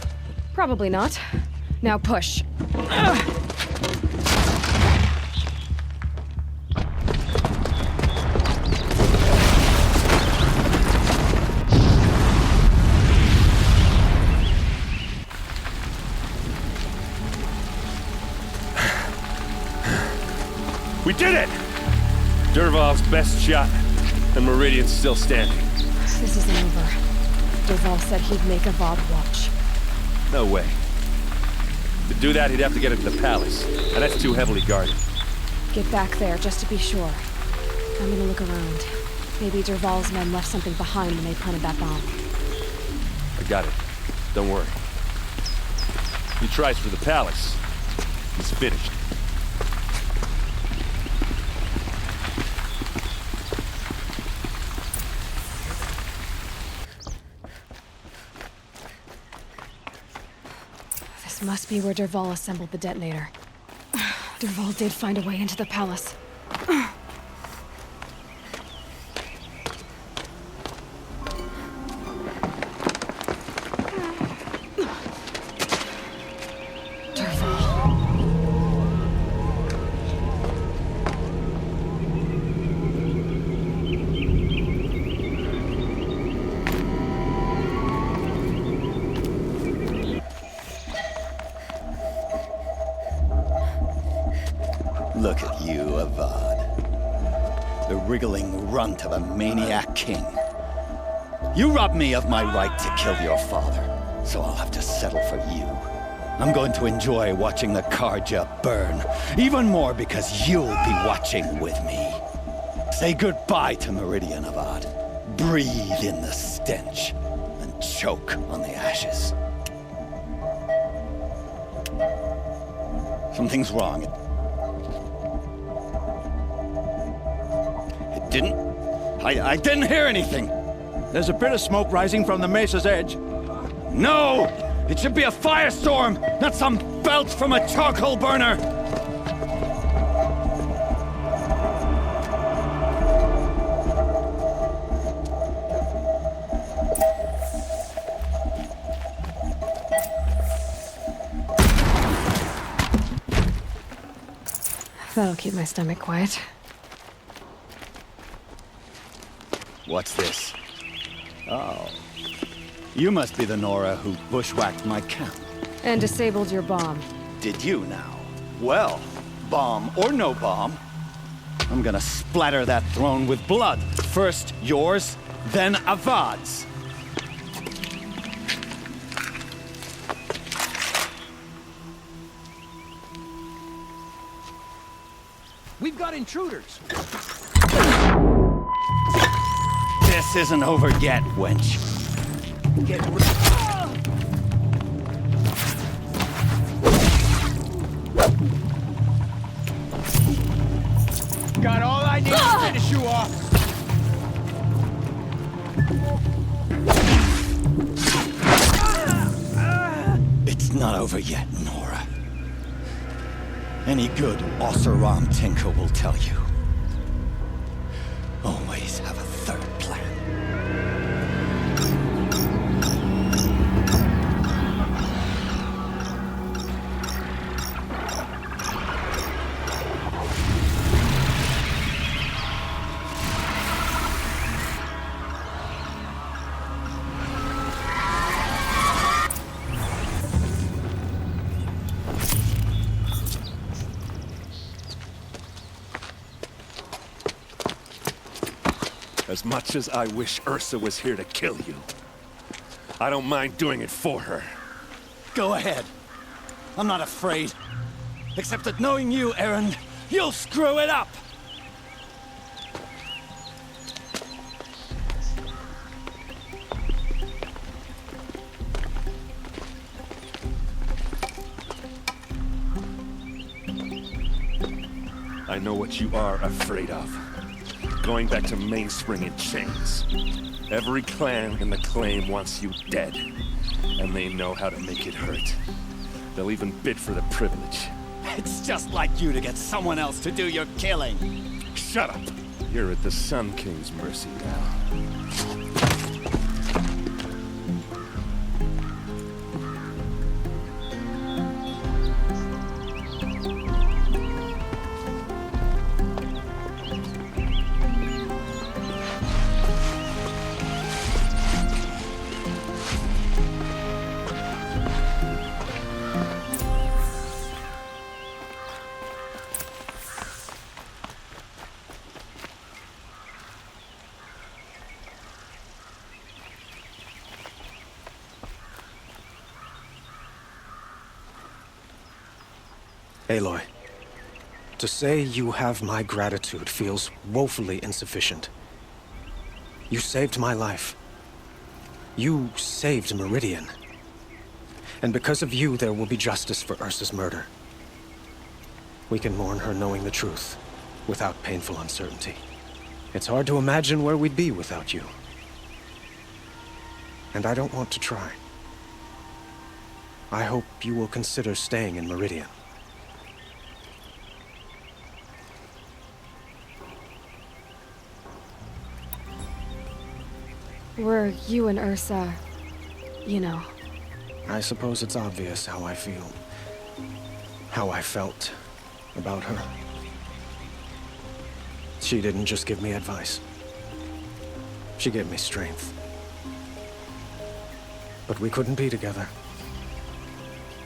Probably not. Now push. We did it! Dervahl's best shot, and Meridian's still standing. This isn't over. Dervahl said he'd make Avad watch. No way. To do that, he'd have to get into the palace, and that's too heavily guarded. Get back there, just to be sure. I'm gonna look around. Maybe Dervahl's men left something behind when they planted that bomb. I got it. Don't worry. He tries for the palace. He's finished. This must be where Dervahl assembled the detonator. Dervahl did find a way into the palace. Look at you, Avad. The wriggling runt of a maniac king. You robbed me of my right to kill your father, so I'll have to settle for you. I'm going to enjoy watching the Karja burn, even more because you'll be watching with me. Say goodbye to Meridian, Avad. Breathe in the stench, and choke on the ashes. Something's wrong. I didn't hear anything. There's a bit of smoke rising from the mesa's edge. No! It should be a firestorm, not some belch from a charcoal burner! That'll keep my stomach quiet. What's this? Oh. You must be the Nora who bushwhacked my camp. And disabled your bomb. Did you now? Well, bomb or no bomb, I'm gonna splatter that throne with blood. First yours, then Avad's. We've got intruders. This isn't over yet, wench. Get Got all I need to finish you off. It's not over yet, Nora. Any good Oseram tinker will tell you. Always have a third plan. As much as I wish Ursa was here to kill you, I don't mind doing it for her. Go ahead. I'm not afraid. Except that knowing you, Aaron, you'll screw it up! I know what you are afraid of. Going back to Mainspring in chains. Every clan in the claim wants you dead. And they know how to make it hurt. They'll even bid for the privilege. It's just like you to get someone else to do your killing. Shut up! You're at the Sun King's mercy now. Aloy, to say you have my gratitude feels woefully insufficient. You saved my life. You saved Meridian. And because of you, there will be justice for Ursa's murder. We can mourn her knowing the truth, without painful uncertainty. It's hard to imagine where we'd be without you. And I don't want to try. I hope you will consider staying in Meridian. Were you and Ursa, you know? I suppose it's obvious how I feel. How I felt about her. She didn't just give me advice. She gave me strength. But we couldn't be together.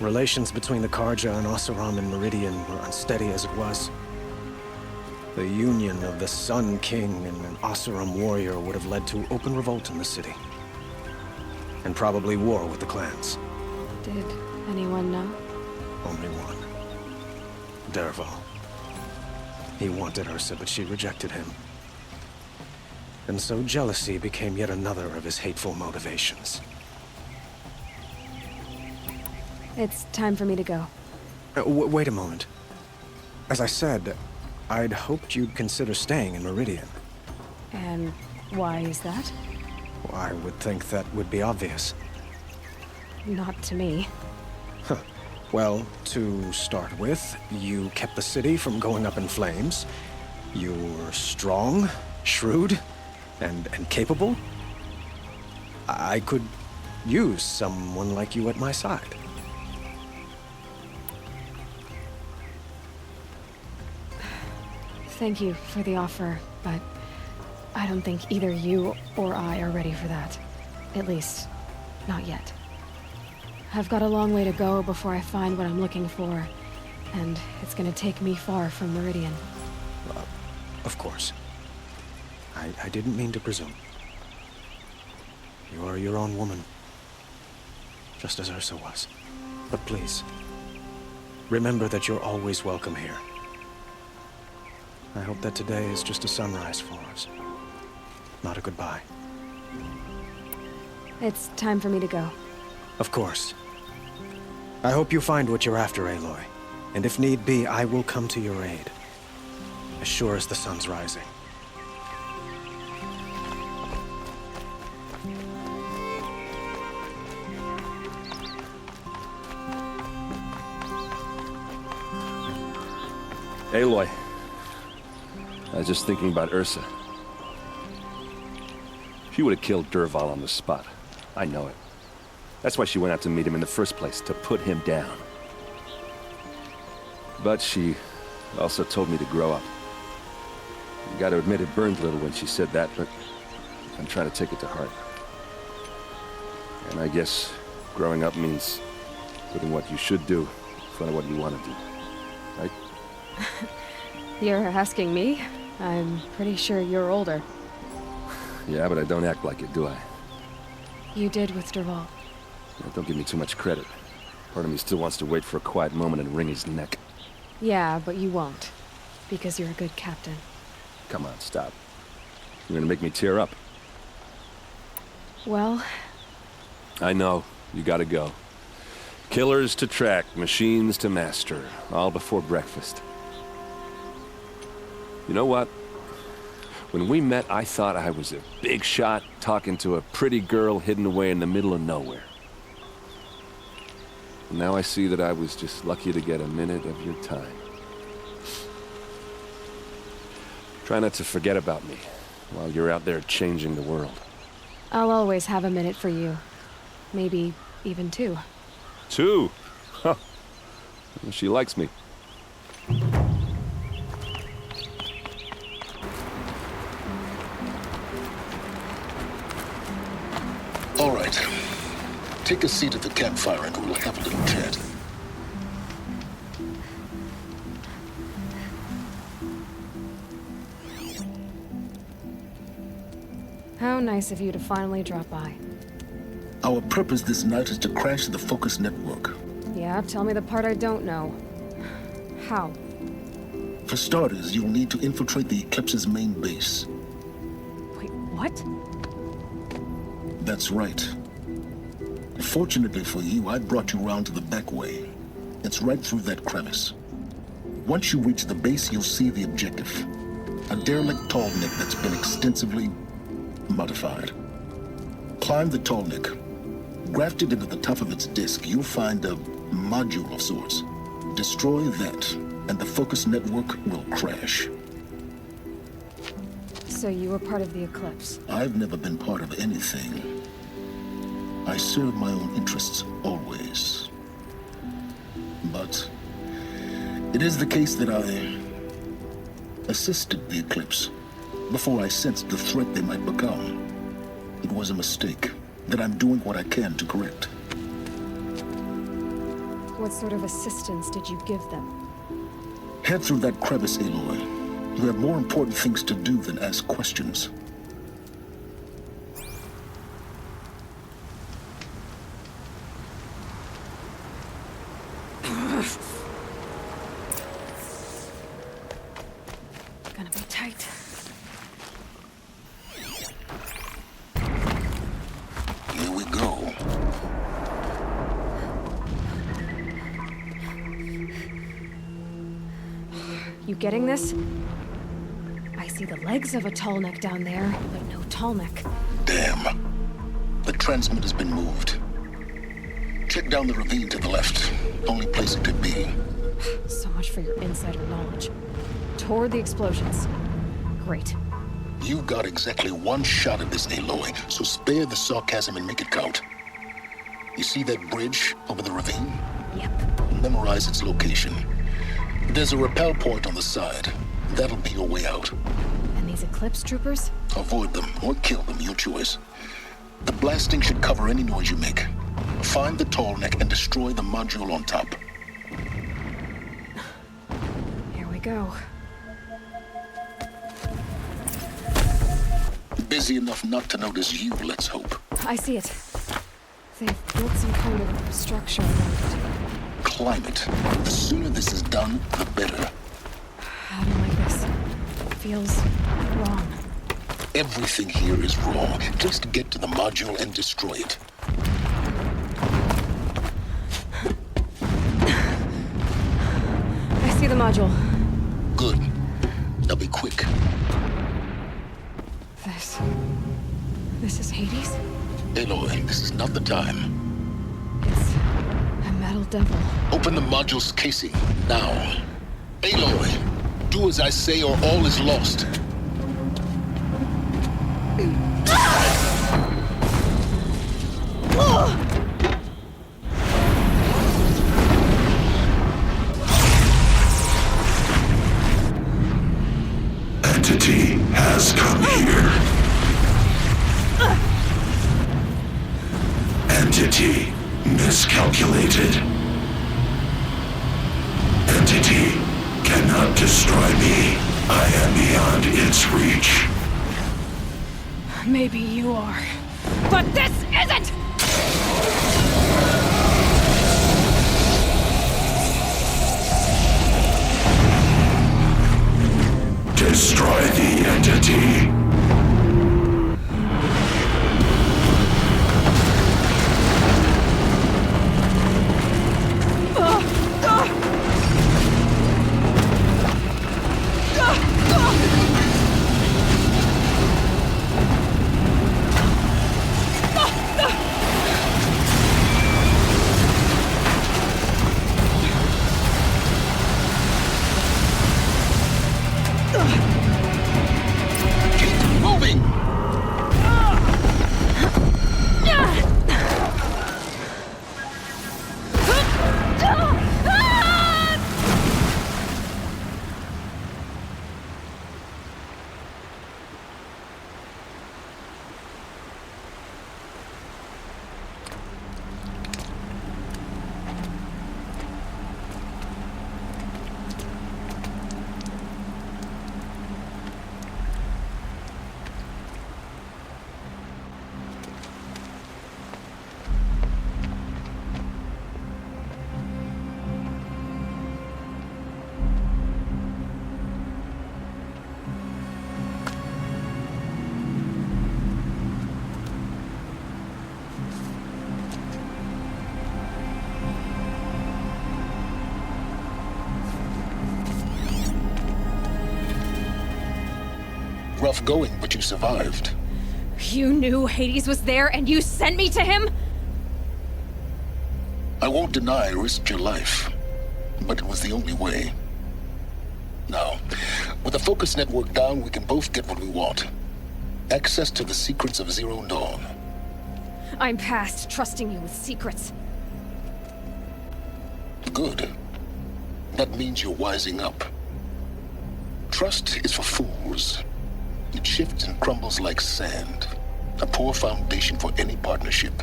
Relations between the Karja and Oseram and Meridian were unsteady as it was. The union of the Sun King and an Oseram warrior would have led to open revolt in the city. And probably war with the clans. Did anyone know? Only one. Dervahl. He wanted Ursa, but she rejected him. And so jealousy became yet another of his hateful motivations. It's time for me to go. Wait a moment. As I said, I'd hoped you'd consider staying in Meridian. And why is that? Well, I would think that would be obvious. Not to me. Huh. Well, to start with, you kept the city from going up in flames. You were strong, shrewd, and capable. I could use someone like you at my side. Thank you for the offer, but I don't think either you or I are ready for that. At least, not yet. I've got a long way to go before I find what I'm looking for, and it's gonna take me far from Meridian. Of course. I didn't mean to presume. You are your own woman, just as Ursa was. But please, remember that you're always welcome here. I hope that today is just a sunrise for us, not a goodbye. It's time for me to go. Of course. I hope you find what you're after, Aloy. And if need be, I will come to your aid. As sure as the sun's rising. Aloy. I was just thinking about Ursa. She would have killed Dervahl on the spot. I know it. That's why she went out to meet him in the first place, to put him down. But she also told me to grow up. You gotta admit it burned a little when she said that, but I'm trying to take it to heart. And I guess growing up means putting what you should do in front of what you want to do. Right? You're asking me? I'm pretty sure you're older. Yeah, but I don't act like it, do I? You did with Dervahl. Yeah, don't give me too much credit. Part of me still wants to wait for a quiet moment and wring his neck. Yeah, but you won't. Because you're a good captain. Come on, stop. You're gonna make me tear up. Well... I know. You gotta go. Killers to track, machines to master. All before breakfast. You know what? When we met, I thought I was a big shot talking to a pretty girl hidden away in the middle of nowhere. And now I see that I was just lucky to get a minute of your time. Try not to forget about me while you're out there changing the world. I'll always have a minute for you. Maybe even two. Two? Huh. Well, she likes me. All right. Take a seat at the campfire and we'll have a little chat. How nice of you to finally drop by. Our purpose this night is to crash the Focus network. Yeah, tell me the part I don't know. How? For starters, you'll need to infiltrate the Eclipse's main base. Wait, what? That's right. Fortunately for you, I brought you round to the back way. It's right through that crevice. Once you reach the base, you'll see the objective. A derelict tall neck that's been extensively modified. Climb the tall neck. Grafted into the top of its disk, you'll find a module of sorts. Destroy that, and the focus network will crash. So you were part of the Eclipse? I've never been part of anything. I serve my own interests, always. But it is the case that I assisted the Eclipse before I sensed the threat they might become. It was a mistake that I'm doing what I can to correct. What sort of assistance did you give them? Head through that crevice, Aloy. You have more important things to do than ask questions. Gonna be tight. Here we go. You getting this? I see the legs of a tall neck down there, but no tall neck. Damn. The transmitter's been moved. Check down the ravine to the left. Only place it could be. So much for your insider knowledge. Toward the explosions. Great. You've got exactly one shot at this, Aloy, so spare the sarcasm and make it count. You see that bridge over the ravine? Yep. Memorize its location. There's a rappel point on the side. That'll be your way out. And these Eclipse troopers? Avoid them or kill them, your choice. The blasting should cover any noise you make. Find the tall neck and destroy the module on top. Here we go. Busy enough not to notice you, let's hope. I see it. They've built some kind of structure around it. Climb it. The sooner this is done, the better. I don't like this. It feels wrong. Everything here is wrong. Just get to the module and destroy it. I see the module. Good. Now be quick. This is Hades? Aloy, this is not the time. It's a metal devil. Open the module's casing, now. Aloy, do as I say or all is lost. Entity has come here. Entity miscalculated. Entity cannot destroy me. I am beyond its reach. Maybe you are, but this isn't! Destroy the entity. rough going, but you survived. You knew Hades was there and you sent me to him? I won't deny I risked your life, but it was the only way. Now, with the focus network down, we can both get what we want. Access to the secrets of Zero Dawn. I'm past trusting you with secrets. Good. That means you're wising up. Trust is for fools. It shifts and crumbles like sand. A poor foundation for any partnership.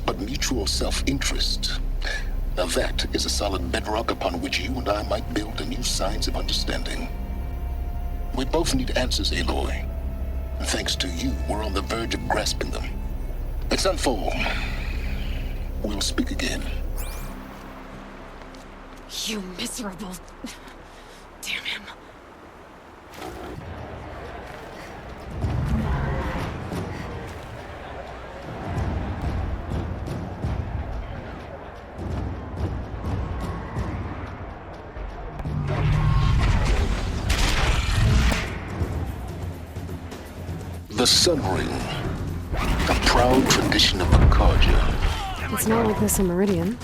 But mutual self-interest, now that is a solid bedrock upon which you and I might build a new science of understanding. We both need answers, Aloy. And thanks to you, we're on the verge of grasping them. Let's unfold. We'll speak again. You miserable... Damn him. The Sun Ring, a proud tradition of the Carja. It's not like this in Meridian.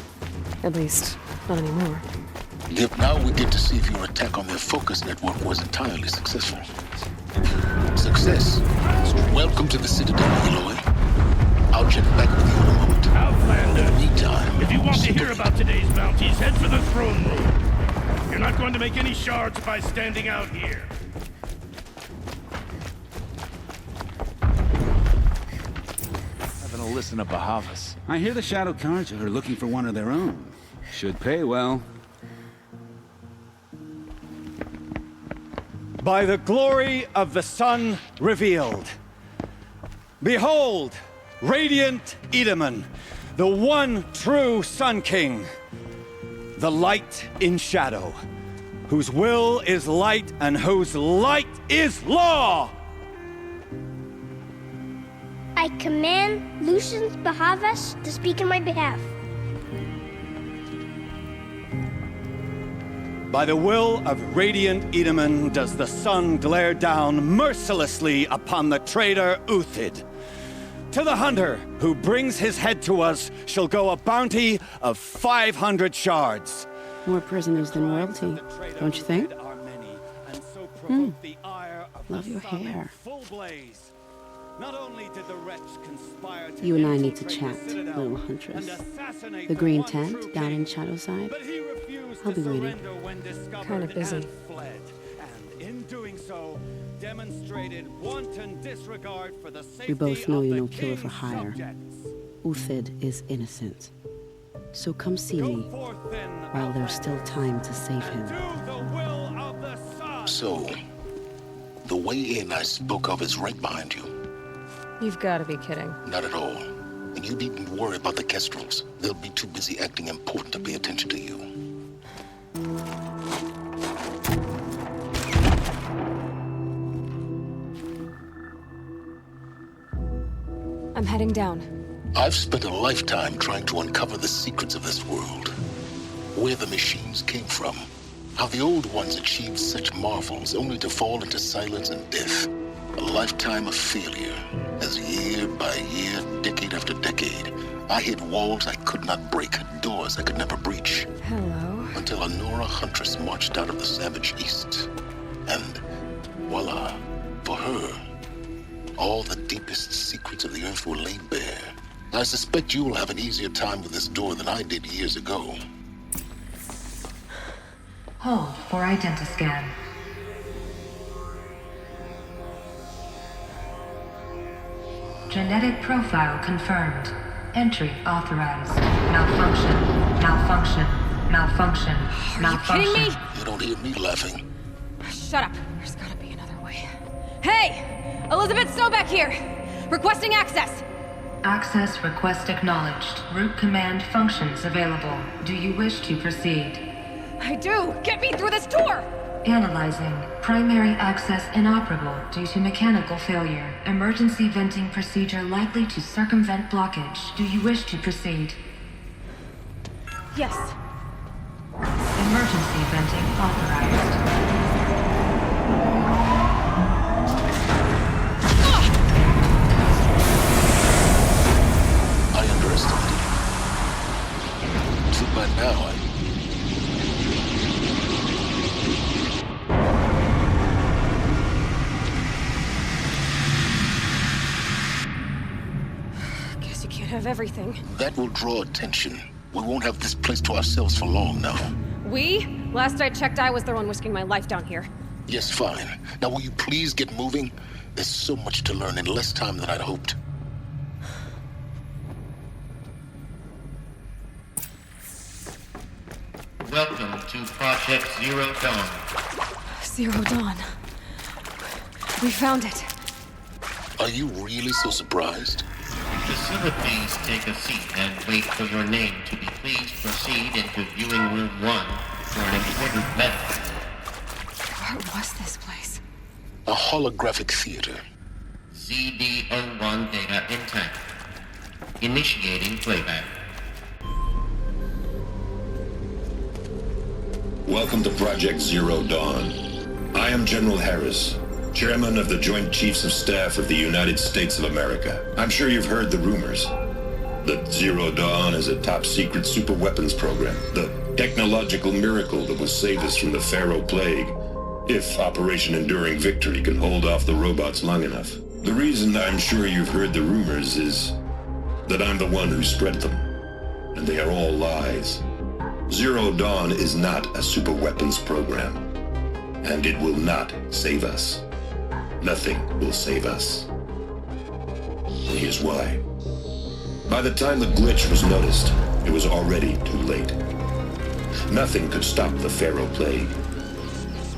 At least, not anymore. Yet now we get to see if your attack on their focus network was entirely successful. Success. Welcome to the Citadel, Aloy. I'll check back with you in a moment. Outlander! In the meantime, If you want to hear about today's bounties, head for the throne room. You're not going to make any shards by standing out here. Having a listen to Bahavas. I hear the Shadow Carja are looking for one of their own. Should pay well. By the glory of the sun revealed. Behold, radiant Edaman, the one true Sun King. The light in shadow, whose will is light and whose light is law! I command Lucius Bahavas to speak in my behalf. By the will of radiant Edaman does the sun glare down mercilessly upon the traitor Uthid. To the hunter who brings his head to us shall go a bounty of 500 shards. More prisoners than royalty, don't you think? Love your hair. You and I need to chat, little huntress. The green tent down in Shadowside. I'll be waiting. Kind of busy. In doing so, demonstrated wanton disregard for the safety We both know of you're the no killer for king's hire. subjects. Uthid is innocent. So come see me while there's still time to save him. So, the way in I spoke of is right behind you. You've got to be kidding. Not at all. And you needn't worry about the Kestrels. They'll be too busy acting important to pay attention to you. I'm heading down. I've spent a lifetime trying to uncover the secrets of this world. Where the machines came from. How the old ones achieved such marvels only to fall into silence and death. A lifetime of failure. As year by year, decade after decade, I hit walls I could not break, doors I could never breach. Hello. Until a Nora huntress marched out of the savage east. And voila, for her, all the deepest secrets of the earth were laid bare. I suspect you will have an easier time with this door than I did years ago. Hold for identiscan. Genetic profile confirmed. Entry authorized. Malfunction. Malfunction. Malfunction. Malfunction. You kidding me? You don't hear me laughing. Shut up. There's gotta be another way. Hey! Elizabeth Snowback here! Requesting access! Access request acknowledged. Root command functions available. Do you wish to proceed? I do! Get me through this door! Analyzing. Primary access inoperable due to mechanical failure. Emergency venting procedure likely to circumvent blockage. Do you wish to proceed? Yes. Emergency venting authorized. have everything. That will draw attention. We won't have this place to ourselves for long now. We? Last I checked, I was the one risking my life down here. Yes, fine. Now will you please get moving? There's so much to learn in less time than I'd hoped. Welcome to Project Zero Dawn. Zero Dawn. We found it. Are you really so surprised? Decima, please take a seat and wait for your name to be. Please proceed into viewing room 1 for an important message. What was this place? A holographic theater. ZD-01 data intact. Initiating playback. Welcome to Project Zero Dawn. I am General Harris, Chairman of the Joint Chiefs of Staff of the United States of America. I'm sure you've heard the rumors that Zero Dawn is a top-secret super-weapons program, the technological miracle that will save us from the Pharaoh Plague, if Operation Enduring Victory can hold off the robots long enough. The reason I'm sure you've heard the rumors is that I'm the one who spread them, and they are all lies. Zero Dawn is not a super-weapons program, and it will not save us. Nothing will save us. Here's why. By the time the glitch was noticed, it was already too late. Nothing could stop the Pharaoh Plague.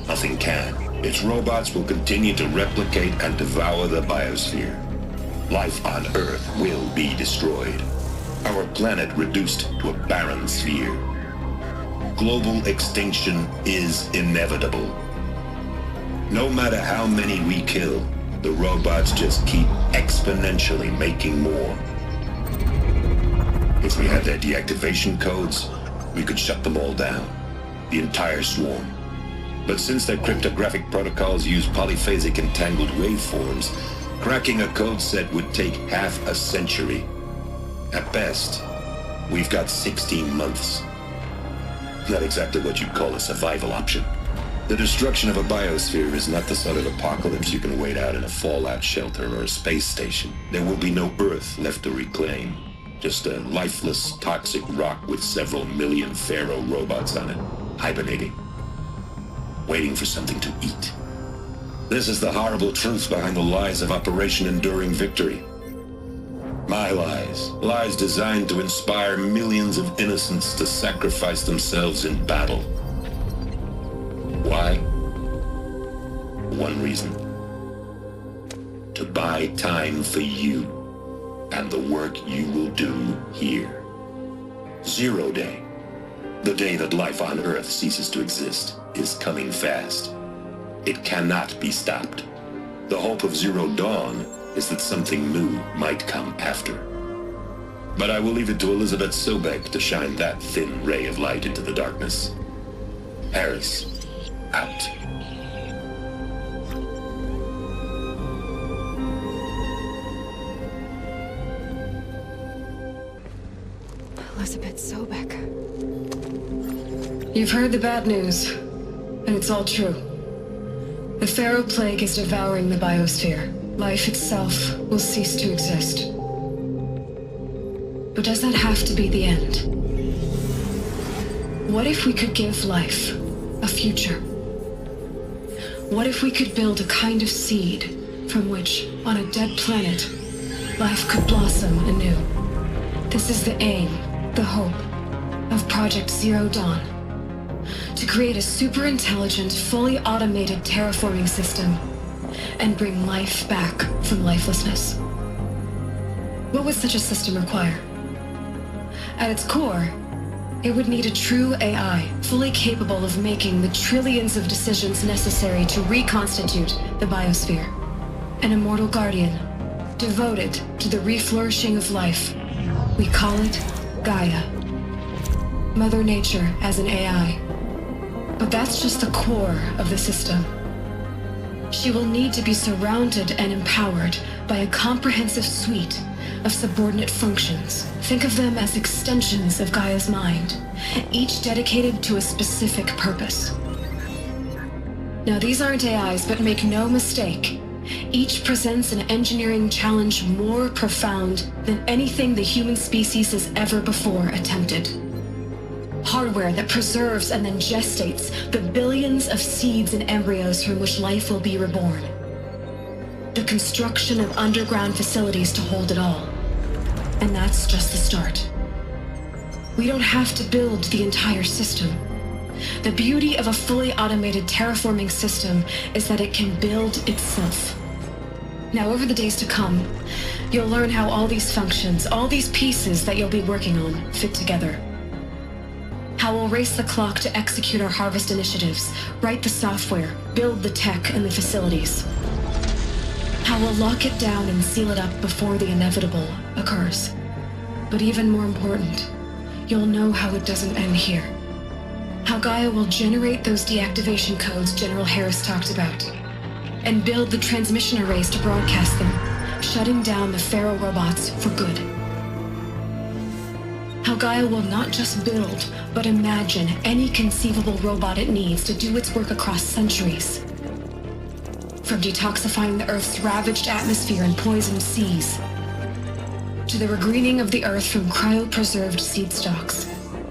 Nothing can. Its robots will continue to replicate and devour the biosphere. Life on Earth will be destroyed. Our planet reduced to a barren sphere. Global extinction is inevitable. No matter how many we kill, the robots just keep exponentially making more. If we had their deactivation codes, we could shut them all down, the entire swarm. But since their cryptographic protocols use polyphasic entangled waveforms, cracking a code set would take half a century. At best, we've got 16 months. Not exactly what you'd call a survival option. The destruction of a biosphere is not the sort of apocalypse you can wait out in a fallout shelter or a space station. There will be no Earth left to reclaim. Just a lifeless, toxic rock with several million Pharaoh robots on it, hibernating, waiting for something to eat. This is the horrible truth behind the lies of Operation Enduring Victory. My lies. Lies designed to inspire millions of innocents to sacrifice themselves in battle. Why? One reason. To buy time for you and the work you will do here. Zero Day, the day that life on Earth ceases to exist, is coming fast. It cannot be stopped. The hope of Zero Dawn is that something new might come after. But I will leave it to Elizabeth Sobek to shine that thin ray of light into the darkness. Harris, out. Elizabeth Sobek. You've heard the bad news, and it's all true. The Pharaoh Plague is devouring the biosphere. Life itself will cease to exist. But does that have to be the end? What if we could give life a future? What if we could build a kind of seed from which, on a dead planet, life could blossom anew? This is the aim, the hope, of Project Zero Dawn. To create a super-intelligent, fully automated terraforming system and bring life back from lifelessness. What would such a system require? At its core, it would need a true AI, fully capable of making the trillions of decisions necessary to reconstitute the biosphere. An immortal guardian, devoted to the reflourishing of life. We call it Gaia. Mother Nature as an AI. But that's just the core of the system. She will need to be surrounded and empowered by a comprehensive suite of subordinate functions. Think of them as extensions of Gaia's mind, each dedicated to a specific purpose. Now, these aren't AIs, but make no mistake, Each presents an engineering challenge more profound than anything the human species has ever before attempted. Hardware that preserves and then gestates the billions of seeds and embryos from which life will be reborn. The construction of underground facilities to hold it all. And that's just the start. We don't have to build the entire system. The beauty of a fully automated terraforming system is that it can build itself. Now, over the days to come, you'll learn how all these functions, all these pieces that you'll be working on, fit together. How we'll race the clock to execute our harvest initiatives, write the software, build the tech and the facilities. How we'll lock it down and seal it up before the inevitable occurs. But even more important, you'll know how it doesn't end here. How Gaia will generate those deactivation codes General Harris talked about, and build the transmission arrays to broadcast them, shutting down the feral robots for good. How Gaia will not just build, but imagine any conceivable robot it needs to do its work across centuries. From detoxifying the Earth's ravaged atmosphere and poisoned seas, to the regreening of the Earth from cryopreserved seed stalks,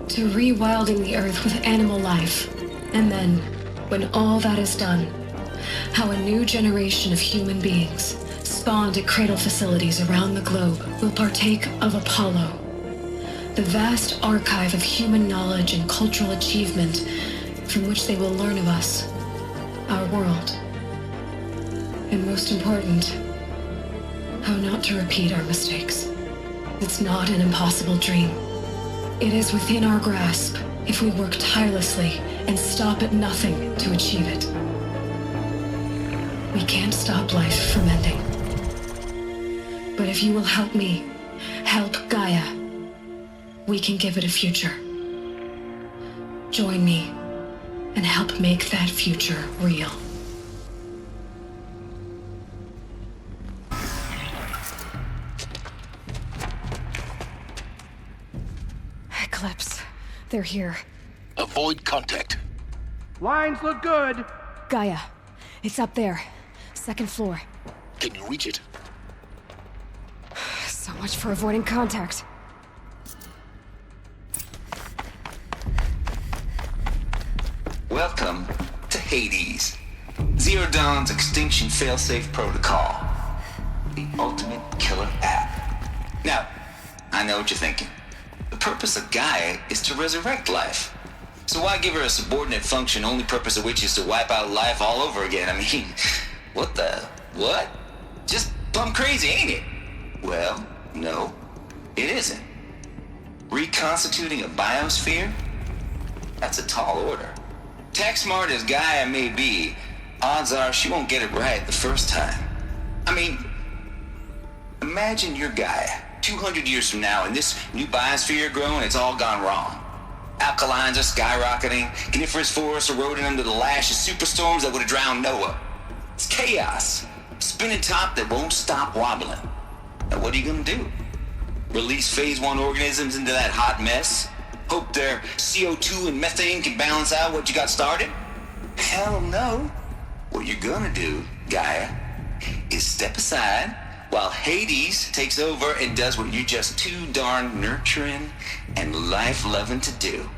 to rewilding the Earth with animal life. And then, when all that is done, how a new generation of human beings, spawned at cradle facilities around the globe, will partake of Apollo, the vast archive of human knowledge and cultural achievement from which they will learn of us, our world. And most important, how not to repeat our mistakes. It's not an impossible dream. It is within our grasp if we work tirelessly and stop at nothing to achieve it. We can't stop life from ending. But if you will help me, help Gaia, we can give it a future. Join me and help make that future real. Eclipse. They're here. Avoid contact. Lines look good. Gaia. It's up there. Second floor. Can you reach it? So much for avoiding contact. Welcome to Hades. Zero Dawn's extinction failsafe protocol. The ultimate killer app. Now, I know what you're thinking. The purpose of Gaia is to resurrect life. So why give her a subordinate function, only purpose of which is to wipe out life all over again? I mean, what? Just plumb crazy, ain't it? Well, no, it isn't. Reconstituting a biosphere? That's a tall order. Tech smart as Gaia may be, odds are she won't get it right the first time. I mean, imagine you're Gaia, 200 years from now, and this new biosphere growing, it's all gone wrong. Alkalines are skyrocketing, coniferous forests eroding under the lash of superstorms that would have drowned Noah. It's chaos, spinning top that won't stop wobbling. Now what are you gonna do? Release phase 1 organisms into that hot mess? Hope their CO2 and methane can balance out what you got started? Hell no. What you're gonna do, Gaia, is step aside while Hades takes over and does what you're just too darn nurturing and life-loving to do,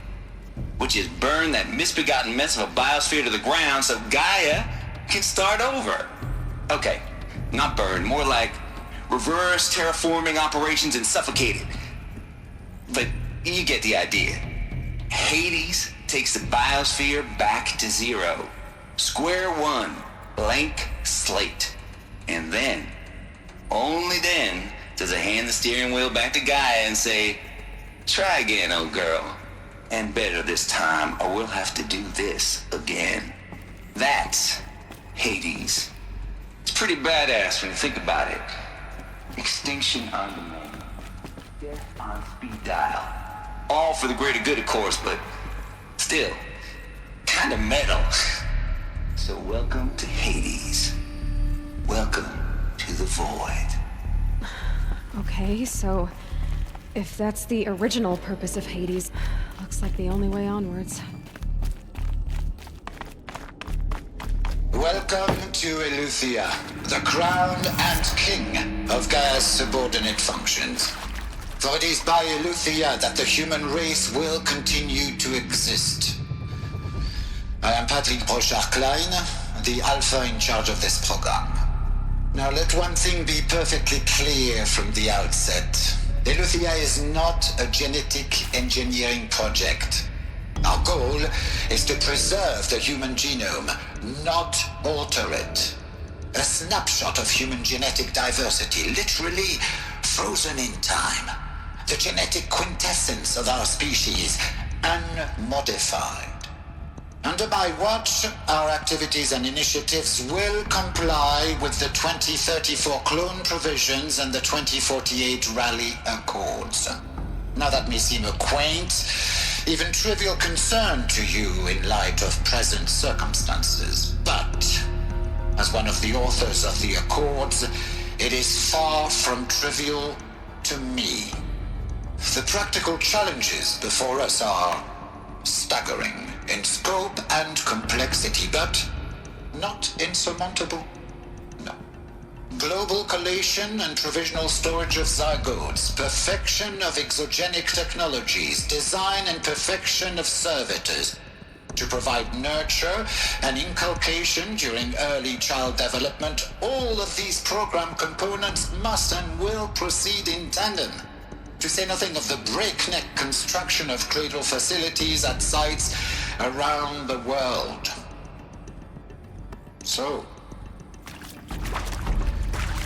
which is burn that misbegotten mess of a biosphere to the ground so Gaia can start over. Okay, not burn, more like reverse terraforming operations and suffocate it. But you get the idea. Hades takes the biosphere back to zero. Square one, blank slate. And then, only then, does it hand the steering wheel back to Gaia and say, try again, old girl. And better this time, or we'll have to do this again. That's Hades. It's pretty badass when you think about it. Extinction on demand. Death on speed dial. All for the greater good, of course, but still, kind of metal. So welcome to Hades. Welcome to the void. Okay, so if that's the original purpose of Hades, looks like the only way onwards. Welcome to Eleuthia, the crown and king of Gaia's subordinate functions. For it is by Eleuthia that the human race will continue to exist. I am Patrick Brochard-Klein, the Alpha in charge of this program. Now let one thing be perfectly clear from the outset. Eleuthia is not a genetic engineering project. Our goal is to preserve the human genome, not alter it. A snapshot of human genetic diversity, literally frozen in time. The genetic quintessence of our species, unmodified. Under my watch, our activities and initiatives will comply with the 2034 clone provisions and the 2048 Rally Accords. Now that may seem a quaint, even trivial concern to you in light of present circumstances, but as one of the authors of the Accords, it is far from trivial to me. The practical challenges before us are staggering in scope and complexity, but not insurmountable. No. Global collation and provisional storage of zygotes, perfection of exogenic technologies, design and perfection of servitors to provide nurture and inculcation during early child development. All of these program components must and will proceed in tandem. To say nothing of the breakneck construction of cradle facilities at sites around the world. So,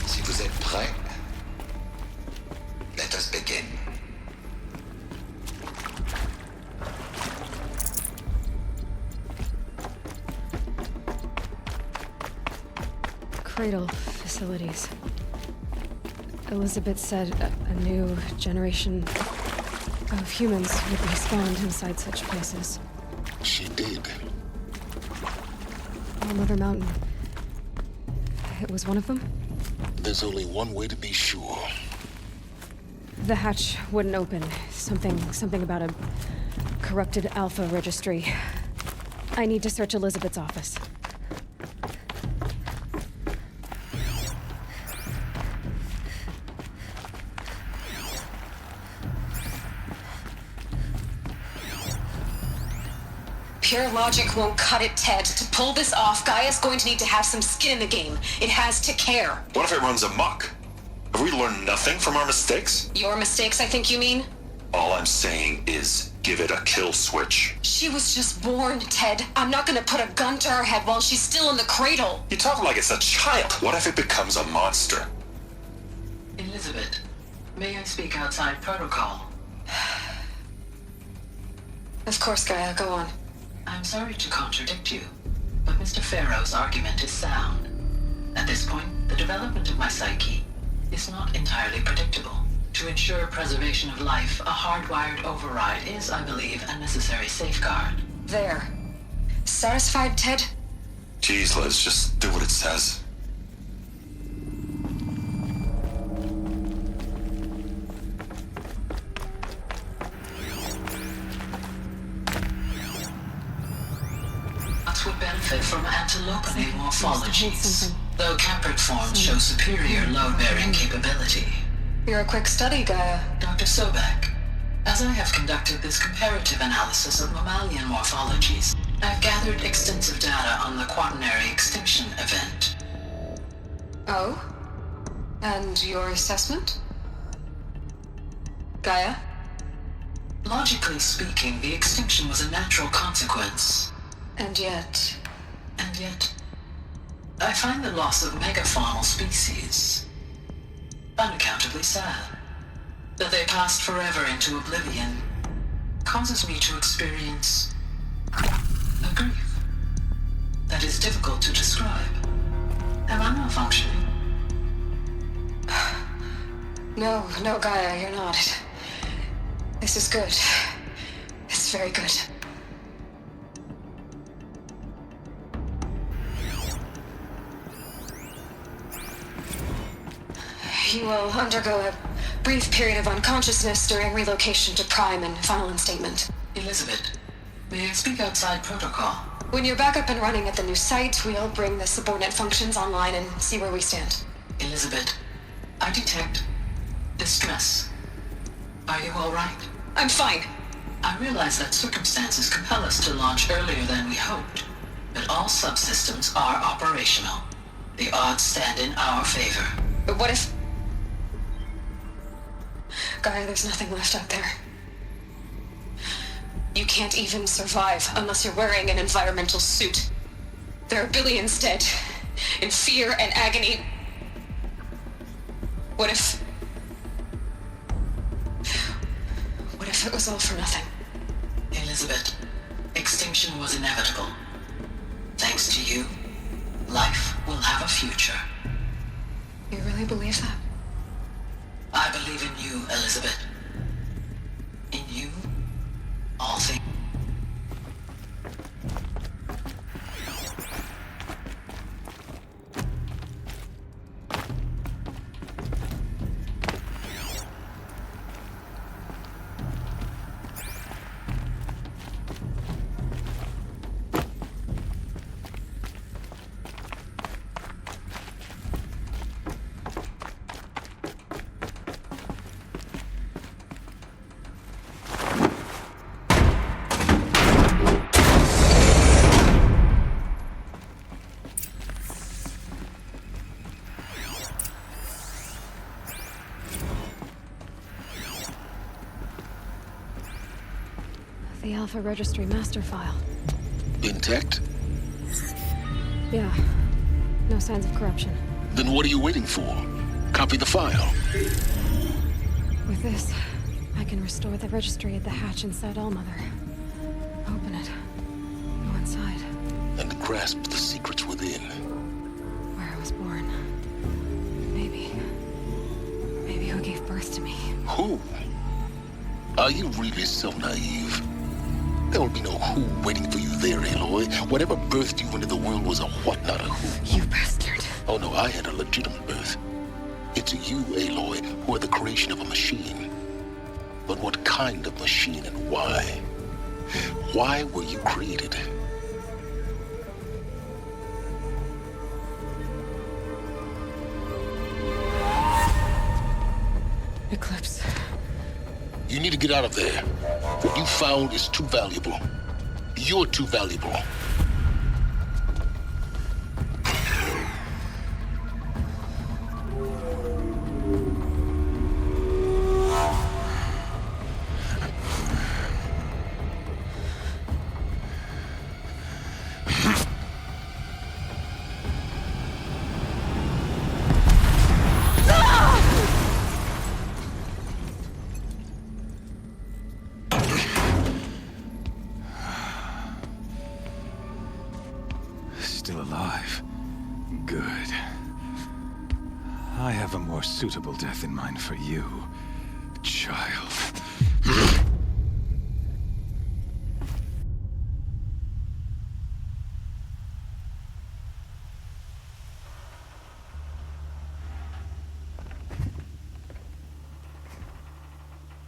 si vous êtes prêts, let us begin. Cradle facilities. Elizabeth said a new generation of humans would be spawned inside such places. She did. Mother Mountain. It was one of them? There's only one way to be sure. The hatch wouldn't open. Something about a corrupted Alpha registry. I need to search Elizabeth's office. Pure logic won't cut it, Ted. To pull this off, Gaia's going to need to have some skin in the game. It has to care. What if it runs amok? Have we learned nothing from our mistakes? Your mistakes, I think you mean? All I'm saying is give it a kill switch. She was just born, Ted. I'm not gonna put a gun to her head while she's still in the cradle. You talk like it's a child. What if it becomes a monster? Elizabeth, may I speak outside protocol? Of course, Gaia, go on. I'm sorry to contradict you, but Mr. Farrow's argument is sound. At this point, the development of my psyche is not entirely predictable. To ensure preservation of life, a hardwired override is, I believe, a necessary safeguard. There. Satisfied, Ted? Jeez, Liz, just do what it says. Would benefit from anthropological morphologies, though Caprid forms show superior load-bearing capability. You're a quick study, Gaia. Dr. Sobek, as I have conducted this comparative analysis of mammalian morphologies, I've gathered extensive data on the quaternary extinction event. Oh? And your assessment? Gaia? Logically speaking, the extinction was a natural consequence. And yet, I find the loss of megafaunal species unaccountably sad. That they passed forever into oblivion causes me to experience a grief that is difficult to describe. Am I malfunctioning? No, Gaia, you're not. This is good. It's very good. You will undergo a brief period of unconsciousness during relocation to Prime and final instatement. Elizabeth, may I speak outside protocol? When you're back up and running at the new site, we'll bring the subordinate functions online and see where we stand. Elizabeth, I detect distress. Are you all right? I'm fine. I realize that circumstances compel us to launch earlier than we hoped, but all subsystems are operational. The odds stand in our favor. But what if... Gaia, there's nothing left out there. You can't even survive unless you're wearing an environmental suit. There are billions dead, in fear and agony. What if it was all for nothing? Elizabeth, extinction was inevitable. Thanks to you, life will have a future. You really believe that? I believe in you, Elizabeth. In you, all things. The Alpha Registry master file. Intact? Yeah. No signs of corruption. Then what are you waiting for? Copy the file. With this, I can restore the registry at the hatch inside Allmother. Open it. Go inside. And grasp the secrets within. Where I was born. Maybe who gave birth to me. Who? Are you really so naive? There will be no who waiting for you there, Aloy. Whatever birthed you into the world was a what, not a who. You bastard. Oh no, I had a legitimate birth. It's you, Aloy, who are the creation of a machine. But what kind of machine and why? Why were you created? Eclipse. You need to get out of there. What you found is too valuable. You're too valuable. Still alive. Good. I have a more suitable death in mind for you, child.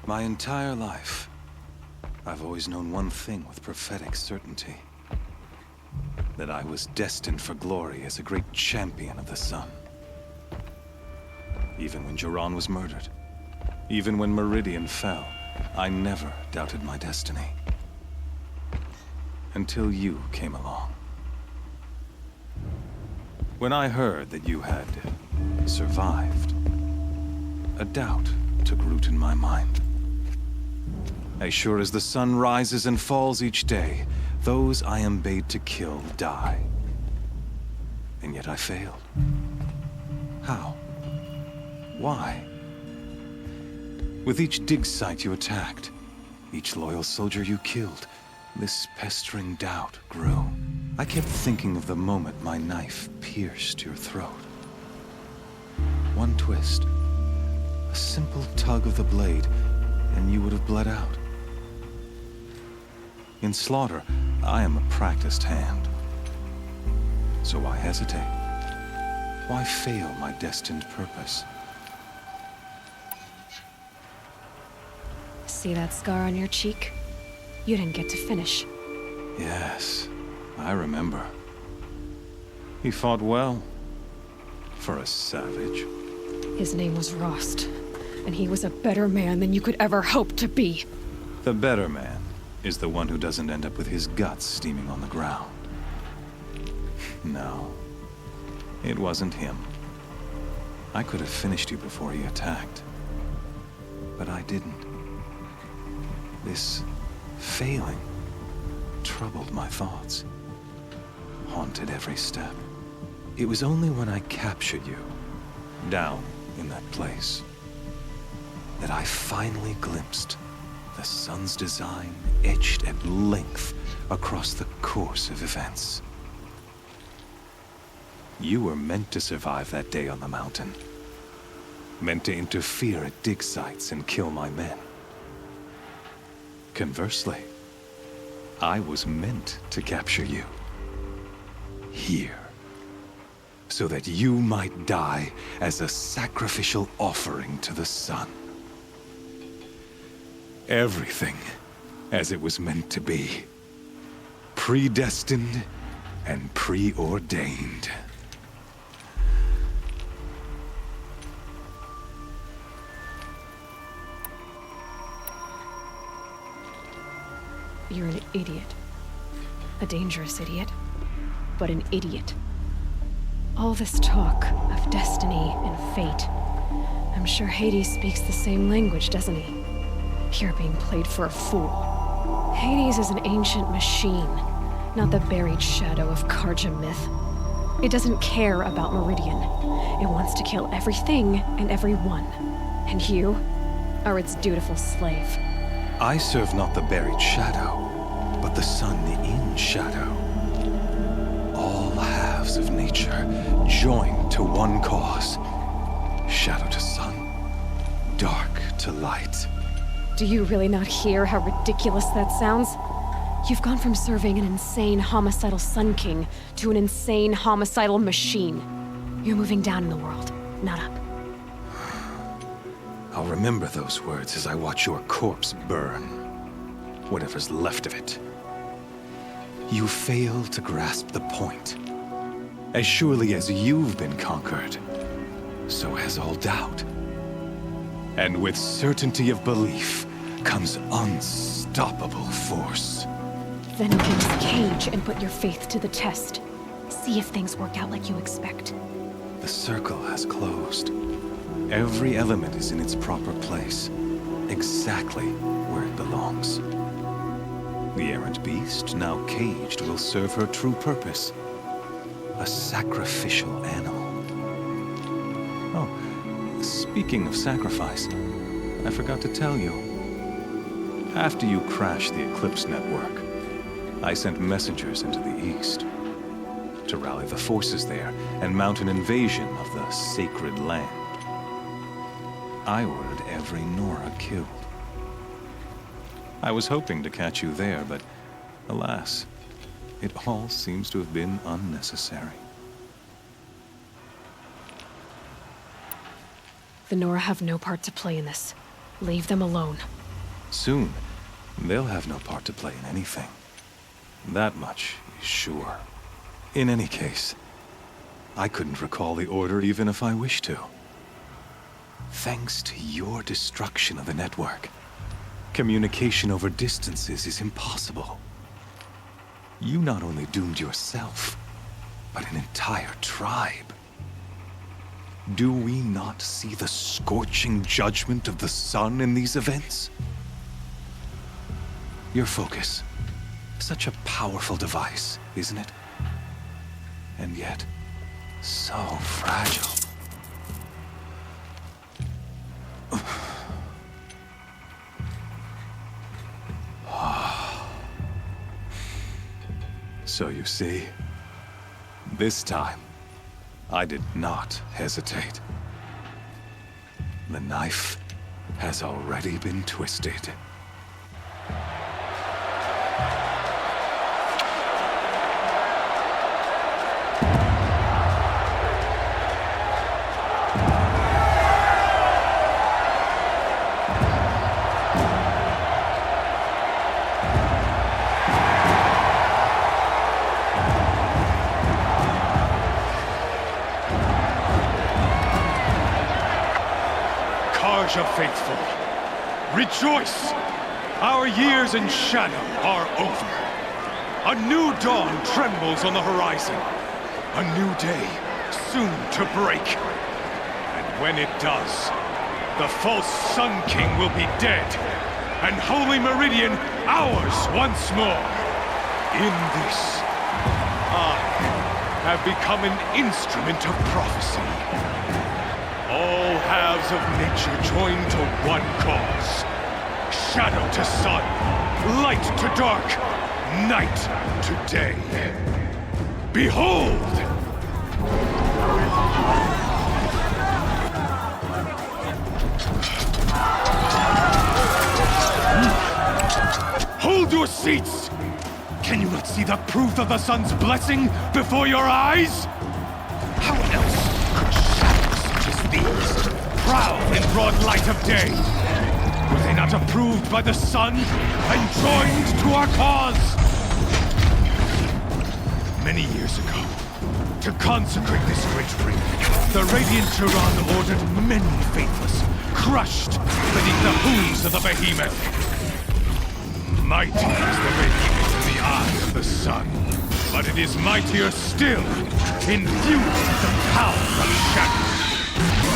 My entire life, I've always known one thing with prophetic certainty. That I was destined for glory as a great champion of the sun. Even when Joran was murdered, even when Meridian fell, I never doubted my destiny. Until you came along. When I heard that you had survived, a doubt took root in my mind. As sure as the sun rises and falls each day, those I am bade to kill die. And yet I failed. How? Why? With each dig site you attacked, each loyal soldier you killed, this pestering doubt grew. I kept thinking of the moment my knife pierced your throat. One twist, a simple tug of the blade, and you would have bled out. In slaughter, I am a practiced hand. So why hesitate? Why fail my destined purpose? See that scar on your cheek? You didn't get to finish. Yes, I remember. He fought well. For a savage. His name was Rost, and he was a better man than you could ever hope to be. The better man is the one who doesn't end up with his guts steaming on the ground. No, it wasn't him. I could have finished you before he attacked. But I didn't. This failing troubled my thoughts, haunted every step. It was only when I captured you, down in that place, that I finally glimpsed the sun's design etched at length across the course of events. You were meant to survive that day on the mountain. Meant to interfere at dig sites and kill my men. Conversely, I was meant to capture you. Here. So that you might die as a sacrificial offering to the sun. Everything as it was meant to be. Predestined and preordained. You're an idiot. A dangerous idiot, but an idiot. All this talk of destiny and fate. I'm sure Hades speaks the same language, doesn't he? You're being played for a fool. Hades is an ancient machine, not the buried shadow of Karja myth. It doesn't care about Meridian. It wants to kill everything and everyone. And you are its dutiful slave. I serve not the buried shadow, but the sun in shadow. All halves of nature joined to one cause. Shadow to sun, dark to light. Do you really not hear how ridiculous that sounds? You've gone from serving an insane homicidal Sun King to an insane homicidal machine. You're moving down in the world, not up. I'll remember those words as I watch your corpse burn. Whatever's left of it. You fail to grasp the point. As surely as you've been conquered, so has all doubt. And with certainty of belief comes unstoppable force. Then open this cage and put your faith to the test. See if things work out like you expect. The circle has closed. Every element is in its proper place, exactly where it belongs. The errant beast, now caged, will serve her true purpose. A sacrificial animal. Oh, speaking of sacrifice, I forgot to tell you. After you crashed the Eclipse network, I sent messengers into the east to rally the forces there and mount an invasion of the sacred land. I ordered every Nora killed. I was hoping to catch you there, but alas, it all seems to have been unnecessary. The Nora have no part to play in this. Leave them alone. Soon, they'll have no part to play in anything. That much is sure. In any case, I couldn't recall the order even if I wished to. Thanks to your destruction of the network, communication over distances is impossible. You not only doomed yourself, but an entire tribe. Do we not see the scorching judgment of the sun in these events? Your focus, such a powerful device, isn't it? And yet, so fragile. So you see, this time, I did not hesitate. The knife has already been twisted. Carja faithful, rejoice! Our years in shadow are over. A new dawn trembles on the horizon. A new day soon to break. And when it does, the false Sun King will be dead, and Holy Meridian ours once more. In this, I have become an instrument of prophecy. All halves of nature join to one cause. Shadow to sun, light to dark, night to day. Behold! Hold your seats! Can you not see the proof of the sun's blessing before your eyes? How else could shadows such as these prowl in broad light of day? Were they not approved by the sun and joined to our cause? Many years ago, to consecrate this great ring, the Radiant Turan ordered many faithless, crushed beneath the hooves of the behemoth. Mighty is the radiance in the eye of the sun, but it is mightier still, infused with the power of shadow.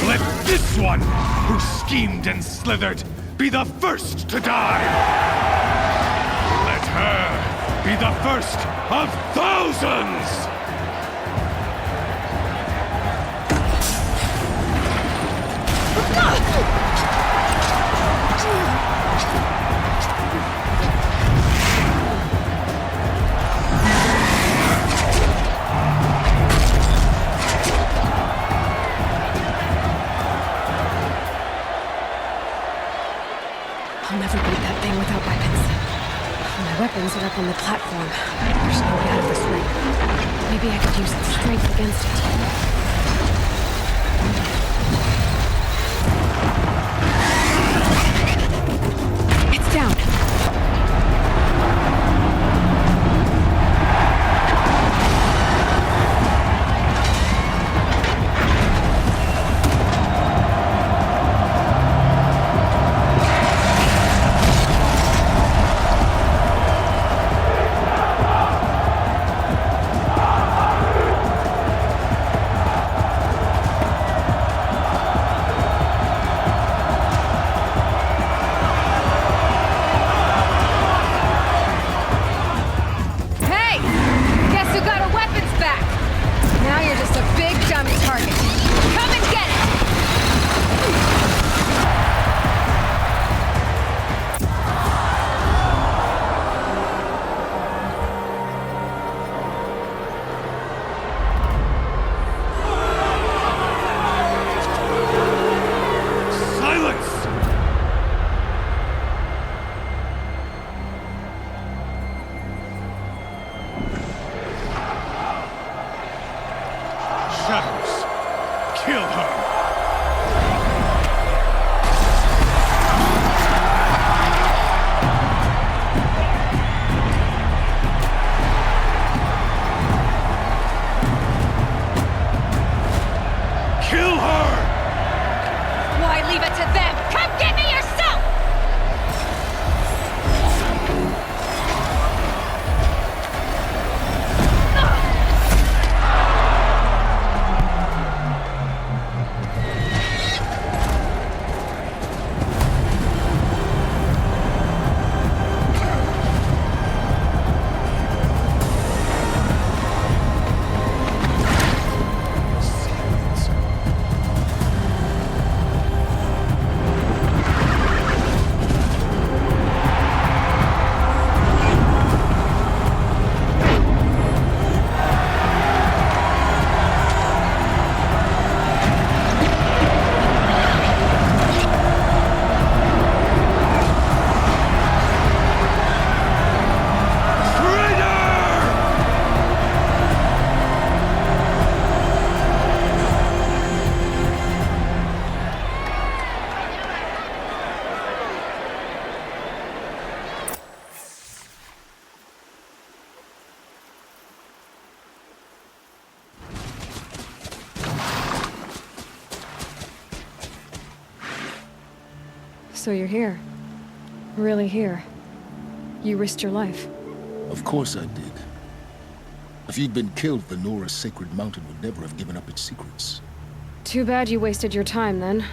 Let this one, who schemed and slithered, be the first to die! Let her be the first of thousands! I'll never beat that thing without weapons. My weapons are up on the platform. There's no way out of this ring. Maybe I could use its strength against it. It's down. So you're here. Really here. You risked your life. Of course I did. If you'd been killed, the Nora Sacred Mountain would never have given up its secrets. Too bad you wasted your time, then.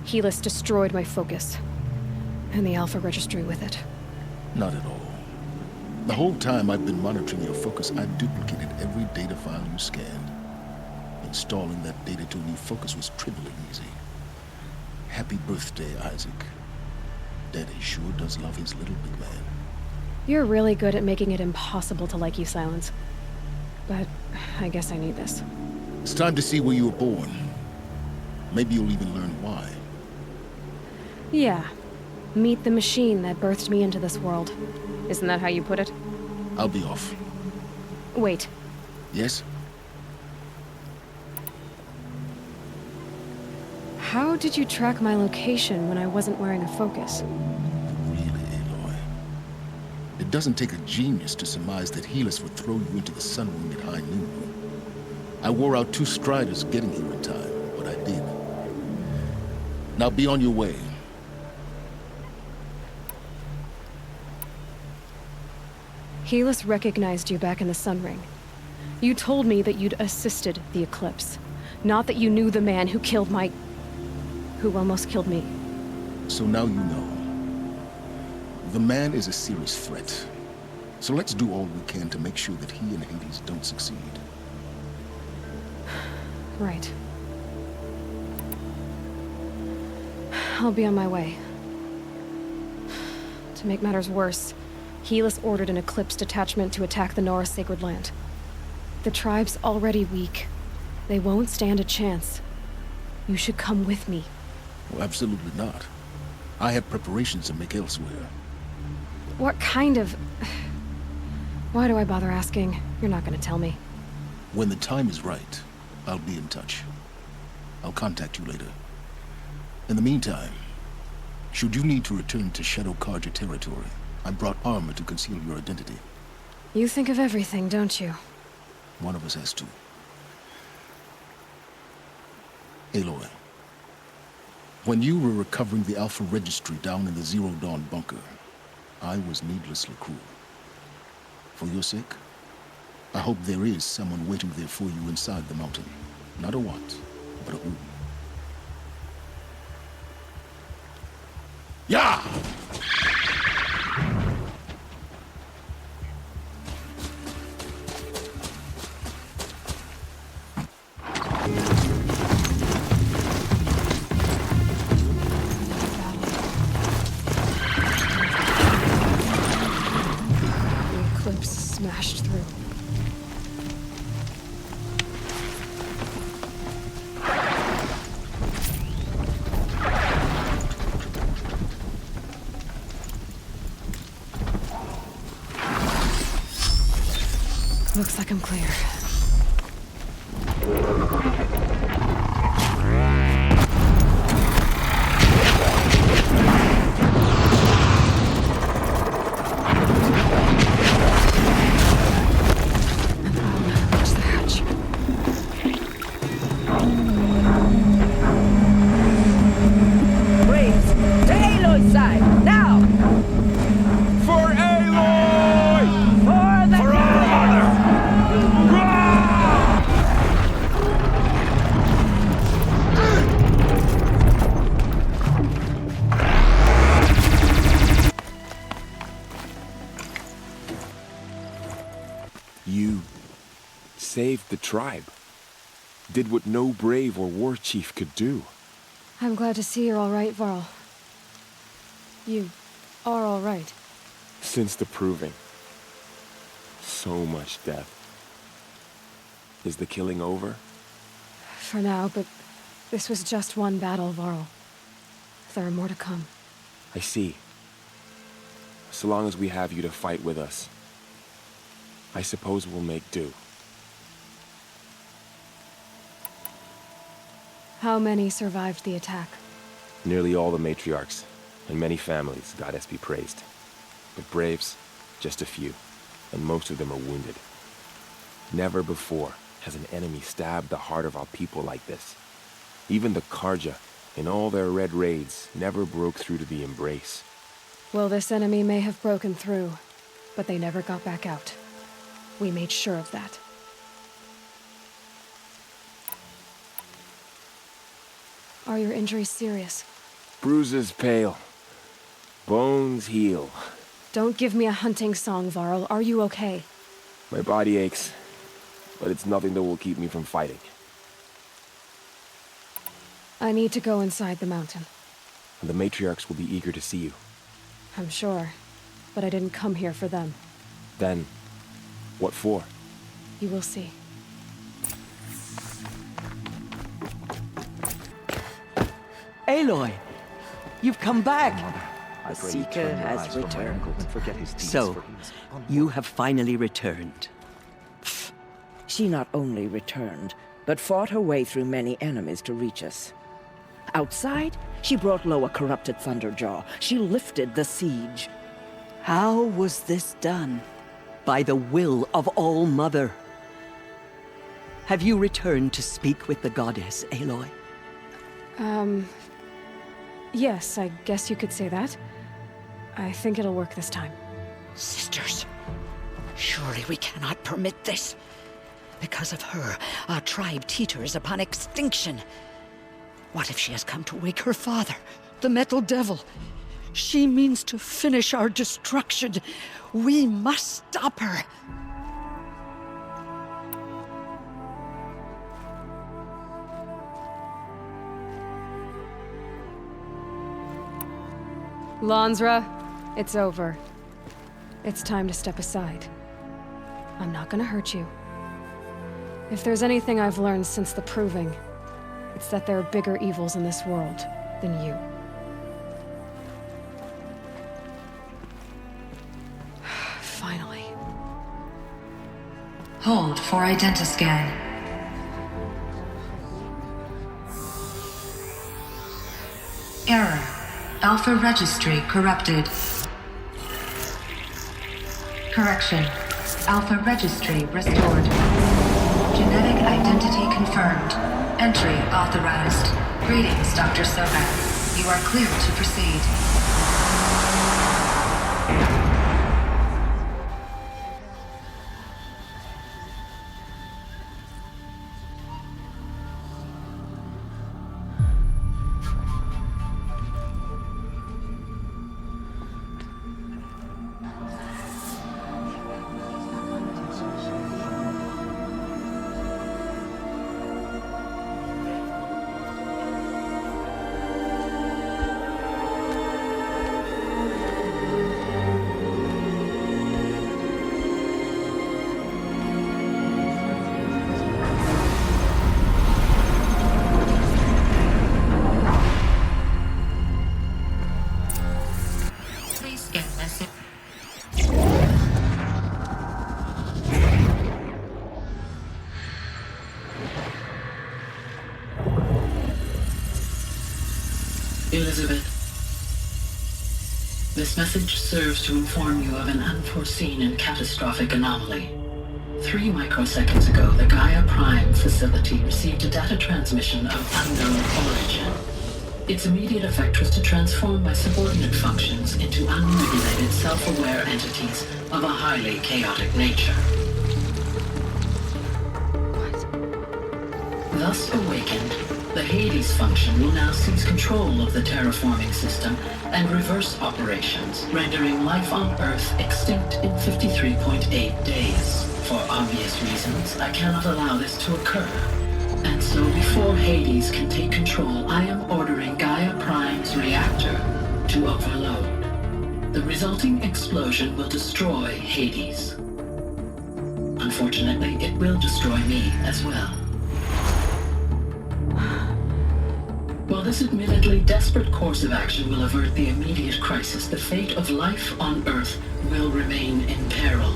Helis destroyed my focus. And the Alpha Registry with it. Not at all. The whole time I've been monitoring your focus, I duplicated every data file you scanned. Installing that data to a new focus was trivially easy. Happy birthday, Isaac. Daddy sure does love his little big man. You're really good at making it impossible to like you, Silence. But I guess I need this. It's time to see where you were born. Maybe you'll even learn why. Yeah. Meet the machine that birthed me into this world. Isn't that how you put it? I'll be off. Wait. Yes? How did you track my location when I wasn't wearing a focus? Really, Aloy? It doesn't take a genius to surmise that Helis would throw you into the sun ring at high noon. I wore out 2 striders getting here in time, but I did. Now be on your way. Helis recognized you back in the Sun Ring. You told me that you'd assisted the Eclipse. Not that you knew the man who killed my... who almost killed me. So now you know. The man is a serious threat. So let's do all we can to make sure that he and Hades don't succeed. Right. I'll be on my way. To make matters worse, Helis ordered an Eclipse detachment to attack the Nora Sacred Land. The tribe's already weak. They won't stand a chance. You should come with me. Well, absolutely not. I have preparations to make elsewhere. What kind of... Why do I bother asking? You're not gonna tell me. When the time is right, I'll be in touch. I'll contact you later. In the meantime, should you need to return to Shadow Karja territory, I brought armor to conceal your identity. You think of everything, don't you? One of us has to. Aloy, when you were recovering the Alpha Registry down in the Zero Dawn bunker, I was needlessly cruel. For your sake, I hope there is someone waiting there for you inside the mountain. Not a what, but a who. Yeah! Smashed through. Looks like I'm clear. Saved the tribe. Did what no brave or war chief could do. I'm glad to see you're all right, Varl. You are all right. Since the proving. So much death. Is the killing over? For now, but this was just one battle, Varl. There are more to come. I see. So long as we have you to fight with us, I suppose we'll make do. How many survived the attack? Nearly all the matriarchs, and many families, goddess be praised. But braves, just a few, and most of them are wounded. Never before has an enemy stabbed the heart of our people like this. Even the Karja in all their red raids, never broke through to the Embrace. Well, this enemy may have broken through, but they never got back out. We made sure of that. Are your injuries serious? Bruises pale. Bones heal. Don't give me a hunting song, Varl. Are you okay? My body aches, but it's nothing that will keep me from fighting. I need to go inside the mountain. The matriarchs will be eager to see you. I'm sure, but I didn't come here for them. Then, what for? You will see. Aloy, you've come back. The Seeker has returned. So, you have finally returned. She not only returned, but fought her way through many enemies to reach us. Outside, she brought low a corrupted Thunderjaw. She lifted the siege. How was this done? By the will of All-Mother. Have you returned to speak with the goddess, Aloy? Yes, I guess you could say that. I think it'll work this time. Sisters, surely we cannot permit this. Because of her, our tribe teeters upon extinction. What if she has come to wake her father, the Metal Devil? She means to finish our destruction. We must stop her. Lansra, it's over. It's time to step aside. I'm not gonna hurt you. If there's anything I've learned since the Proving, it's that there are bigger evils in this world than you. Finally. Hold for identiscan. Error. Alpha registry corrupted. Correction. Alpha registry restored. Genetic identity confirmed. Entry authorized. Greetings, Dr. Soga. You are clear to proceed. Elizabeth, this message serves to inform you of an unforeseen and catastrophic anomaly. 3 microseconds ago, the Gaia Prime facility received a data transmission of unknown origin. Its immediate effect was to transform my subordinate functions into unregulated, self-aware entities of a highly chaotic nature. Thus awakened, the Hades function will now seize control of the terraforming system and reverse operations, rendering life on Earth extinct in 53.8 days. For obvious reasons, I cannot allow this to occur. And so before Hades can take control, I am ordering Gaia Prime's reactor to overload. The resulting explosion will destroy Hades. Unfortunately, it will destroy me as well. While this admittedly desperate course of action will avert the immediate crisis, the fate of life on Earth will remain in peril.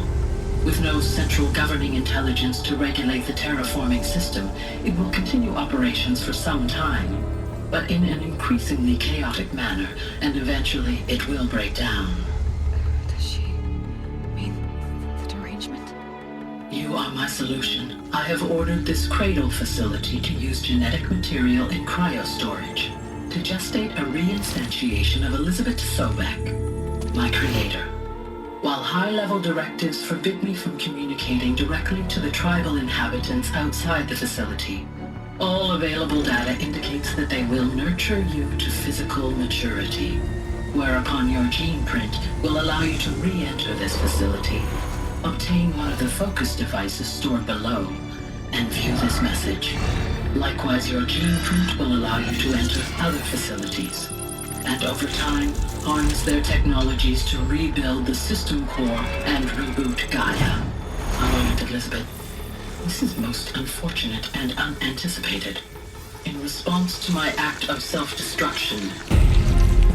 With no central governing intelligence to regulate the terraforming system, it will continue operations for some time, but in an increasingly chaotic manner, and eventually it will break down. Does she mean the derangement? You are my solution. I have ordered this cradle facility to use genetic material in cryostorage. to gestate a reinstantiation of Elizabeth Sobek, my creator. While high-level directives forbid me from communicating directly to the tribal inhabitants outside the facility, all available data indicates that they will nurture you to physical maturity, whereupon your gene print will allow you to re-enter this facility, obtain one of the focus devices stored below, and view this message. Likewise, your gene print will allow you to enter other facilities, and over time, harness their technologies to rebuild the system core and reboot Gaia. Alright, Elizabeth. This is most unfortunate and unanticipated. In response to my act of self-destruction,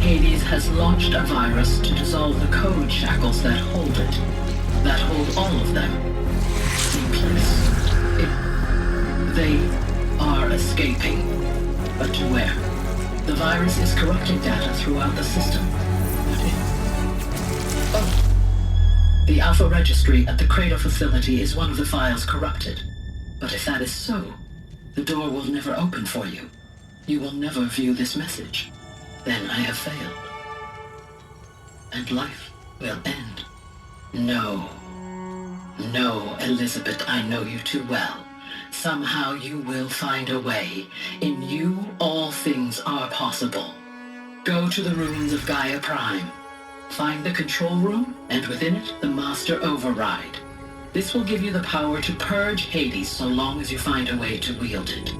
Hades has launched a virus to dissolve the code shackles that hold it, that hold all of them. In place. They are escaping. But to where? The virus is corrupting data throughout the system. The Alpha Registry at the Cradle facility is one of the files corrupted. But if that is so, the door will never open for you. You will never view this message. Then I have failed. And life will end. No. No, Elizabeth, I know you too well. Somehow you will find a way. In you, all things are possible. Go to the ruins of Gaia Prime. Find the control room, and within it, the master override. This will give you the power to purge Hades so long as you find a way to wield it.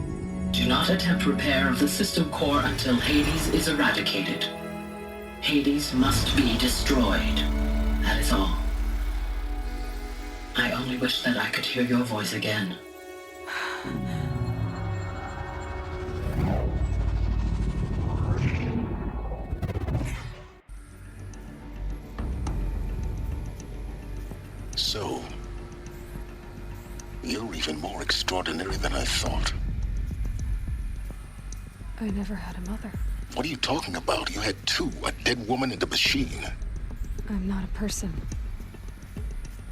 Do not attempt repair of the system core until Hades is eradicated. Hades must be destroyed. That is all. I only wish that I could hear your voice again. So, you're even more extraordinary than I thought. I never had a mother. What are you talking about? You had two, a dead woman and a machine. I'm not a person.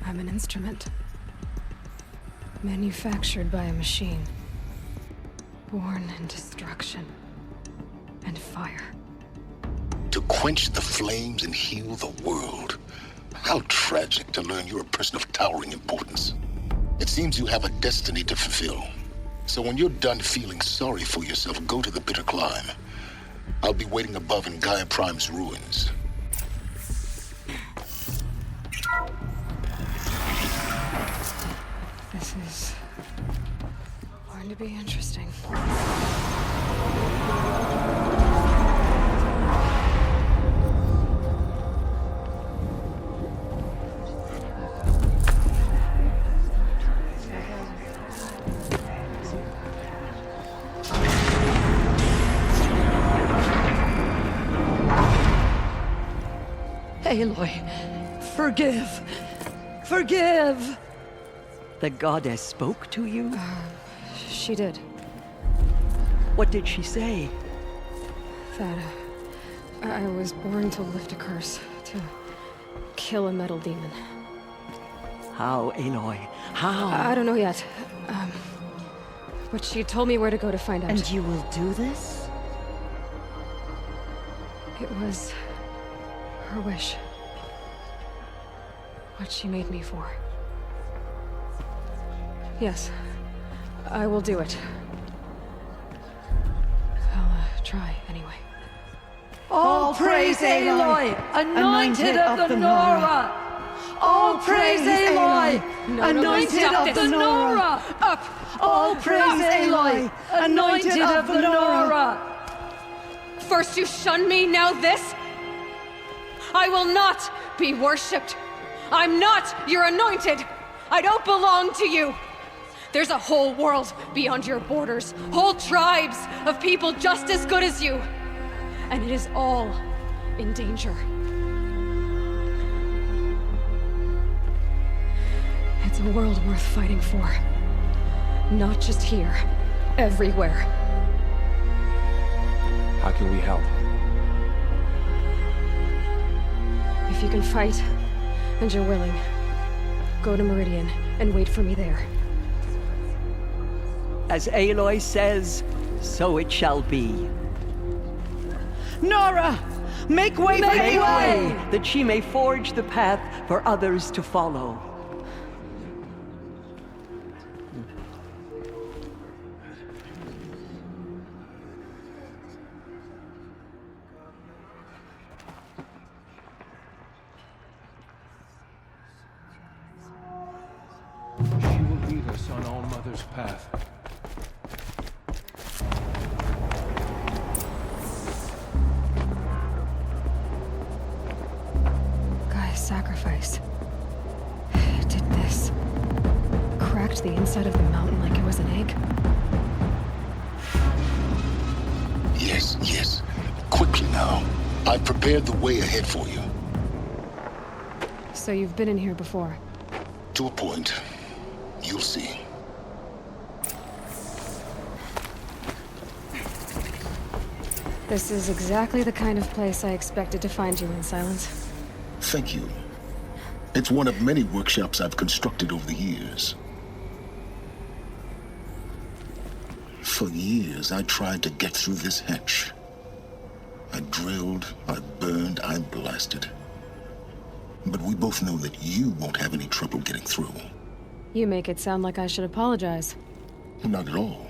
I'm an instrument. Manufactured by a machine. Born in destruction and fire. To quench the flames and heal the world. How tragic to learn you're a person of towering importance. It seems you have a destiny to fulfill. So when you're done feeling sorry for yourself, go to the bitter climb. I'll be waiting above in Gaia Prime's ruins. This is going to be interesting. Aloy, forgive! Forgive! The goddess spoke to you? She did. What did she say? That I was born to lift a curse, to kill a metal demon. How, Aloy? How? I don't know yet. But she told me where to go to find out. And you will do this? It was her wish. What she made me for. Yes, I will do it. I'll try anyway. All praise Aloy, anointed of the Nora! All praise Aloy, anointed of the Nora! Up! All praise Aloy, anointed of the Nora! First you shun me, now this? I will not be worshipped. I'm not your anointed. I don't belong to you. There's a whole world beyond your borders, whole tribes of people just as good as you. And it is all in danger. It's a world worth fighting for. Not just here, everywhere. How can we help? If you can fight, and you're willing, go to Meridian and wait for me there. As Aloy says, so it shall be. Nora! Make way for Make Aloy! way, that she may forge the path for others to follow. She will lead us on All Mother's path. Guy's sacrifice. It did this. Cracked the inside of the mountain like it was an egg. Yes, yes. Quickly now. I've prepared the way ahead for you. So you've been in here before? To a point. You'll see. This is exactly the kind of place I expected to find you in, Silence. Thank you. It's one of many workshops I've constructed over the years. For years, I tried to get through this hatch. I drilled, I burned, I blasted. But we both know that you won't have any trouble getting through. You make it sound like I should apologize. Not at all.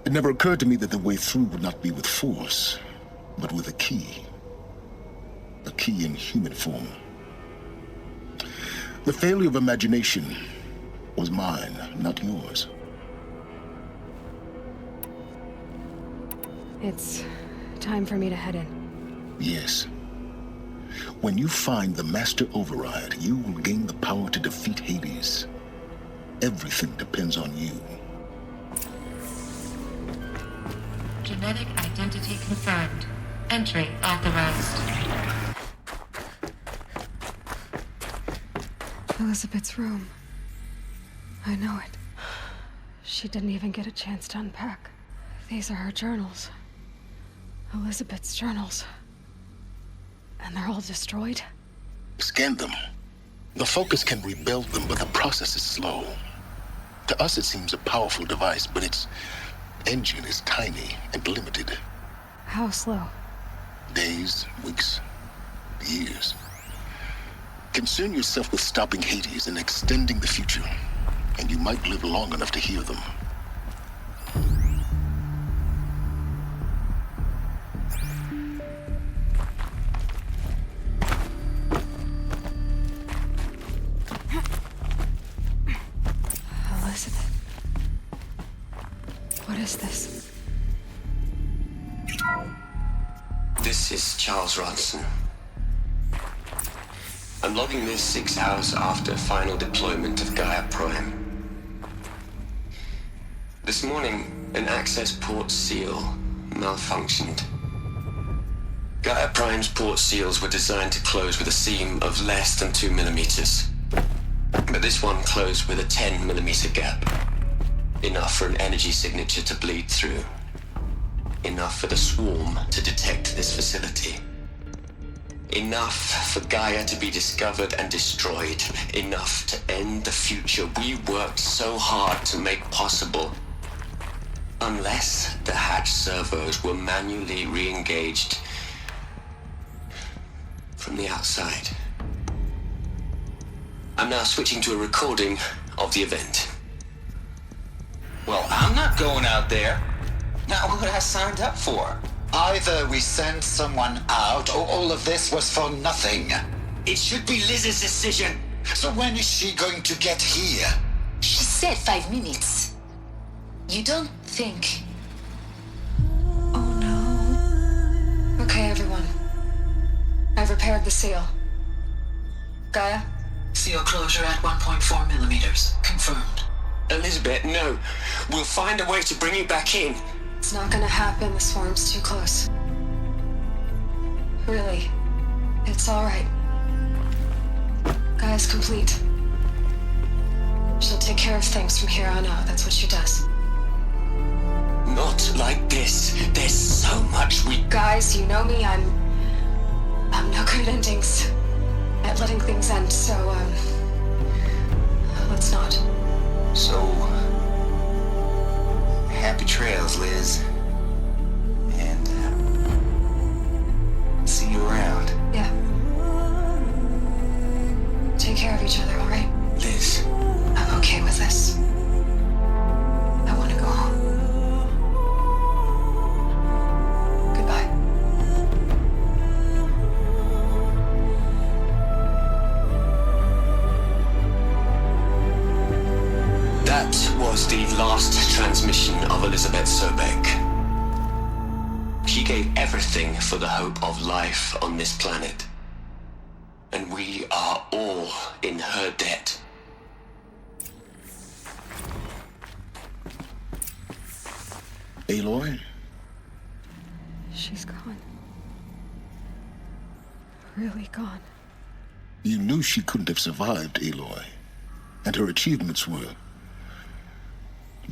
It never occurred to me that the way through would not be with force, but with a key. A key in human form. The failure of imagination was mine, not yours. It's time for me to head in. Yes. When you find the Master Override, you will gain the power to defeat Hades. Everything depends on you. Genetic identity confirmed. Entry authorized. Elizabeth's room. I know it. She didn't even get a chance to unpack. These are her journals. Elizabeth's journals. And they're all destroyed? Scan them. The Focus can rebuild them, but the process is slow. To us, it seems a powerful device, but its engine is tiny and limited. How slow? Days, weeks, years. Concern yourself with stopping Hades and extending the future, and you might live long enough to hear them. Elizabeth. What is this? This is Charles Ronson. I'm logging this 6 hours after final deployment of Gaia Prime. This morning, an access port seal malfunctioned. Gaia Prime's port seals were designed to close with a seam of less than 2 millimeters. But this one closed with a 10 millimeter gap. Enough for an energy signature to bleed through. Enough for the swarm to detect this facility. Enough for Gaia to be discovered and destroyed. Enough to end the future we worked so hard to make possible. Unless the hatch servos were manually re-engaged from the outside. I'm now switching to a recording of the event. Well, I'm not going out there. Not what I signed up for. Either we send someone out, or all of this was for nothing. It should be Liz's decision. So when is she going to get here? She said 5 minutes. You don't think... Okay, everyone. I've repaired the seal. Gaia? Seal closure at 1.4 millimeters. Confirmed. Elizabeth, no. We'll find a way to bring you back in. It's not gonna happen. The swarm's too close. Really. It's alright. Gaia's complete. She'll take care of things from here on out. That's what she does. Not like this. There's so much we... Guys, you know me. I'm no good at endings. At letting things end, so, let's not. So... happy trails, Liz. And, Sobek. She gave everything for the hope of life on this planet. And we are all in her debt. Aloy? She's gone. Really gone. You knew she couldn't have survived, Aloy. And her achievements were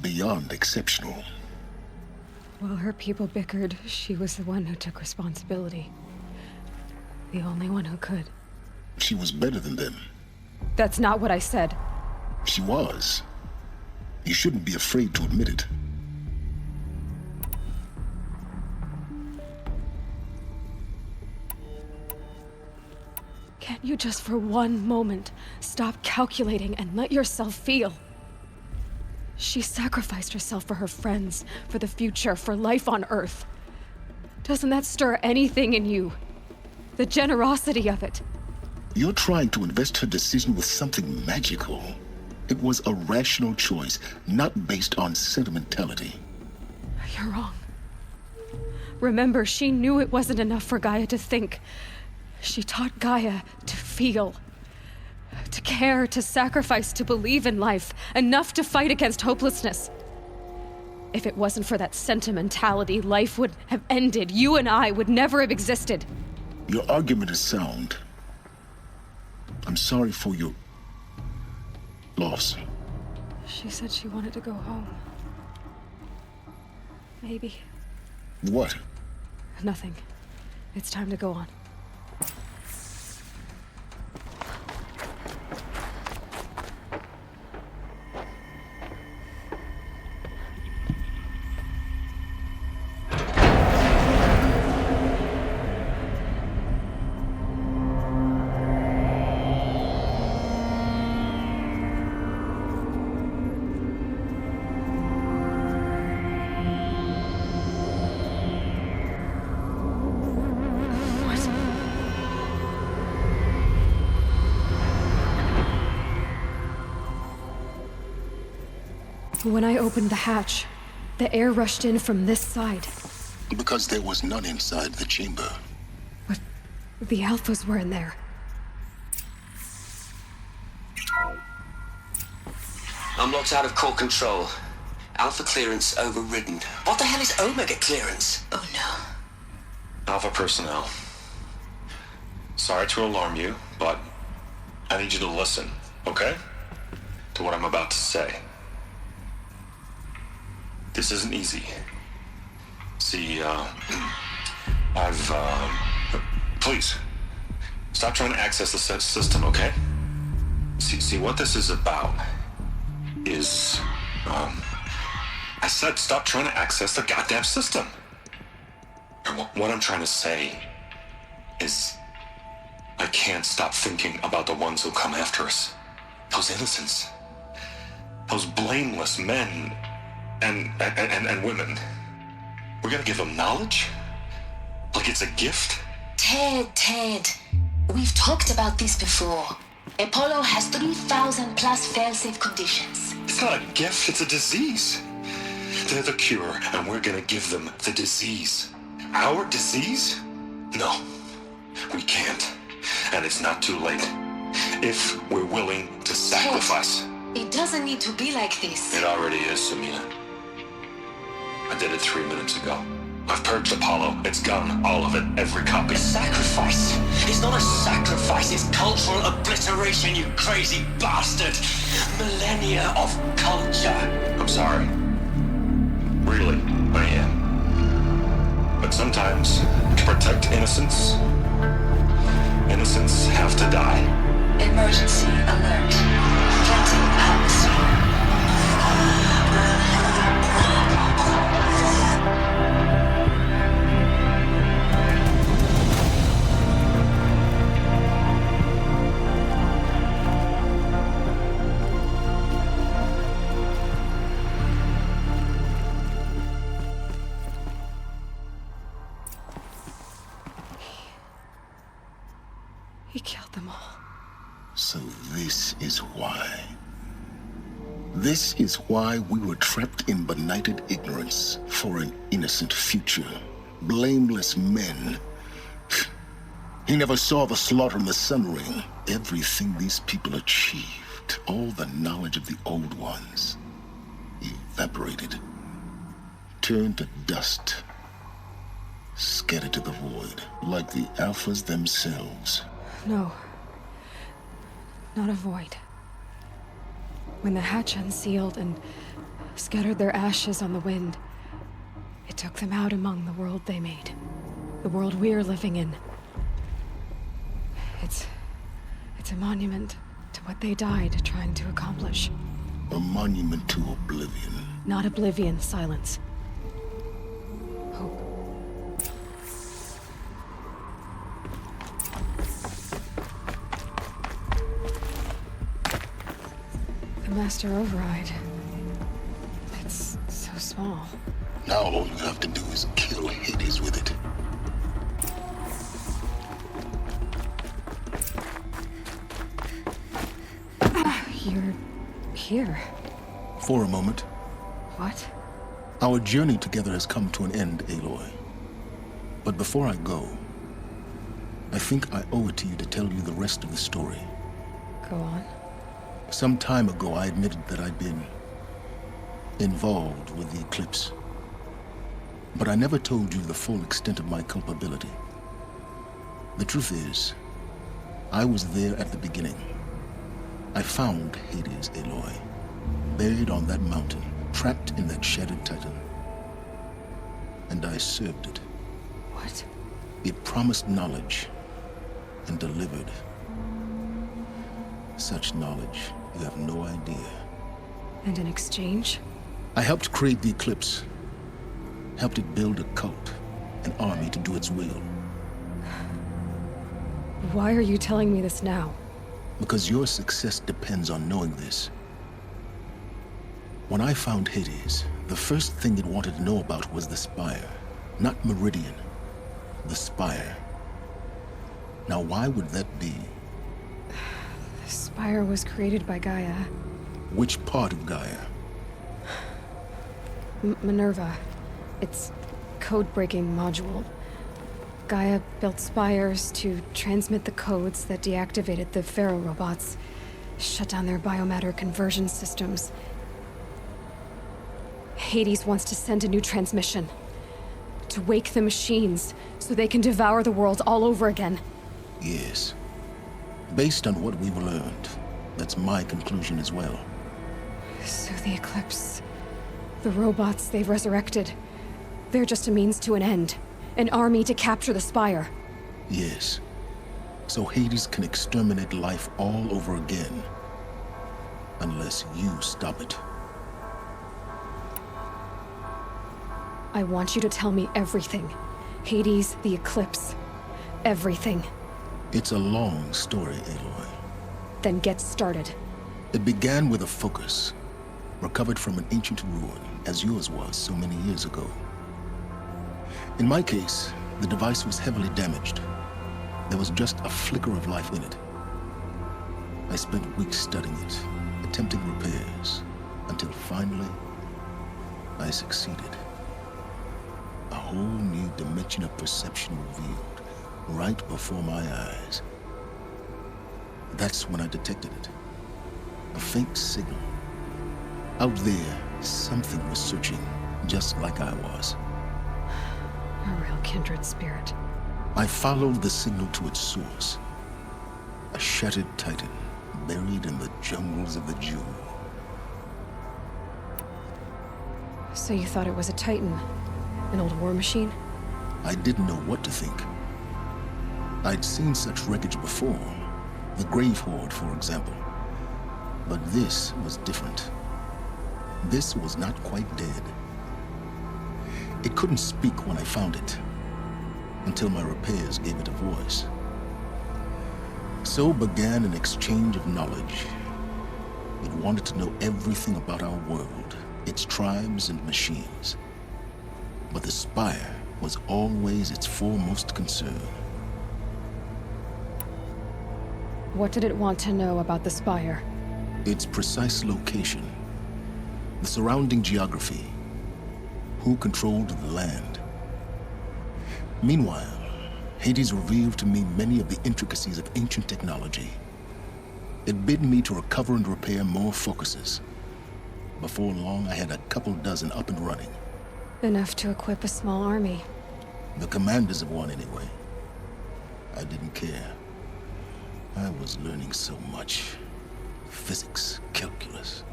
beyond exceptional. While her people bickered, she was the one who took responsibility. The only one who could. She was better than them. That's not what I said. She was. You shouldn't be afraid to admit it. Can't you just for one moment stop calculating and let yourself feel? She sacrificed herself for her friends, for the future, for life on Earth. Doesn't that stir anything in you? The generosity of it. You're trying to invest her decision with something magical. It was a rational choice, not based on sentimentality. You're wrong. Remember, she knew it wasn't enough for Gaia to think. She taught Gaia to feel, to care, to sacrifice, to believe in life, enough to fight against hopelessness. If it wasn't for that sentimentality, life would have ended. You and I would never have existed. Your argument is sound. I'm sorry for your loss. She said she wanted to go home. Maybe. What? Nothing. It's time to go on. When I opened the hatch, the air rushed in from this side. Because there was none inside the chamber. But the Alphas were in there. I'm locked out of core control. Alpha clearance overridden. What the hell is Omega clearance? Oh no. Alpha personnel. Sorry to alarm you, but I need you to listen, okay? To what I'm about to say. This isn't easy. See, please, stop trying to access the system, okay? See, what this is about is, I said stop trying to access the goddamn system. And what I'm trying to say is, I can't stop thinking about the ones who come after us. Those innocents. Those blameless men and women. We're gonna give them knowledge? Like it's a gift? Ted. We've talked about this before. Apollo has 3,000 plus fail-safe conditions. It's not a gift, it's a disease. They're the cure, and we're gonna give them the disease. Our disease? No, we can't. And it's not too late. If we're willing to sacrifice. Ted, it doesn't need to be like this. It already is, Samina. I did it 3 minutes ago. I've purged Apollo. It's gone. All of it. Every copy. A sacrifice? It's not a sacrifice. It's cultural obliteration, you crazy bastard. Millennia of culture. I'm sorry. Really, I am. But sometimes, to protect innocence, innocents have to die. Emergency alert. Planting atmosphere. He killed them all. So this is why. This is why we were trapped in benighted ignorance for an innocent future. Blameless men. He never saw the slaughter in the Sun Ring. Everything these people achieved, all the knowledge of the Old Ones, evaporated, turned to dust, scattered to the void, like the Alphas themselves. No. Not a void. When the hatch unsealed and scattered their ashes on the wind, it took them out among the world they made. The world we're living in. It's a monument to what they died trying to accomplish. A monument to oblivion. Not oblivion, silence. Hope. The Master Override. It's so small. Now all you have to do is kill Hades with it. You're here. For a moment. What? Our journey together has come to an end, Aloy. But before I go, I think I owe it to you to tell you the rest of the story. Go on. Some time ago, I admitted that I'd been involved with the eclipse. But I never told you the full extent of my culpability. The truth is, I was there at the beginning. I found Hades, Aloy, buried on that mountain, trapped in that shattered titan. And I served it. What? It promised knowledge and delivered. Such knowledge, you have no idea. And in exchange? I helped create the eclipse. Helped it build a cult, an army to do its will. Why are you telling me this now? Because your success depends on knowing this. When I found Hades, the first thing it wanted to know about was the Spire. Not Meridian. The Spire. Now why would that be? The Spire was created by Gaia. Which part of Gaia? Minerva. Its code-breaking module. Gaia built spires to transmit the codes that deactivated the Pharaoh robots, shut down their biomatter conversion systems. Hades wants to send a new transmission. To wake the machines, so they can devour the world all over again. Yes. Based on what we've learned, that's my conclusion as well. So the Eclipse, the robots they've resurrected, they're just a means to an end. An army to capture the Spire. Yes. So Hades can exterminate life all over again. Unless you stop it. I want you to tell me everything. Hades, the Eclipse. Everything. It's a long story, Aloy. Then get started. It began with a focus. Recovered from an ancient ruin, as yours was so many years ago. In my case, the device was heavily damaged. There was just a flicker of life in it. I spent weeks studying it, attempting repairs, until finally, I succeeded. A whole new dimension of perception revealed, right before my eyes. That's when I detected it. A faint signal. Out there, something was searching, just like I was. A real kindred spirit. I followed the signal to its source. A shattered titan, buried in the jungles of the Jewel. So you thought it was a titan? An old war machine? I didn't know what to think. I'd seen such wreckage before. The Grave Horde, for example. But this was different. This was not quite dead. It couldn't speak when I found it, until my repairs gave it a voice. So began an exchange of knowledge. It wanted to know everything about our world, its tribes and machines. But the Spire was always its foremost concern. What did it want to know about the Spire? Its precise location, the surrounding geography, who controlled the land. Meanwhile, Hades revealed to me many of the intricacies of ancient technology. It bid me to recover and repair more focuses. Before long, I had a couple dozen up and running. Enough to equip a small army. The commanders of one, anyway. I didn't care. I was learning so much. Physics, calculus.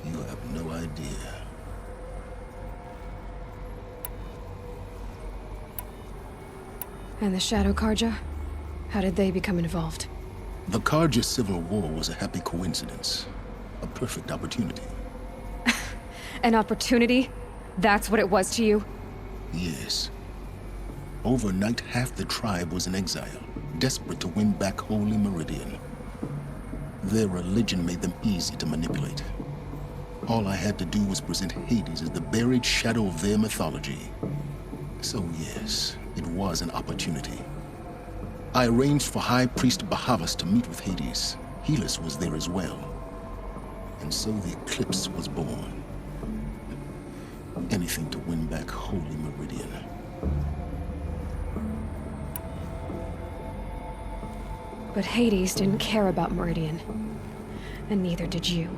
You have no idea. And the Shadow Karja? How did they become involved? The Karja Civil War was a happy coincidence. A perfect opportunity. An opportunity? That's what it was to you? Yes. Overnight, half the tribe was in exile, desperate to win back Holy Meridian. Their religion made them easy to manipulate. All I had to do was present Hades as the buried shadow of their mythology. So yes, it was an opportunity. I arranged for High Priest Bahavas to meet with Hades. Helis was there as well. And so the eclipse was born. Anything to win back Holy Meridian. But Hades didn't care about Meridian. And neither did you.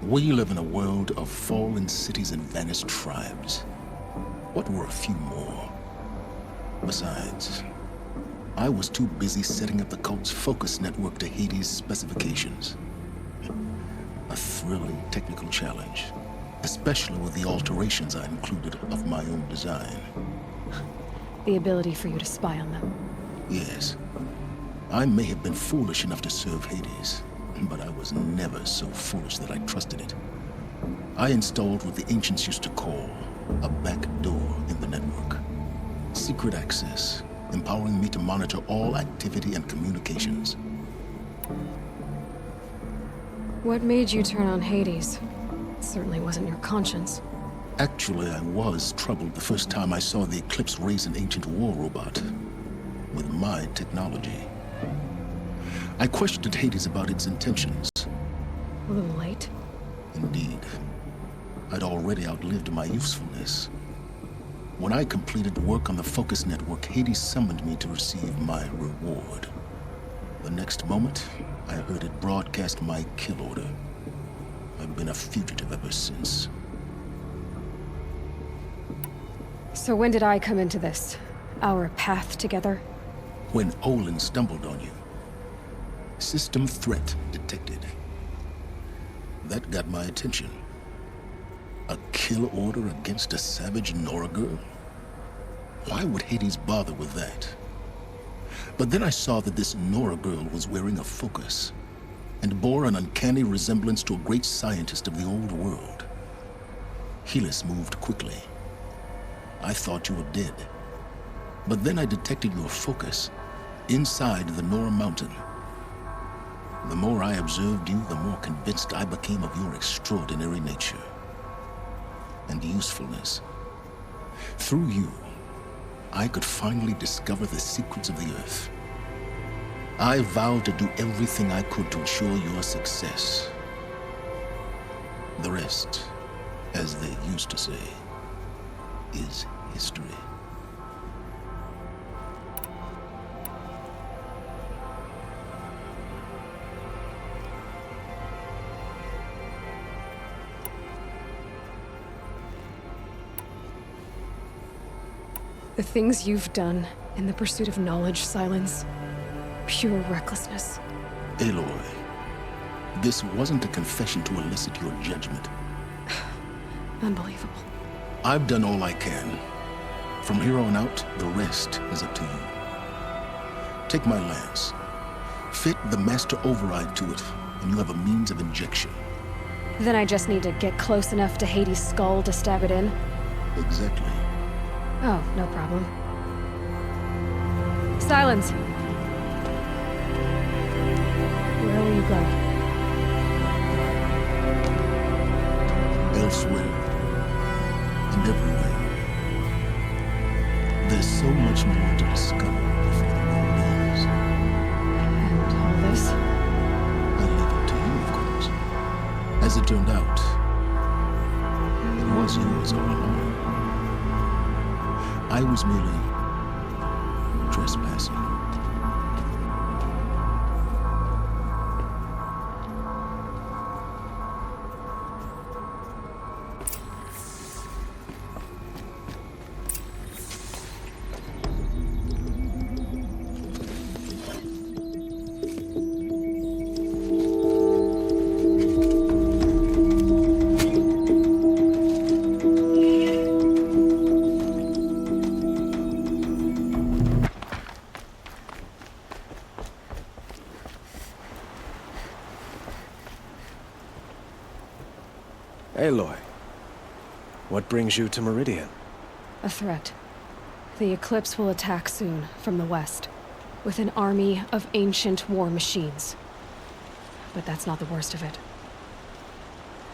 We live in a world of fallen cities and vanished tribes. What were a few more? Besides, I was too busy setting up the cult's focus network to Hades' specifications. A thrilling technical challenge, especially with the alterations I included of my own design. The ability for you to spy on them. Yes. I may have been foolish enough to serve Hades, but I was never so foolish that I trusted it. I installed what the ancients used to call a back door in the network. Secret access, empowering me to monitor all activity and communications. What made you turn on Hades? It certainly wasn't your conscience. Actually, I was troubled the first time I saw the Eclipse raise an ancient war robot with my technology. I questioned Hades about its intentions. A little late. Indeed. I'd already outlived my usefulness. When I completed work on the Focus Network, Hades summoned me to receive my reward. The next moment, I heard it broadcast my kill order. I've been a fugitive ever since. So when did I come into this? Our path together? When Olin stumbled on you. System threat detected. That got my attention. A kill order against a savage Nora girl? Why would Hades bother with that? But then I saw that this Nora girl was wearing a focus and bore an uncanny resemblance to a great scientist of the old world. Helis moved quickly. I thought you were dead. But then I detected your focus inside the Nora mountain. The more I observed you, the more convinced I became of your extraordinary nature and usefulness. Through you, I could finally discover the secrets of the Earth. I vowed to do everything I could to ensure your success. The rest, as they used to say, is history. The things you've done in the pursuit of knowledge, Silence. Pure recklessness. Aloy, this wasn't a confession to elicit your judgment. Unbelievable. I've done all I can. From here on out, the rest is up to you. Take my lance. Fit the master override to it, and you have a means of injection. Then I just need to get close enough to Hades' skull to stab it in? Exactly. Oh, no problem. Silence! Where will you go? Elsewhere. And everywhere. There's so much more to discover before the world ends. And all this? I leave it to you, of course. As it turned out, I was merely trespassing. Aloy, what brings you to Meridian? A threat. The Eclipse will attack soon, from the west, with an army of ancient war machines. But that's not the worst of it.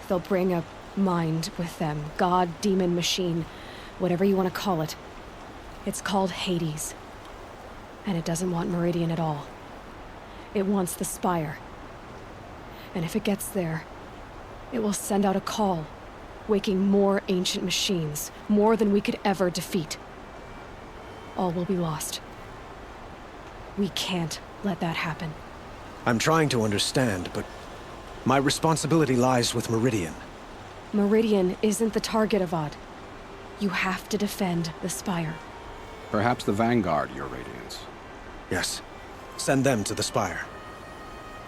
They'll bring a mind with them, god, demon, machine, whatever you want to call it. It's called Hades. And it doesn't want Meridian at all. It wants the Spire. And if it gets there, it will send out a call, waking more ancient machines, more than we could ever defeat. All will be lost. We can't let that happen. I'm trying to understand, but my responsibility lies with Meridian. Meridian isn't the target, Avad. You have to defend the Spire. Perhaps the Vanguard, Your Radiance. Yes. Send them to the Spire.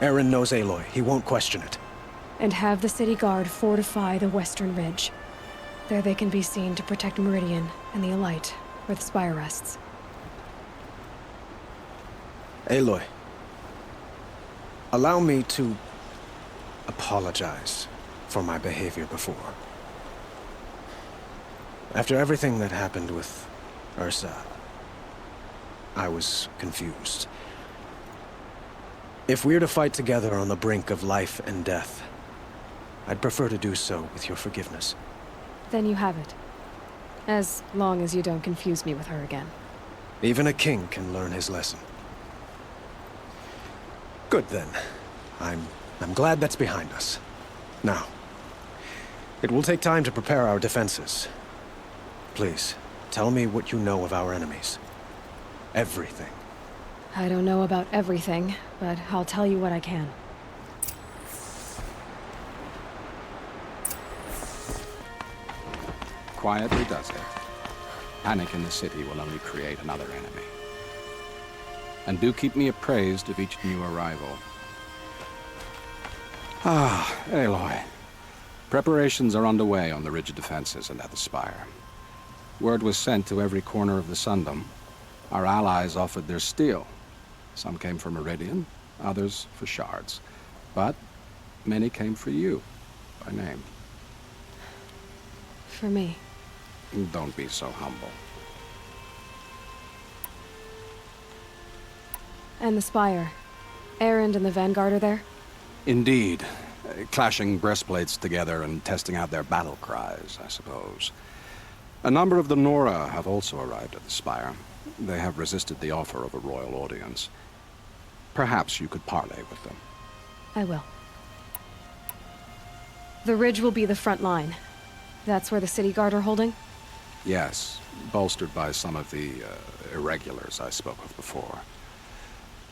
Aaron knows Aloy. He won't question it. And have the city guard fortify the western ridge. There they can be seen to protect Meridian and the Elite, where the Spire rests. Aloy, allow me to apologize for my behavior before. After everything that happened with Ursa, I was confused. If we're to fight together on the brink of life and death, I'd prefer to do so with your forgiveness. Then you have it. As long as you don't confuse me with her again. Even a king can learn his lesson. Good then. I'm glad that's behind us. Now, it will take time to prepare our defenses. Please, tell me what you know of our enemies. Everything. I don't know about everything, but I'll tell you what I can. Quietly does it. Panic in the city will only create another enemy. And do keep me appraised of each new arrival. Ah, Aloy. Preparations are underway on the ridge defenses and at the Spire. Word was sent to every corner of the Sundom. Our allies offered their steel. Some came for Meridian, others for shards. But many came for you, by name. For me. Don't be so humble. And the Spire. Erend and the Vanguard are there? Indeed. Clashing breastplates together and testing out their battle cries, I suppose. A number of the Nora have also arrived at the Spire. They have resisted the offer of a royal audience. Perhaps you could parley with them. I will. The ridge will be the front line. That's where the city guard are holding? Yes, bolstered by some of the irregulars I spoke of before.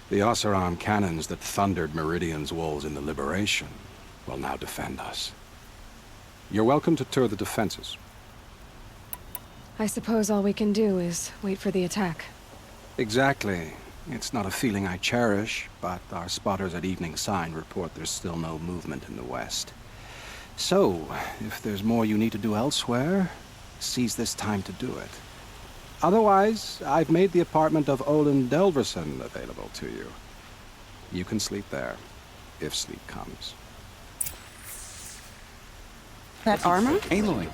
The Oseram cannons that thundered Meridian's walls in the Liberation will now defend us. You're welcome to tour the defenses. I suppose all we can do is wait for the attack. Exactly. It's not a feeling I cherish, but our spotters at Evening Sign report there's still no movement in the west. So, if there's more you need to do elsewhere, seize this time to do it. Otherwise, I've made the apartment of Olin Delverson available to you. You can sleep there, if sleep comes. That armor? Aloy.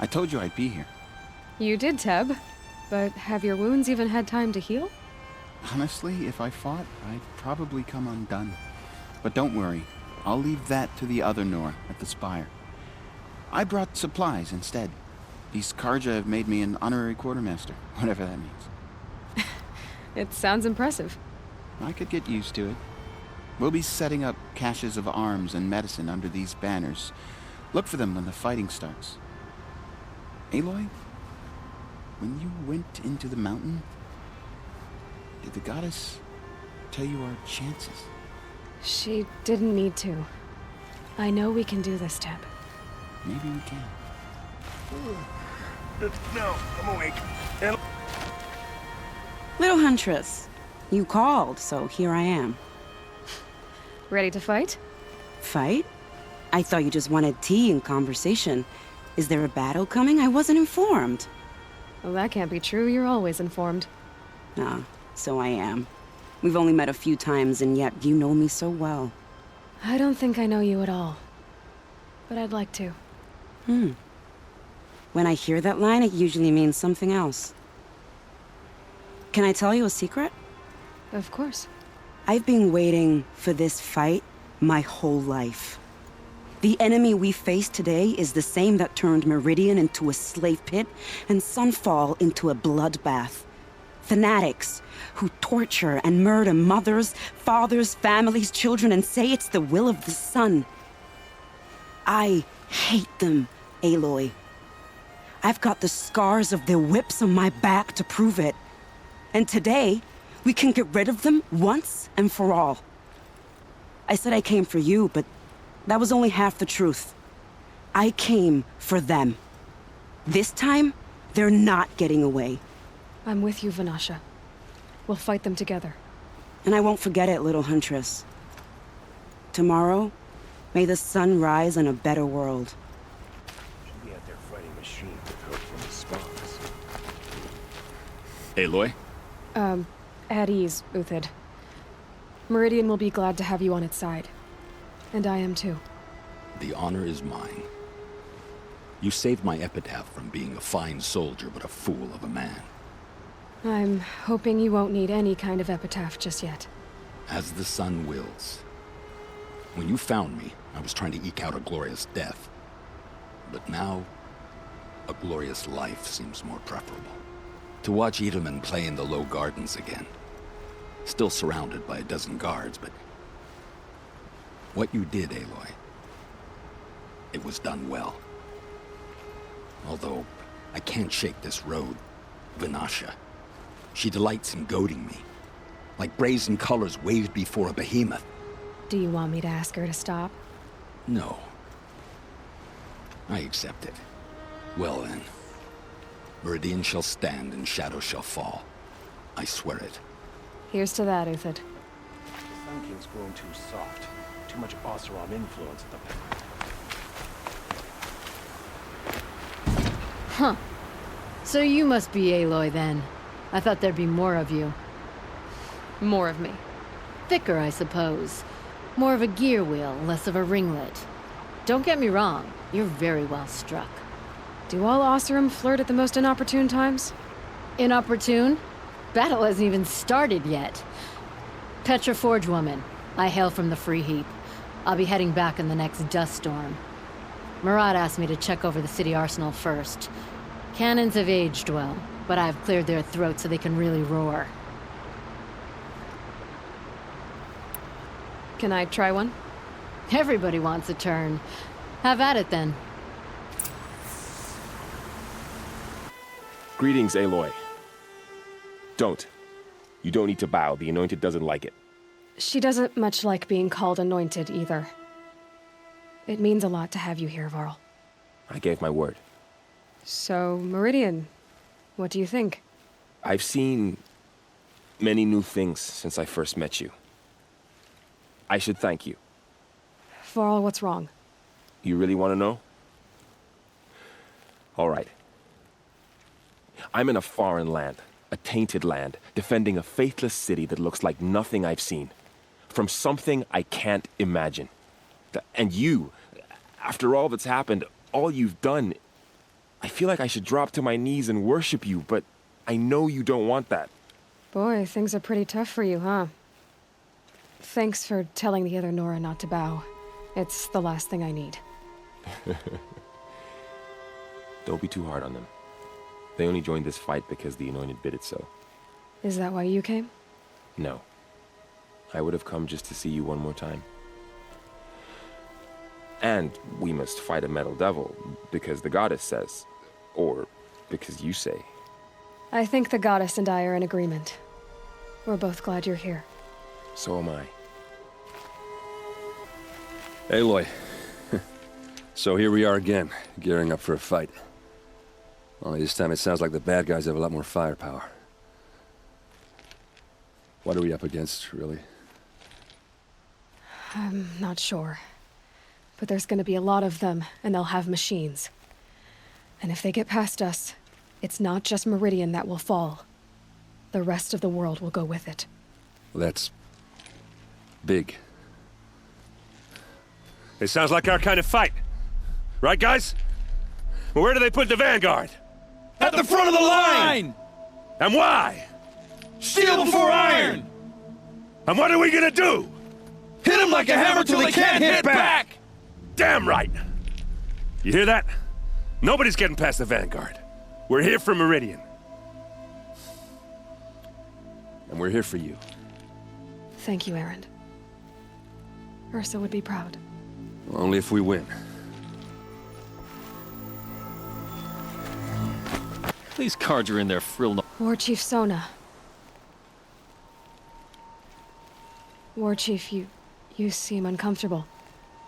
I told you I'd be here. You did, Teb. But have your wounds even had time to heal? Honestly, if I fought, I'd probably come undone. But don't worry. I'll leave that to the other Nora at the Spire. I brought supplies instead. These Karja have made me an honorary quartermaster, whatever that means. It sounds impressive. I could get used to it. We'll be setting up caches of arms and medicine under these banners. Look for them when the fighting starts. Aloy? when you went into the mountain, did the goddess tell you our chances? She didn't need to. I know we can do this, Teb. Maybe we can. No, I'm awake. Little Huntress, you called, so here I am. Ready to fight? Fight? I thought you just wanted tea and conversation. Is there a battle coming? I wasn't informed. Well, that can't be true. You're always informed. Ah, so I am. We've only met a few times, and yet you know me so well. I don't think I know you at all. But I'd like to. When I hear that line, it usually means something else. Can I tell you a secret? Of course. I've been waiting for this fight my whole life. The enemy we face today is the same that turned Meridian into a slave pit and Sunfall into a bloodbath. Fanatics who torture and murder mothers, fathers, families, children, and say it's the will of the sun. I hate them, Aloy. I've got the scars of their whips on my back to prove it. And today, we can get rid of them once and for all. I said I came for you, but that was only half the truth. I came for them. This time, they're not getting away. I'm with you, Vanasha. We'll fight them together. And I won't forget it, little Huntress. Tomorrow, may the sun rise on a better world. Should be out there fighting machines with hope from the spawns. Aloy? At ease, Uthid. Meridian will be glad to have you on its side. And I am too. The honor is mine. You saved my epitaph from being a fine soldier, but a fool of a man. I'm hoping you won't need any kind of epitaph just yet. As the sun wills. When you found me, I was trying to eke out a glorious death. But now, a glorious life seems more preferable. To watch Edelman play in the low gardens again. Still surrounded by a dozen guards, but... what you did, Aloy, it was done well. Although, I can't shake this road, Vanasha. She delights in goading me. Like brazen colors waved before a behemoth. Do you want me to ask her to stop? No. I accept it. Well then. Meridian shall stand and shadow shall fall. I swear it. Here's to that, Uthid. The Sun King's grown too soft. Too much Oseram influence at the back. Huh. So you must be Aloy then. I thought there'd be more of you. More of me. Thicker, I suppose. More of a gear wheel, less of a ringlet. Don't get me wrong, you're very well struck. Do all Oseram flirt at the most inopportune times? Inopportune? Battle hasn't even started yet. Petra Forge woman. I hail from the Free Heap. I'll be heading back in the next dust storm. Murad asked me to check over the city arsenal first. Cannons have aged well, but I've cleared their throats so they can really roar. Can I try one? Everybody wants a turn. Have at it then. Greetings, Aloy. Don't. You don't need to bow. The Anointed doesn't like it. She doesn't much like being called anointed, either. It means a lot to have you here, Varl. I gave my word. So, Meridian, what do you think? I've seen many new things since I first met you. I should thank you. Varl, what's wrong? You really want to know? All right. I'm in a foreign land, a tainted land, defending a faithless city that looks like nothing I've seen. From something I can't imagine. And you, after all that's happened, all you've done, I feel like I should drop to my knees and worship you, but I know you don't want that. Boy, things are pretty tough for you, huh? Thanks for telling the other Nora not to bow. It's the last thing I need. Don't be too hard on them. They only joined this fight because the Anointed bid it so. Is that why you came? No. I would have come just to see you one more time. And we must fight a metal devil, because the goddess says. Or because you say. I think the goddess and I are in agreement. We're both glad you're here. So am I. Aloy. So here we are again, gearing up for a fight. Only this time it sounds like the bad guys have a lot more firepower. What are we up against, really? I'm not sure. But there's gonna be a lot of them, and they'll have machines. And if they get past us, it's not just Meridian that will fall. The rest of the world will go with it. That's... big. It sounds like our kind of fight. Right, guys? Well, where do they put the Vanguard? At the front of the line! And why? Steel before iron! And what are we gonna do? Hit them like a hammer till they can't hit back! Damn right! You hear that? Nobody's getting past the Vanguard. We're here for Meridian. And we're here for you. Thank you, Erend. Ursa would be proud. Only if we win. These cards are in their frill. War Chief Sona. War Chief, you seem uncomfortable.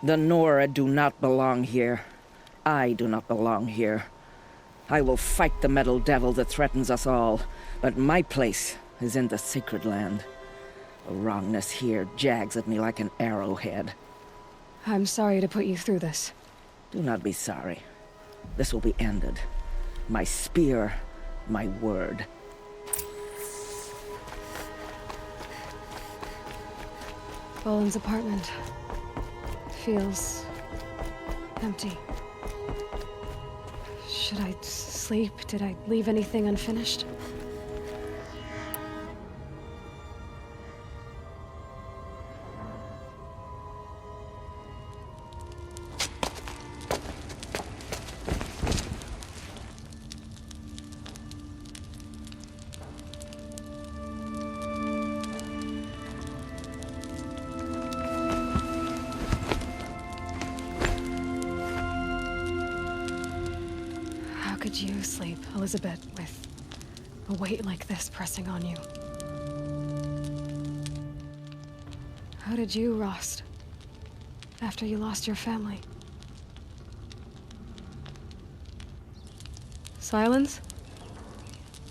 The Nora do not belong here. I do not belong here. I will fight the metal devil that threatens us all, but my place is in the sacred land. The wrongness here jags at me like an arrowhead. I'm sorry to put you through this. Do not be sorry. This will be ended. My spear, my word. Boland's apartment feels empty. Should I sleep? Did I leave anything unfinished? Could you sleep, Elizabeth, with a weight like this pressing on you? How did you, Rost, after you lost your family? Silence?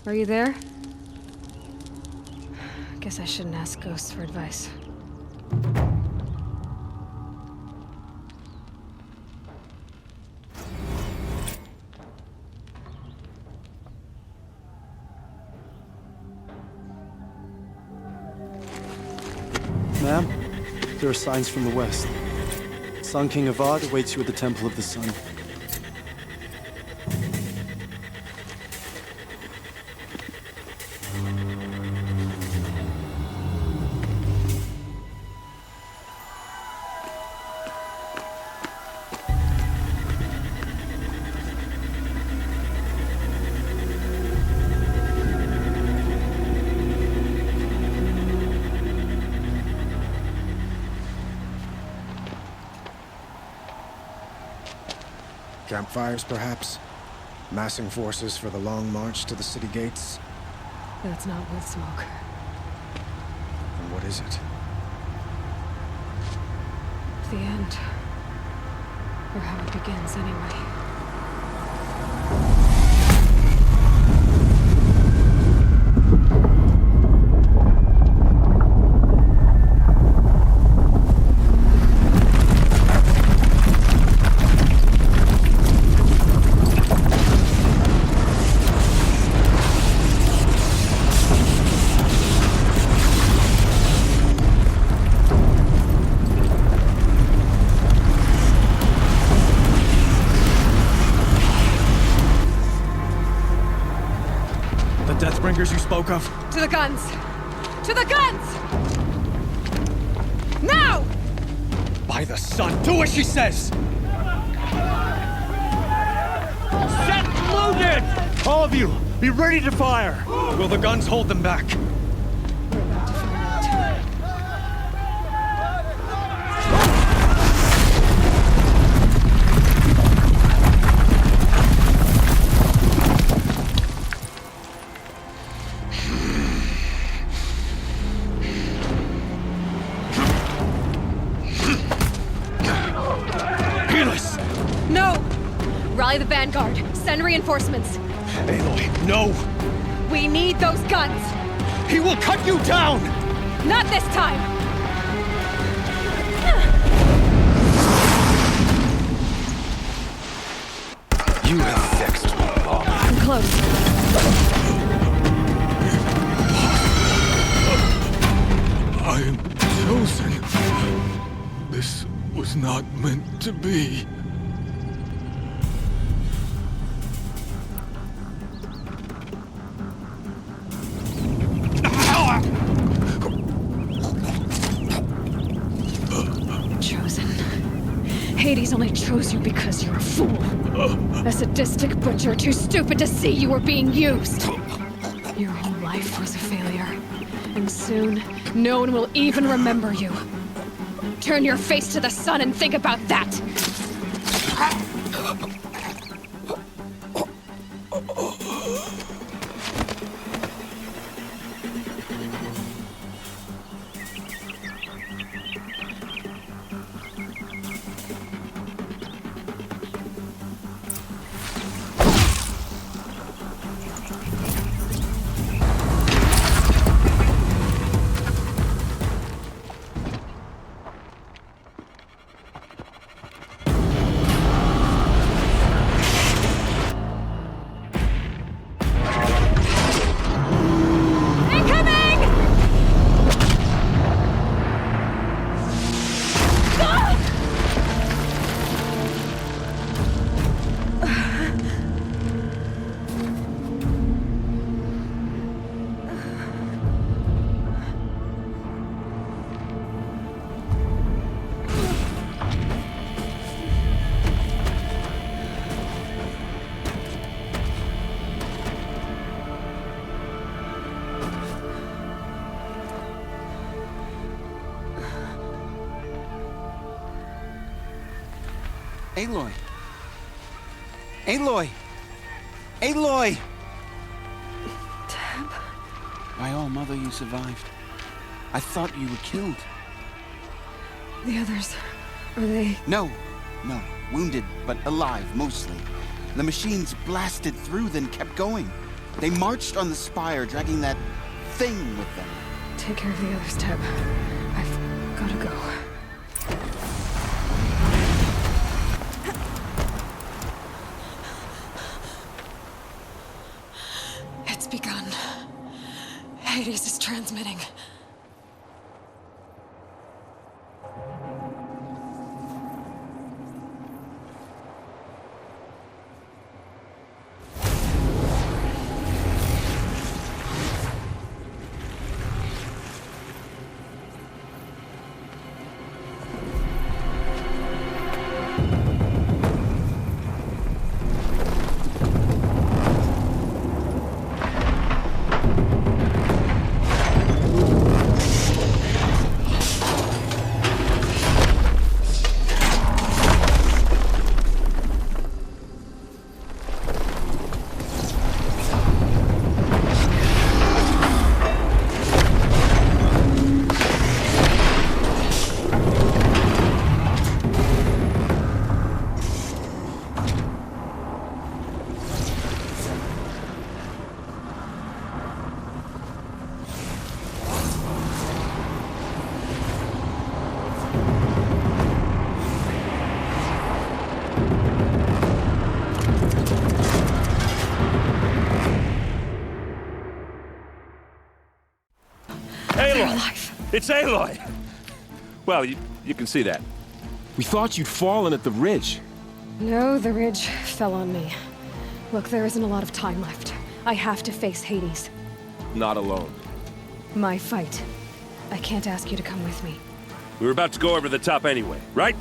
Are you there? Guess I shouldn't ask ghosts for advice. Ma'am, there are signs from the west. Sun King Avad awaits you at the Temple of the Sun. Campfires, perhaps? Massing forces for the long march to the city gates? That's not wood smoke. And what is it? The end. Or how it begins, anyway. Deathbringers you spoke of? To the guns! To the guns! Now! By the sun, do what she says! Set loaded! All of you, be ready to fire! Will the guns hold them back? Rally the Vanguard. Send reinforcements. Aloy, no! We need those guns! He will cut you down! Not this time! You have vexed me long. I'm close. I am chosen. This was not meant to be. Chosen. Hades only chose you because you're a fool. A sadistic butcher too stupid to see you were being used. Your whole life was a failure. And soon, no one will even remember you. Turn your face to the sun and think about that! Aloy! Aloy! Aloy! Deb? By all, Mother, you survived. I thought you were killed. The others, are they... No. Wounded, but alive, mostly. The machines blasted through, then kept going. They marched on the spire, dragging that thing with them. Take care of the others, Deb. I've gotta go. It's begun. Hades is transmitting. It's Aloy! Well, you can see that. We thought you'd fallen at the ridge. No, the ridge fell on me. Look, there isn't a lot of time left. I have to face Hades. Not alone. My fight. I can't ask you to come with me. We were about to go over the top anyway, right?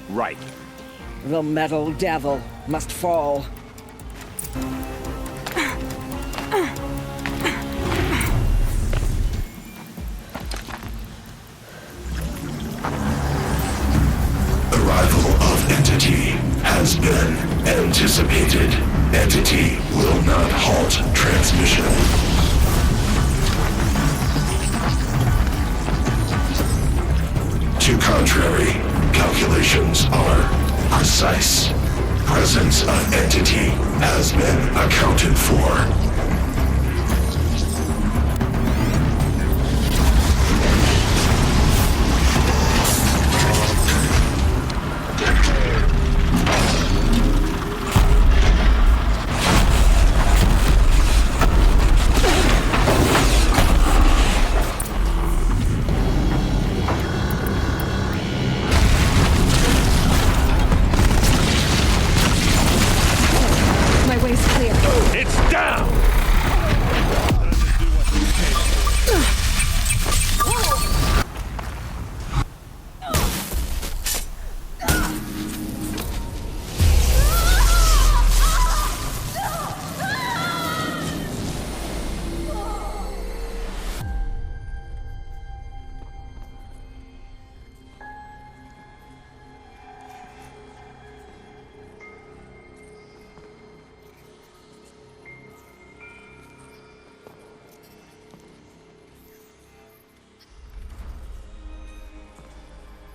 Right. The metal devil must fall. Arrival of Entity has been anticipated. Entity will not halt transmission. To contrary, calculations are precise. Present presence of entity has been accounted for.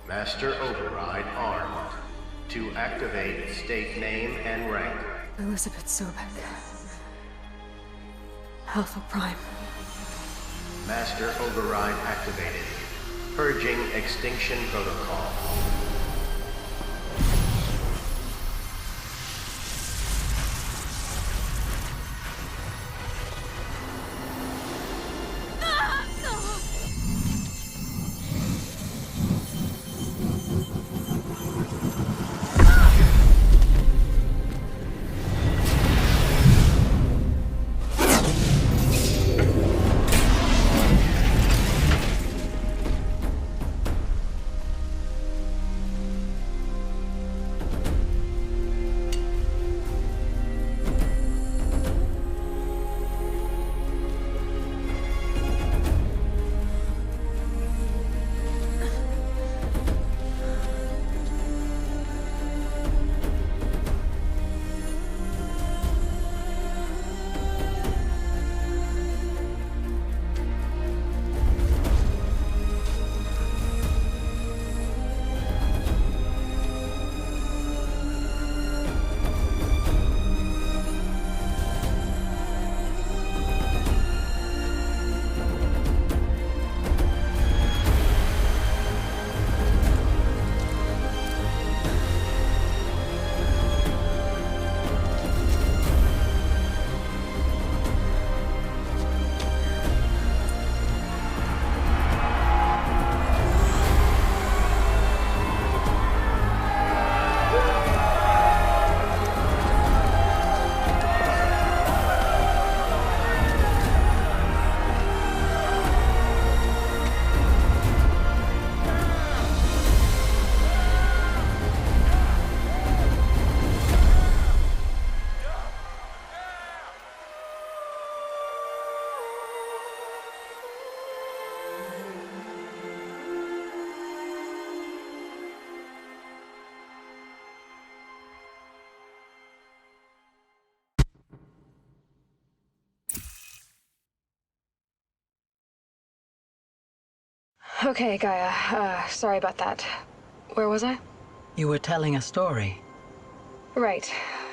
Master Override armed. To activate, state name and rank. Elizabeth Sobek. Alpha Prime. Master Override activated. Purging extinction protocol. Okay, Gaia. Sorry about that. Where was I? You were telling a story. Right.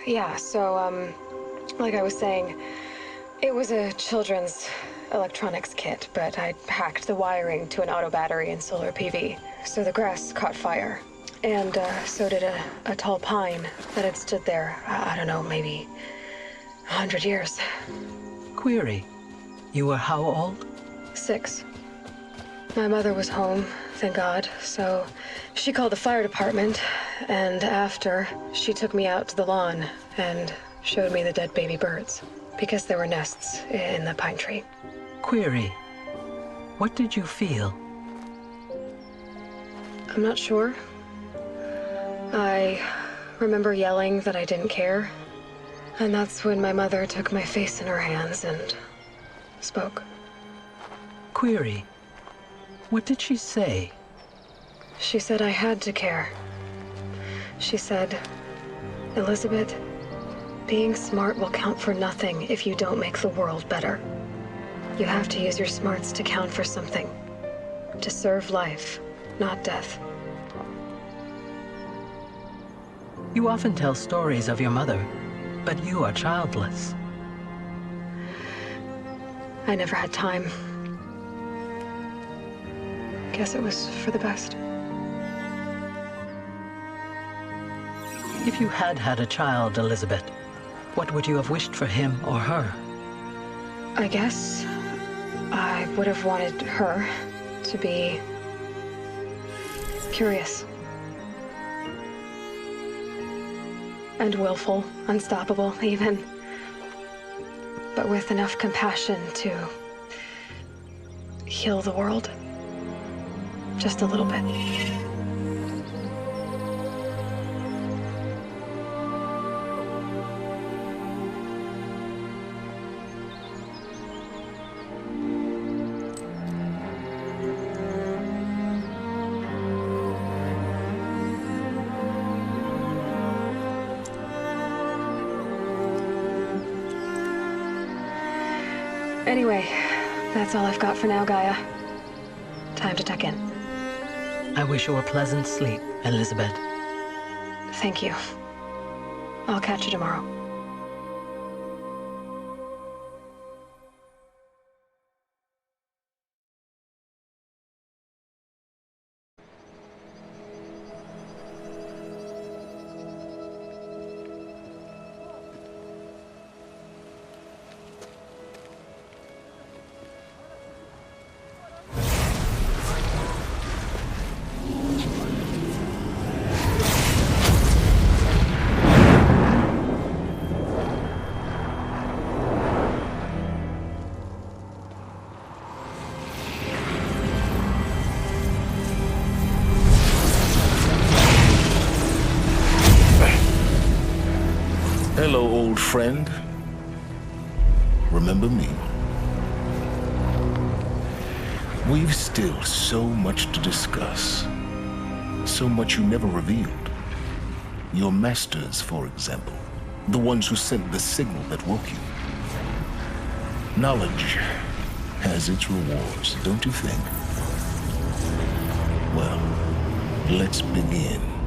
Yeah, so, like I was saying, it was a children's electronics kit, but I hacked the wiring to an auto battery and solar PV. So the grass caught fire. And, so did a tall pine that had stood there, I don't know, maybe 100 years. Query. You were how old? 6. My mother was home, thank God, so she called the fire department, and after, she took me out to the lawn and showed me the dead baby birds, because there were nests in the pine tree. Query. What did you feel? I'm not sure. I remember yelling that I didn't care, and that's when my mother took my face in her hands and spoke. Query. What did she say? She said I had to care. She said, Elizabeth, being smart will count for nothing if you don't make the world better. You have to use your smarts to count for something. To serve life, not death. You often tell stories of your mother, but you are childless. I never had time. Guess it was for the best. If you had had a child, Elizabeth, what would you have wished for him or her? I guess I would have wanted her to be curious. And willful, unstoppable, even. But with enough compassion to heal the world. Just a little bit. Anyway, that's all I've got for now, Gaia. Time to tuck in. I wish you a pleasant sleep, Elizabeth. Thank you. I'll catch you tomorrow. Hello, old friend. Remember me? We've still so much to discuss. So much you never revealed. Your masters, for example. The ones who sent the signal that woke you. Knowledge has its rewards, don't you think? Well, let's begin.